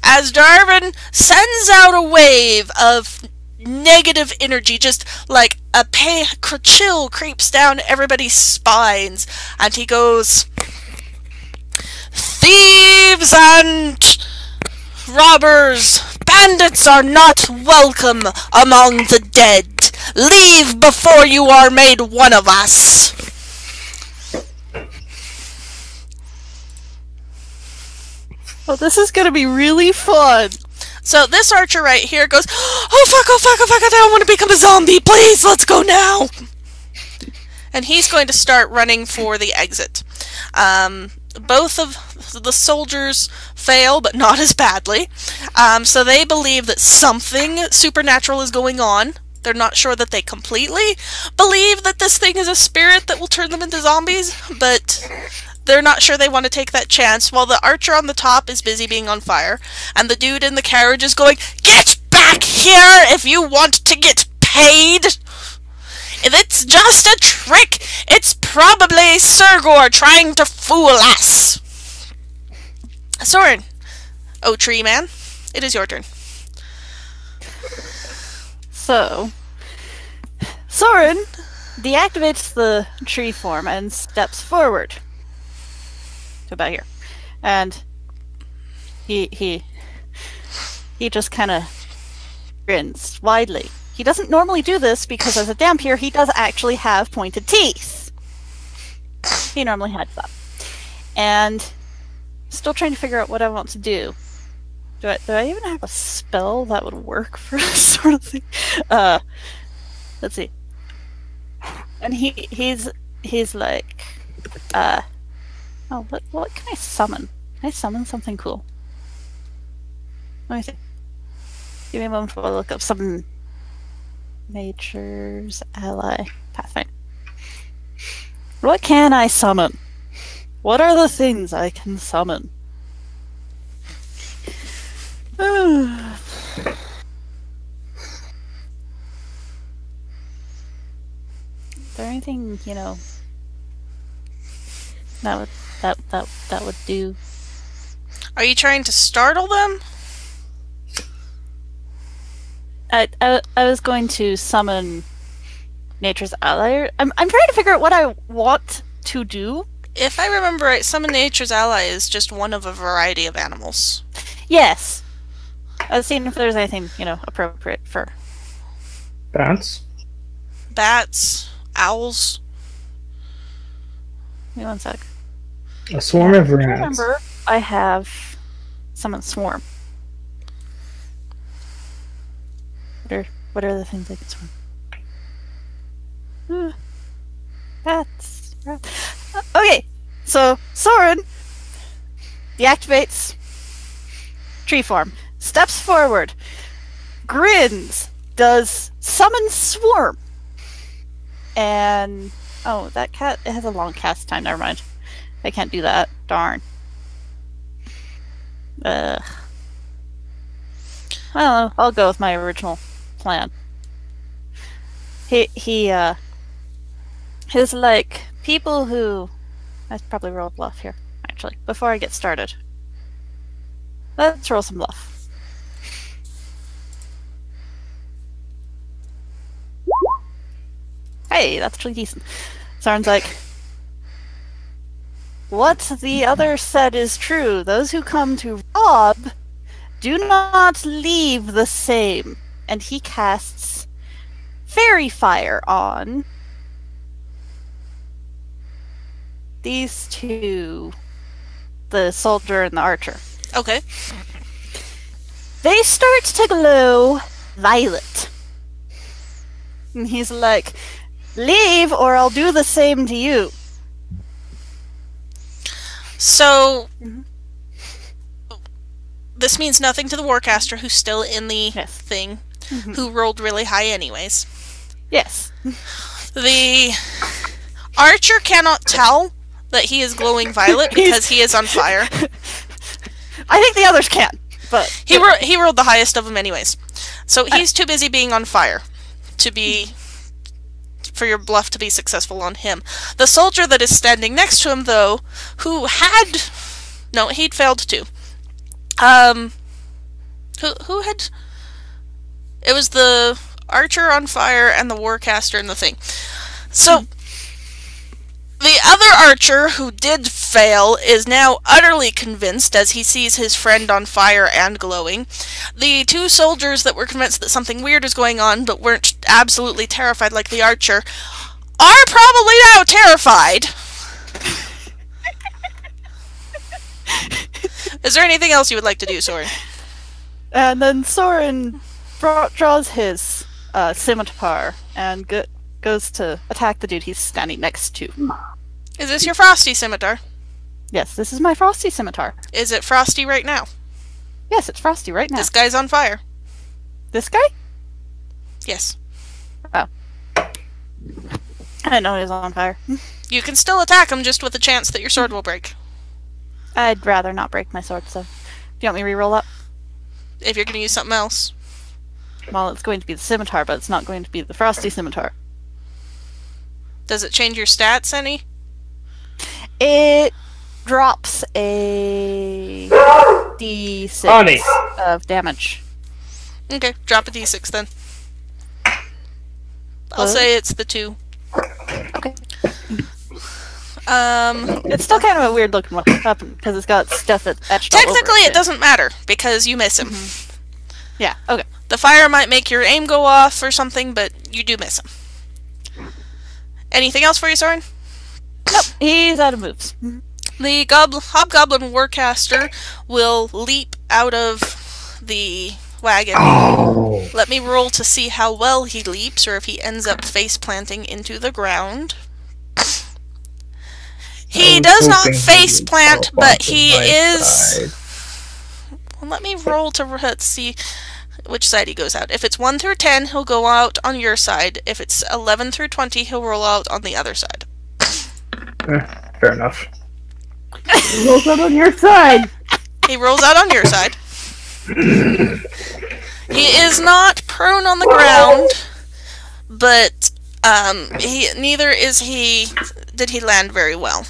as Darwin sends out a wave of negative energy, just like a chill creeps down everybody's spines, and he goes, "Thieves and robbers, bandits are not welcome among the dead. Leave before you are made one of us." Oh, this is gonna be really fun. So this archer right here goes, "Oh fuck, oh fuck, oh fuck, I don't want to become a zombie, please, let's go now." And he's going to start running for the exit. Both of the soldiers fail, but not as badly. So they believe that something supernatural is going on. They're not sure that they completely believe that this thing is a spirit that will turn them into zombies, but they're not sure they want to take that chance, while the archer on the top is busy being on fire, and the dude in the carriage is going, "Get back here if you want to get paid! If it's just a trick, it's probably Sergor trying to fool us." Sorin, oh tree man, it is your turn. So, Sorin deactivates the tree form and steps forward to about here, and he just kind of grins widely. He doesn't normally do this because as a dhampir, he does actually have pointed teeth. He normally hides that, and still trying to figure out what I want to do. Do I even have a spell that would work for this sort of thing? Let's see. And he's like, oh, what can I summon? Can I summon something cool? Let me see. Give me a moment while I look up some nature's ally pathfinder. What can I summon? What are the things I can summon? Is there anything, that would do? Are you trying to startle them? I was going to summon nature's ally. I'm trying to figure out what I want to do. If I remember right, summon nature's ally is just one of a variety of animals. Yes. I was seeing if there's anything, appropriate for... Bats. Bats, owls. Wait one sec. A swarm of rats. Remember, I have summon swarm. What are the things I can swarm? Bats. Okay, so Sorin deactivates tree form, steps forward, grins, does summon swarm, and that cat, it has a long cast time. Never mind, I can't do that. Darn. Well, I'll go with my original plan. He's like people who... I should probably roll a bluff here, actually, before I get started. Let's roll some bluff. Hey, that's pretty decent. Sounds like... What the other said is true. Those who come to rob do not leave the same. And he casts Fairy Fire on these two, the soldier and the archer. Okay. They start to glow violet. And he's like, leave or I'll do the same to you. So, this means nothing to the Warcaster, who's still in the thing, who rolled really high anyways. Yes. The archer cannot tell that he is glowing violet because he is on fire. I think the others can, but... He rolled the highest of them anyways. So he's too busy being on fire for your bluff to be successful on him. The soldier that is standing next to him, though, who had... No, he'd failed too. Who had... It was the archer on fire and the Warcaster and the thing. So, the other archer who did fail is now utterly convinced as he sees his friend on fire and glowing. The two soldiers that were convinced that something weird is going on but weren't absolutely terrified like the archer are probably now terrified. Is there anything else you would like to do, Sorin? And then Sorin draws his scimitar and goes to attack the dude he's standing next to. Is this your frosty scimitar? Yes, this is my frosty scimitar. Is it frosty right now? Yes, it's frosty right now. This guy's on fire. This guy? Yes. Oh. I didn't know he was on fire. You can still attack him, just with a chance that your sword will break. I'd rather not break my sword, so... Do you want me to reroll up? If you're going to use something else. Well, it's going to be the scimitar, but it's not going to be the frosty scimitar. Does it change your stats any? It drops a d6 of damage. Okay, drop a d6 then. I'll say it's the 2. Okay. It's still kind of a weird looking weapon because it's got stuff that's etched all over technically, it doesn't matter because you miss him. Yeah. Okay. The fire might make your aim go off or something, but you do miss him. Anything else for you, Sorin? Nope. He's out of moves. The hobgoblin warcaster will leap out of the wagon. Oh. Let me roll to see how well he leaps, or if he ends up face planting into the ground. He does not face plant, but he is... Well, let me roll to see which side he goes out. If it's 1 through 10, he'll go out on your side. If it's 11 through 20, he'll roll out on the other side. Fair enough. He rolls out on your side. He rolls out on your side. He is not prone on the ground, but neither is he... Did he land very well?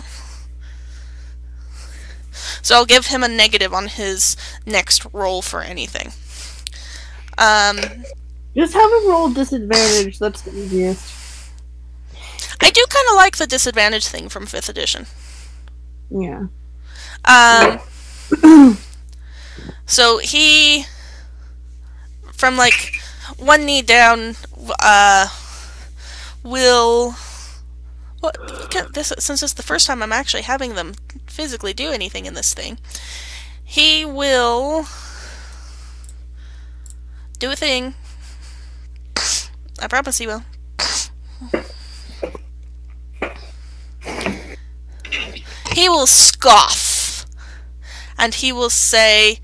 So I'll give him a negative on his next roll for anything. Just have him roll disadvantage. That's the easiest. I do kind of like the disadvantage thing from 5th edition. Yeah. So he from like one knee down, will. Well, since it's the first time I'm actually having them physically do anything in this thing, he will do a thing. I promise he will. He will scoff, and he will say,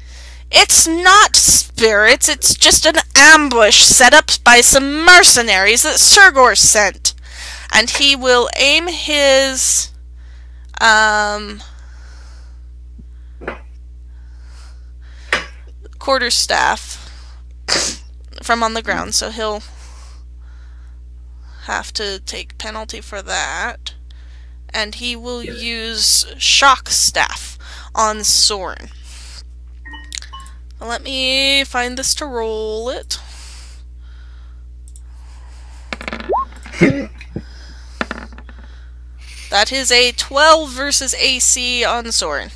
"It's not spirits, it's just an ambush set up by some mercenaries that Surgor sent." And he will aim his quarterstaff from on the ground, so he'll have to take penalty for that. And he will use shock staff on Sorin. Let me find this to roll it. That is a 12 versus AC on Sorin.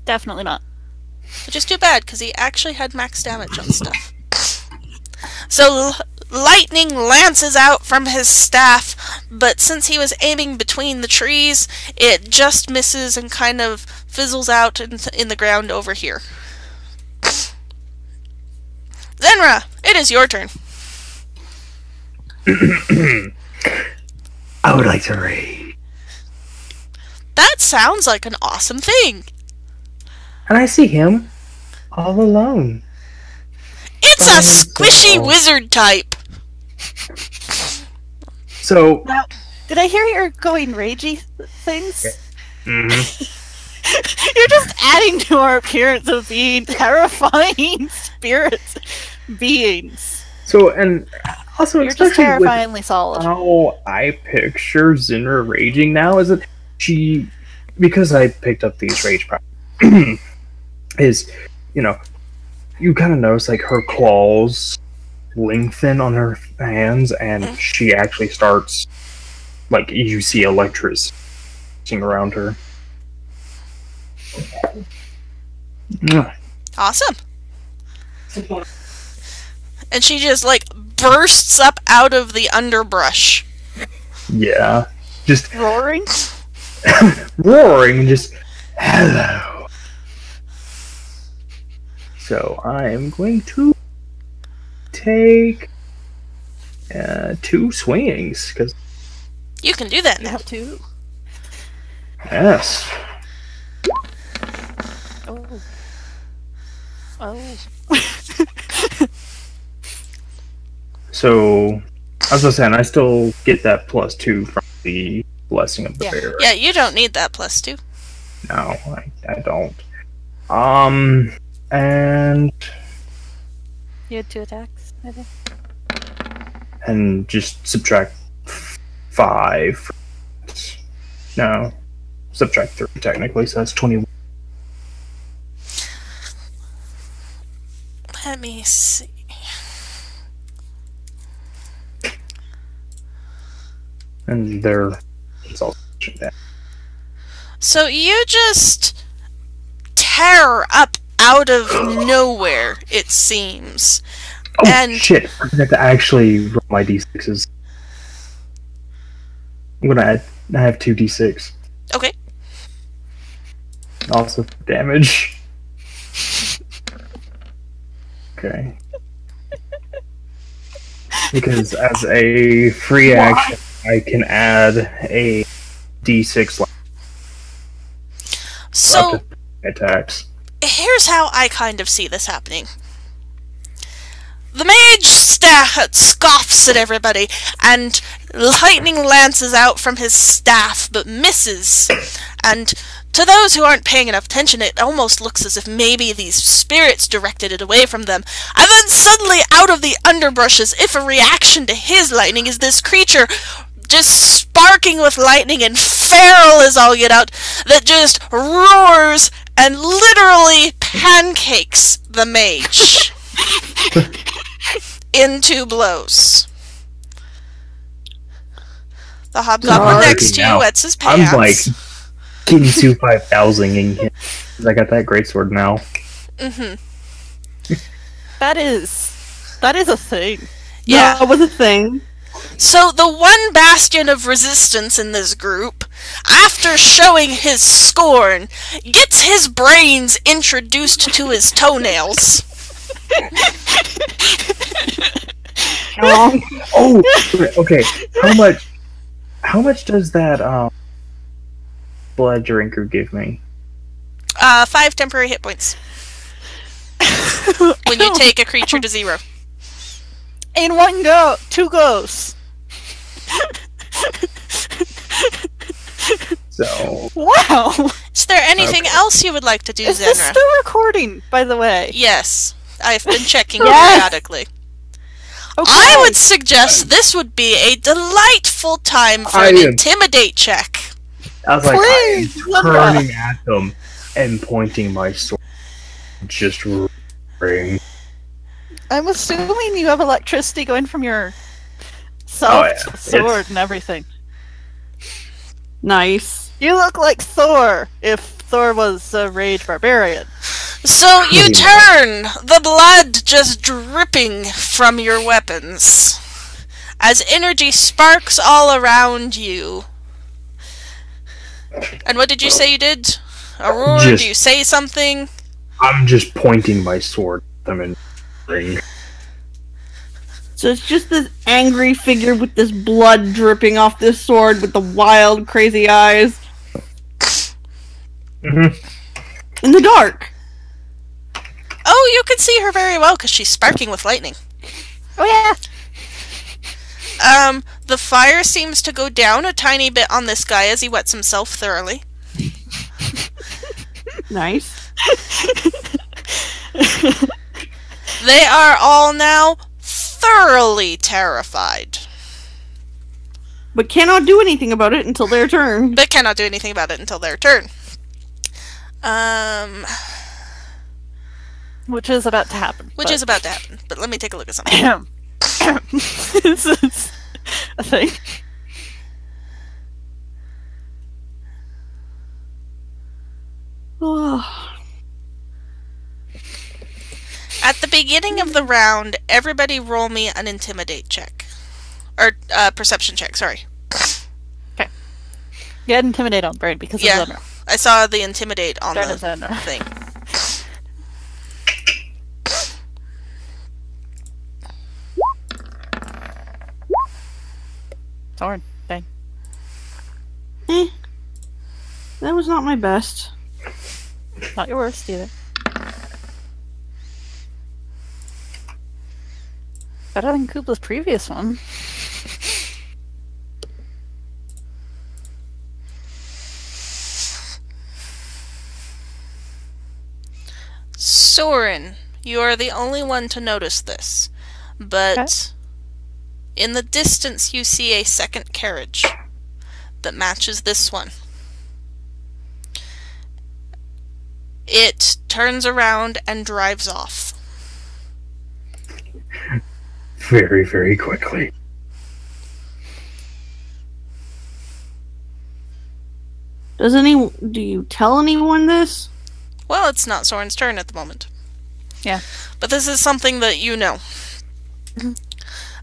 Definitely not. Which is too bad, because he actually had max damage on stuff. So, lightning lances out from his staff, but since he was aiming between the trees, it just misses and kind of fizzles out in the ground over here. Zenra, it is your turn. I would like to raid. That sounds like an awesome thing. And I see him all alone. It's a squishy wizard type. So Now, did I hear you're going ragey things? You're just adding to our appearance of being terrifying spirit beings. So, and also, You're just especially with terrifyingly solid. how I picture Zinra raging now is that she, because I picked up these rage powers, is, you know, you kind of notice like her claws lengthen on her hands, and she actually starts, like, you see electricity around her. Awesome. And she just, like, bursts up out of the underbrush. Yeah. Just Roaring? roaring, just, hello. So I am going to take 2 swings, because You can do that now. Have to. yes. Oh. Oh. So, as I was saying, I still get that +2 from the blessing of the Yeah. bear. Yeah, you don't need that +2. No, I don't. And You had 2 attacks, I think. and just subtract 5. No, subtract 3 technically, so that's 21. Let me see. And it's all that. So you just tear up out of nowhere, it seems. Oh And- shit! I have to actually roll my d6s. I'm gonna add. I have 2 d6. Okay. Also damage. Okay. Because as a free action, I can add a d6 So up to attacks. here's how I kind of see this happening. The mage scoffs at everybody, and lightning lances out from his staff, but misses. And to those who aren't paying enough attention, it almost looks as if maybe these spirits directed it away from them. And then suddenly, out of the underbrush, as if a reaction to his lightning, is this creature just sparking with lightning and feral as all get out, that just roars and literally pancakes the mage in 2 blows. The hobgoblin Sorry, next to you now. wets his pants. I'm like getting to 5,000 in him. I got that greatsword now. Mm-hmm. That is That is a thing. Yeah. No, it was a thing. So the one bastion of resistance in this group, after showing his scorn, gets his brains introduced to his toenails. Oh, okay. How much does that blood drinker give me? 5 temporary hit points. When you take a creature to 0. In one go, 2 goes. So Wow. Is there anything else you would like to do, Is this Zenra? still recording, by the way? Yes. I've been checking Yes. periodically. Okay. I would suggest this would be a delightful time for an intimidate check. I was like, Please, I'm turning at them and pointing my sword. Just ring. I'm assuming you have electricity going from your yeah. sword and everything. Nice. You look like Thor if Thor was a rage barbarian. So you turn, the blood just dripping from your weapons, as energy sparks all around you. And what did you say you did? Aurora, do you say something? I'm just pointing my sword at them and ring. So it's just this angry figure with this blood dripping off this sword with the wild, crazy eyes. Mm-hmm. In the dark. Oh, you can see her very well because she's sparking with lightning. Oh yeah. The fire seems to go down a tiny bit on this guy as he wets himself thoroughly. Nice. They are all now thoroughly terrified, But cannot do anything about it until their turn. but cannot do anything about it until their turn. Which is about to happen. Which is about to happen. But let me take a look at something. This is a thing. At the beginning of the round, everybody roll me an intimidate check. Or, perception check, sorry. Get intimidate on Brain because Yeah. of Zenra. I saw the intimidate on Brain the is Zenra. thing. Sorin, dang. That was not my best. Not your worst either. Better than Cubla's previous one. Sorin, you are the only one to notice this. But in the distance you see a second carriage that matches this one. It turns around and drives off. Very, very quickly. Do you tell anyone this? Well, it's not Sorin's turn at the moment. Yeah. But this is something that you know.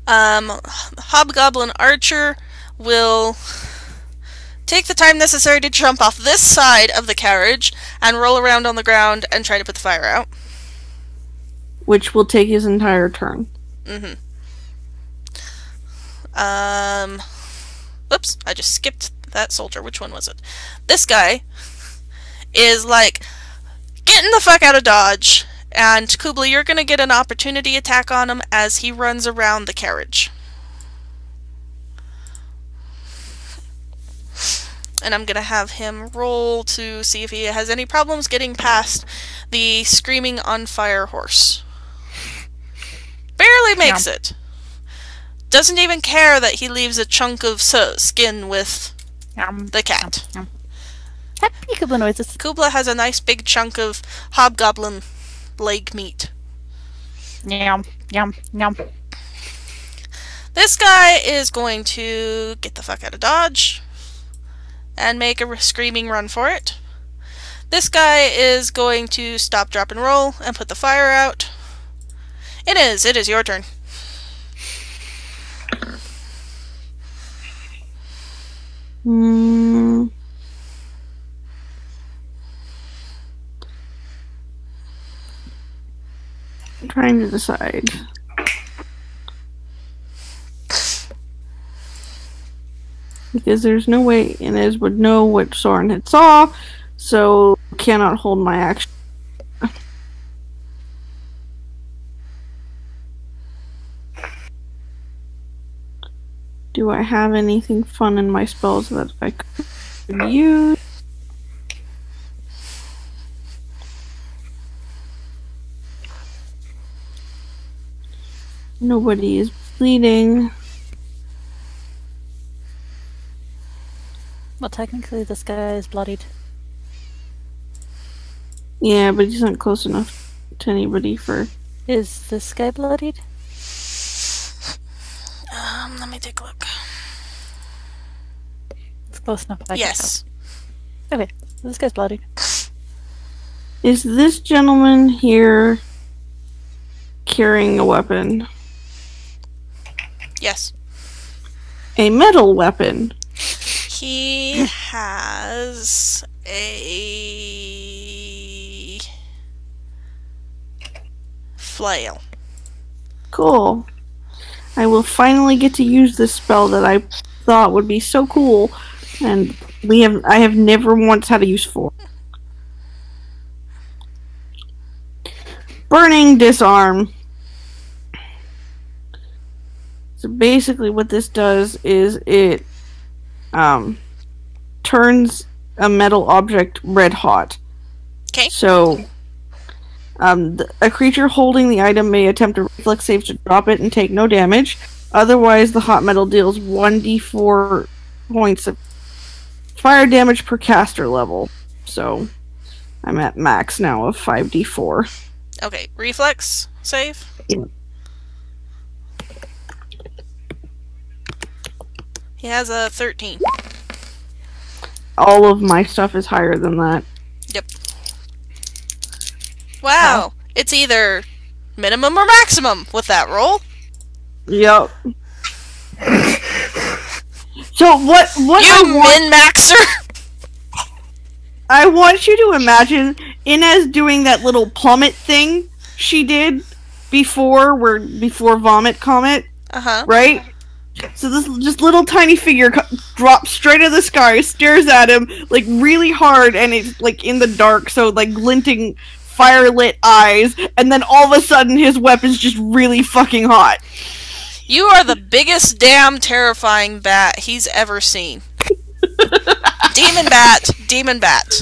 Hobgoblin Archer will take the time necessary to jump off this side of the carriage and roll around on the ground and try to put the fire out. Which will take his entire turn. Oops, I just skipped that soldier. Which one was it? This guy is like, getting the fuck out of Dodge. And Cubla, you're going to get an opportunity attack on him as he runs around the carriage. And I'm going to have him roll to see if he has any problems getting past the screaming on fire horse. Barely makes it. Doesn't even care that he leaves a chunk of skin with the cat. Happy Cubla noises. Cubla has a nice big chunk of hobgoblin leg meat. Yum, yum, yum. This guy is going to get the fuck out of Dodge and make a screaming run for it. This guy is going to stop, drop, and roll and put the fire out. It is your turn. I'm trying to decide. Because there's no way Inez would know what Sorin had saw, so cannot hold my action. Do I have anything fun in my spells that I could use? Nobody is bleeding. Well, technically this guy is bloodied. Yeah, but he's not close enough to anybody for... Is this guy bloodied? Let me take a look. It's close enough. Yes. Okay, this guy's bloodied. Is this gentleman here carrying a weapon? Yes. A metal weapon? He has a flail. Cool. I will finally get to use this spell that I thought would be so cool, and I have never once had a use for. Burning Disarm. So basically what this does is it turns a metal object red hot. Okay. So a creature holding the item may attempt a reflex save to drop it and take no damage. Otherwise, the hot metal deals 1d4 points of fire damage per caster level. So I'm at max now of 5d4. Okay, reflex save. Yeah. He has a 13. All of my stuff is higher than that. Yep. Wow, it's either minimum or maximum with that roll. Yep. So what You min-maxer! I want you to imagine Inez doing that little plummet thing she did before Vomit Comet, right? So this just little tiny figure drops straight out of the sky, stares at him like really hard, and it's like in the dark, so like glinting fire-lit eyes, and then all of a sudden his weapon's just really fucking hot. You are the biggest damn terrifying bat he's ever seen. Demon bat. Demon bat.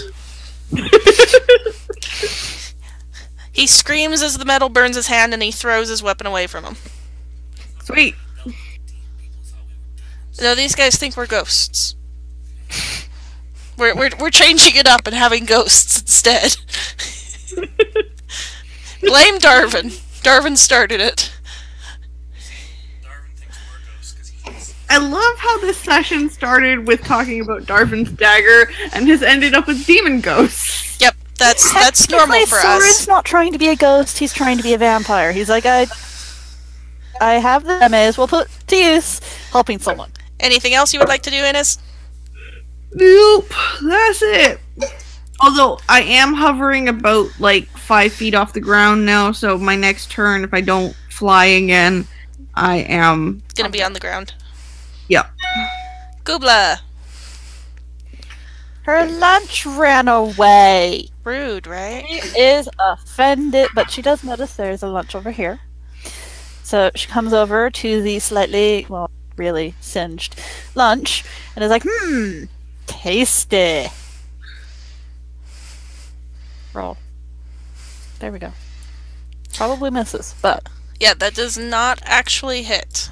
He screams as the metal burns his hand and he throws his weapon away from him. Sweet. No, these guys think we're ghosts. We're changing it up and having ghosts instead. Blame Darvin. Darvin started it. I love how this session started with talking about Darvin's dagger and has ended up with demon ghosts. Yep, that's normal for Sorin's us. not trying to be a ghost, he's trying to be a vampire. He's like, I have the may as well put to use helping someone. Anything else you would like to do, Ines? Nope, that's it. Although I am hovering about like 5 feet off the ground now, so my next turn, if I don't fly again, I am Gonna be on the ground. Yep. Cubla. Her lunch ran away. Rude, right? She is offended, but she does notice there's a lunch over here. So she comes over to the slightly, well, really singed lunch and is like, tasty. Roll. There we go. Probably misses, but Yeah, that does not actually hit.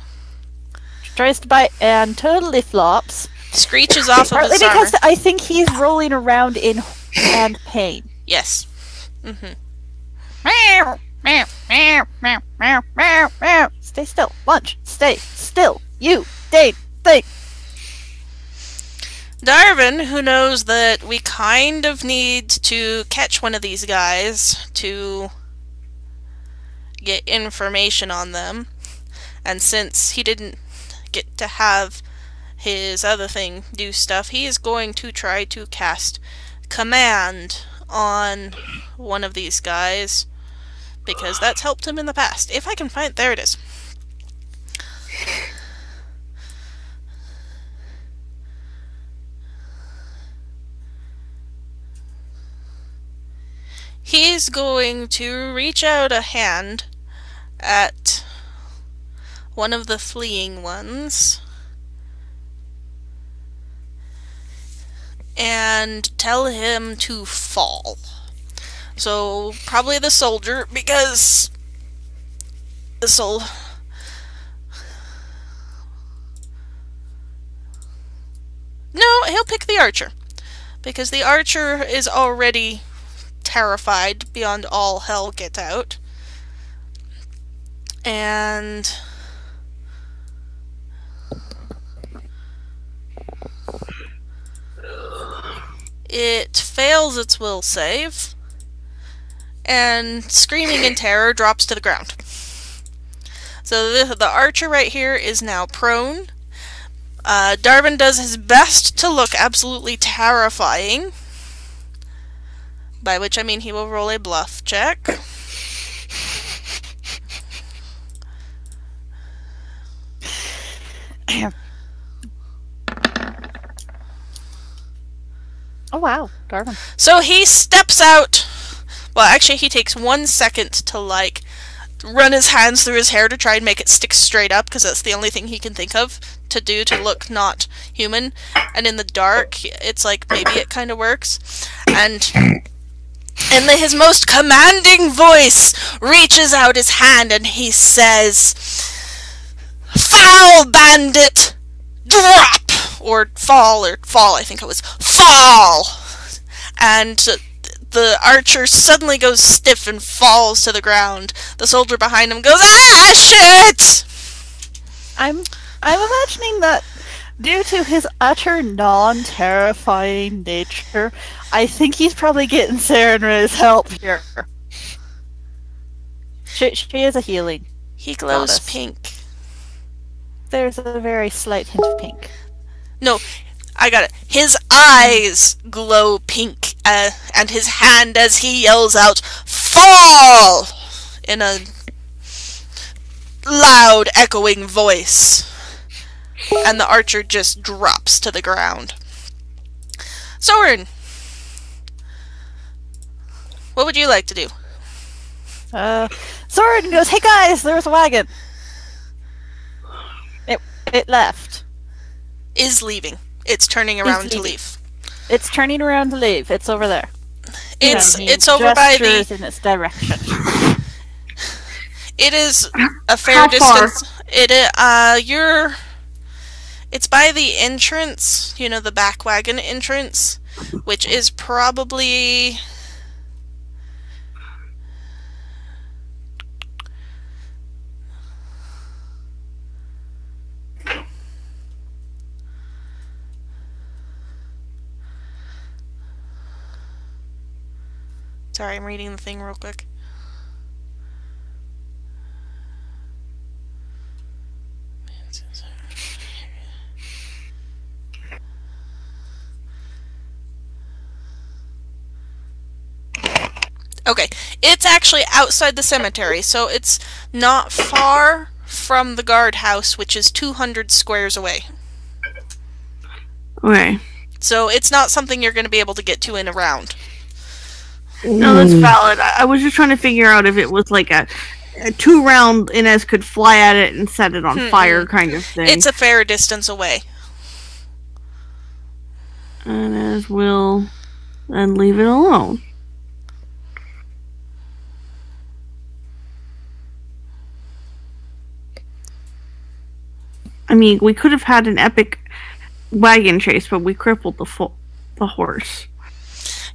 she tries to bite and totally flops. Screeches off of Partly his armor. because I think he's rolling around in and pain. Yes. Mm-hmm. Stay still. Lunch. Stay still. You. Stay. Stay. Darvin, who knows that we kind of need to catch one of these guys to get information on them. And since he didn't get to have his other thing do stuff, he is going to try to cast command on one of these guys, because that's helped him in the past. If I can find... There it is. He's going to reach out a hand at one of the fleeing ones and tell him to fall. So, probably the soldier, because No, he'll pick the archer, because the archer is already terrified beyond all hell get out. And it fails its will save, and screaming in terror drops to the ground. So the archer right here is now prone. Darwin does his best to look absolutely terrifying, by which I mean he will roll a bluff check. Oh wow, Darwin. So he steps out. Well, actually, he takes 1 second to, like, run his hands through his hair to try and make it stick straight up, because that's the only thing he can think of to do to look not human. And in the dark, it's like, maybe it kind of works. And in his most commanding voice, reaches out his hand and he says, "Foul, bandit! Drop!" Or fall, I think it was. Fall! And the archer suddenly goes stiff and falls to the ground. The soldier behind him goes, "Ah, shit!" I'm imagining that due to his utter non-terrifying nature, I think he's probably getting Saerenrae's help here. She is a healing. He glows goddess. pink. There's a very slight hint of pink. No, I got it. His eyes glow pink, and his hand as he yells out, "Fall!" in a loud, echoing voice. And the archer just drops to the ground. Sorin, what would you like to do? Sorin goes, "Hey guys, there was a wagon. It left. Is leaving. It's turning around to leave. It's turning around to leave. It's over there." It's over by gestures the... in its direction. It is a fair How far? distance. It's by the entrance, you know, the back wagon entrance, which is probably... Sorry, I'm reading the thing real quick. Okay, it's actually outside the cemetery, so it's not far from the guardhouse, which is 200 squares away. Okay. So it's not something you're going to be able to get to in a round. No, that's valid. I was just trying to figure out if it was like a 2-round Inez could fly at it and set it on fire kind of thing. It's a fair distance away. Inez will then leave it alone. I mean, we could have had an epic wagon chase, but we crippled the horse.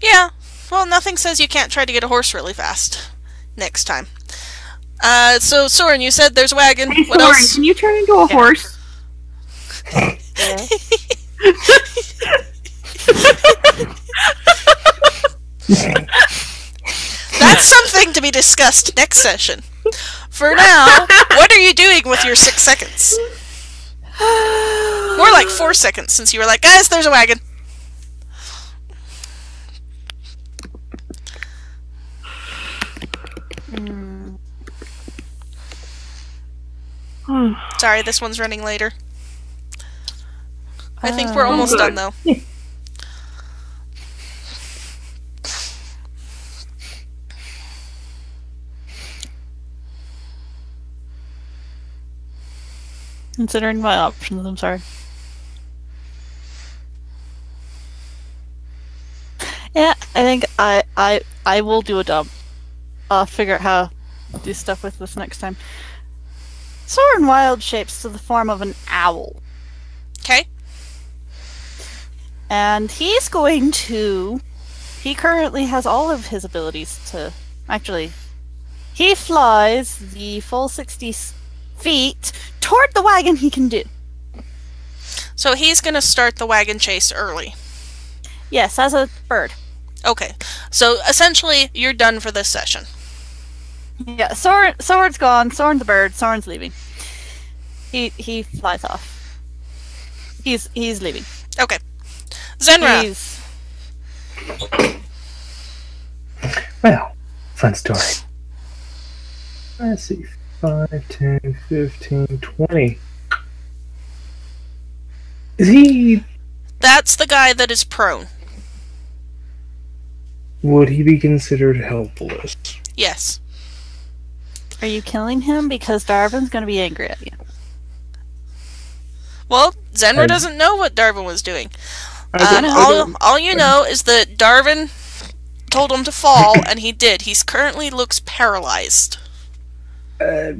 Yeah. Well, nothing says you can't try to get a horse really fast next time. So, Sorin, you said there's a wagon. Hey, What Sorin, else? can you turn into a horse? That's something to be discussed next session. For now, what are you doing with your 6 seconds? More like 4 seconds, since you were like, guys, there's a wagon. Sorry, this one's running later. I think we're almost done, though. Considering my options, I'm sorry. Yeah, I think I will do a dump. I'll figure out how to do stuff with this next time. Sorin wild shapes to the form of an owl. Okay. And he's going to... He currently has all of his abilities to... Actually, he flies the full 60 feet toward the wagon he can do. So he's going to start the wagon chase early. Yes, as a bird. Okay. So essentially, you're done for this session. Yeah, Sorin's gone. Sorin's the bird. Sorin's leaving. He flies off. He's leaving. Okay. Saerenrae. Well, fun story. Let's see. 5, 10, 15, 20. Is he... That's the guy that is prone. Would he be considered helpless? Yes. Are you killing him? Because Darwin's going to be angry at you. Well, Saerenrae doesn't know what Darwin was doing. I All you know is that Darwin told him to fall, and he did. He's currently looks paralyzed. I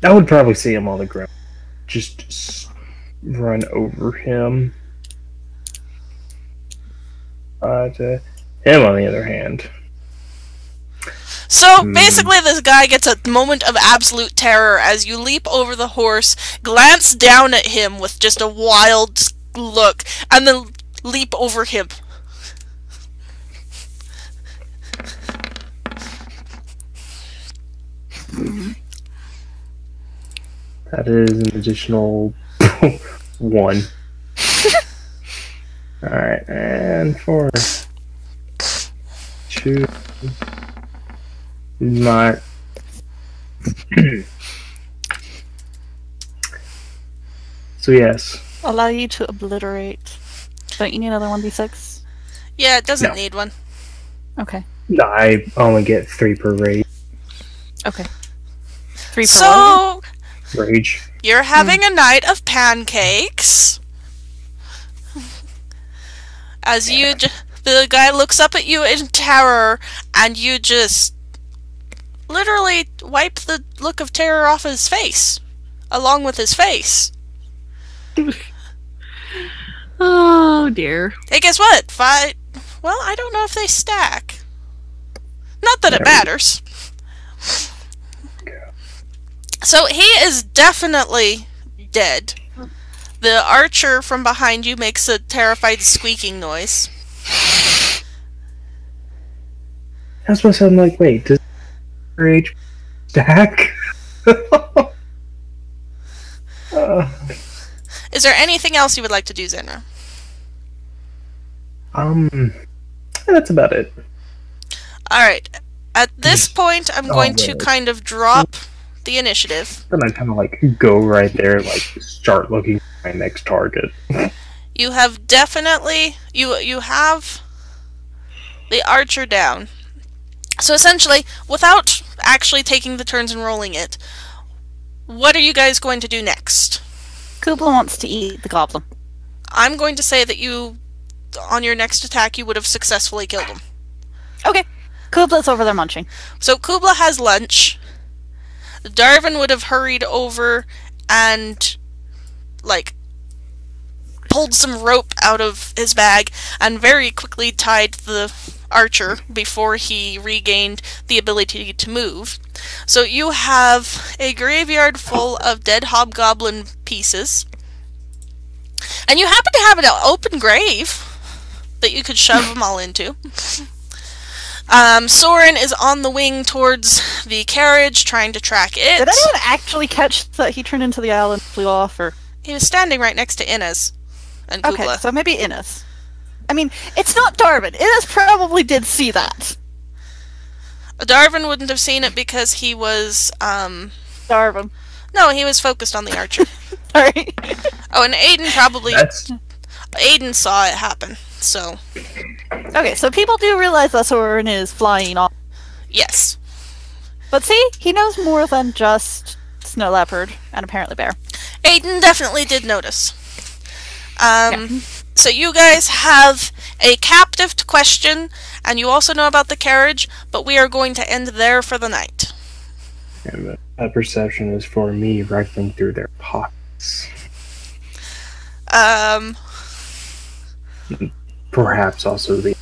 would probably see him on the ground. Just run over him. But him, on the other hand... So, basically, this guy gets a moment of absolute terror as you leap over the horse, glance down at him with just a wild look, and then leap over him. That is an additional 1. Alright, and 4. 2. Not. So yes. Allow you to obliterate. Don't you need another 1d6? Yeah, it doesn't No. need one. Okay. No, I only get 3 per rage. Okay. 3 per So, Rage. you're having a night of pancakes. As the guy looks up at you in terror, and you just literally wipe the look of terror off his face, along with his face. Oh dear. Hey, guess what? Well, I don't know if they stack. Not that it matters. So he is definitely dead. The archer from behind you makes a terrified squeaking noise. That's what I'm like, wait, does rage stack? Is there anything else you would like to do, Saerenrae? That's about it. Alright. At this point, I'm going to wait. kind of drop the initiative. Then I kind of like go right there, like start looking for my next target. You have definitely... You have the archer down. So essentially, without actually taking the turns and rolling it, what are you guys going to do next? Cubla wants to eat the goblin. I'm going to say that you, on your next attack, you would have successfully killed him. Okay. Kubla's over there munching. So Cubla has lunch. Darwin would have hurried over and, like, pulled some rope out of his bag and very quickly tied the archer before he regained the ability to move. So you have a graveyard full of dead hobgoblin pieces. And you happen to have an open grave that you could shove them all into. Sorin is on the wing towards the carriage, trying to track it. Did anyone actually catch that he turned into the owl and flew off, or? He was standing right next to Inez and Cubla. Okay, so maybe Ines. I mean, it's not Darwin. Ines probably did see that. Darwin wouldn't have seen it because he was, Darwin. No, he was focused on the archer. Sorry. Oh, and Aiden probably... That's Aiden saw it happen, so... Okay, so people do realize that Sorin is flying off. Yes. But see, he knows more than just snow leopard and apparently bear. Aiden definitely did notice. So you guys have a captive to question, and you also know about the carriage, but we are going to end there for the night. and that perception is for me rifling through their pockets. Perhaps also the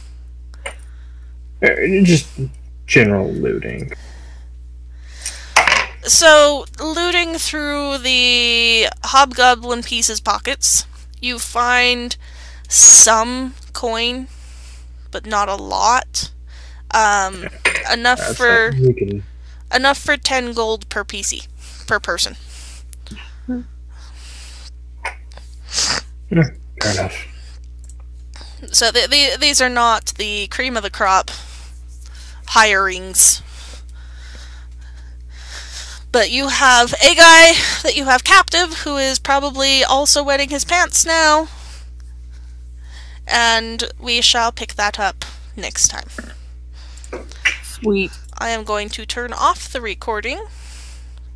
just general looting. So, looting through the hobgoblin piece's pockets, you find some coin, but not a lot. Enough for 10 gold per PC, per person. Fair enough. So these are not the cream of the crop hirings. But you have a guy that you have captive who is probably also wetting his pants now. And we shall pick that up next time. Sweet. I am going to turn off the recording.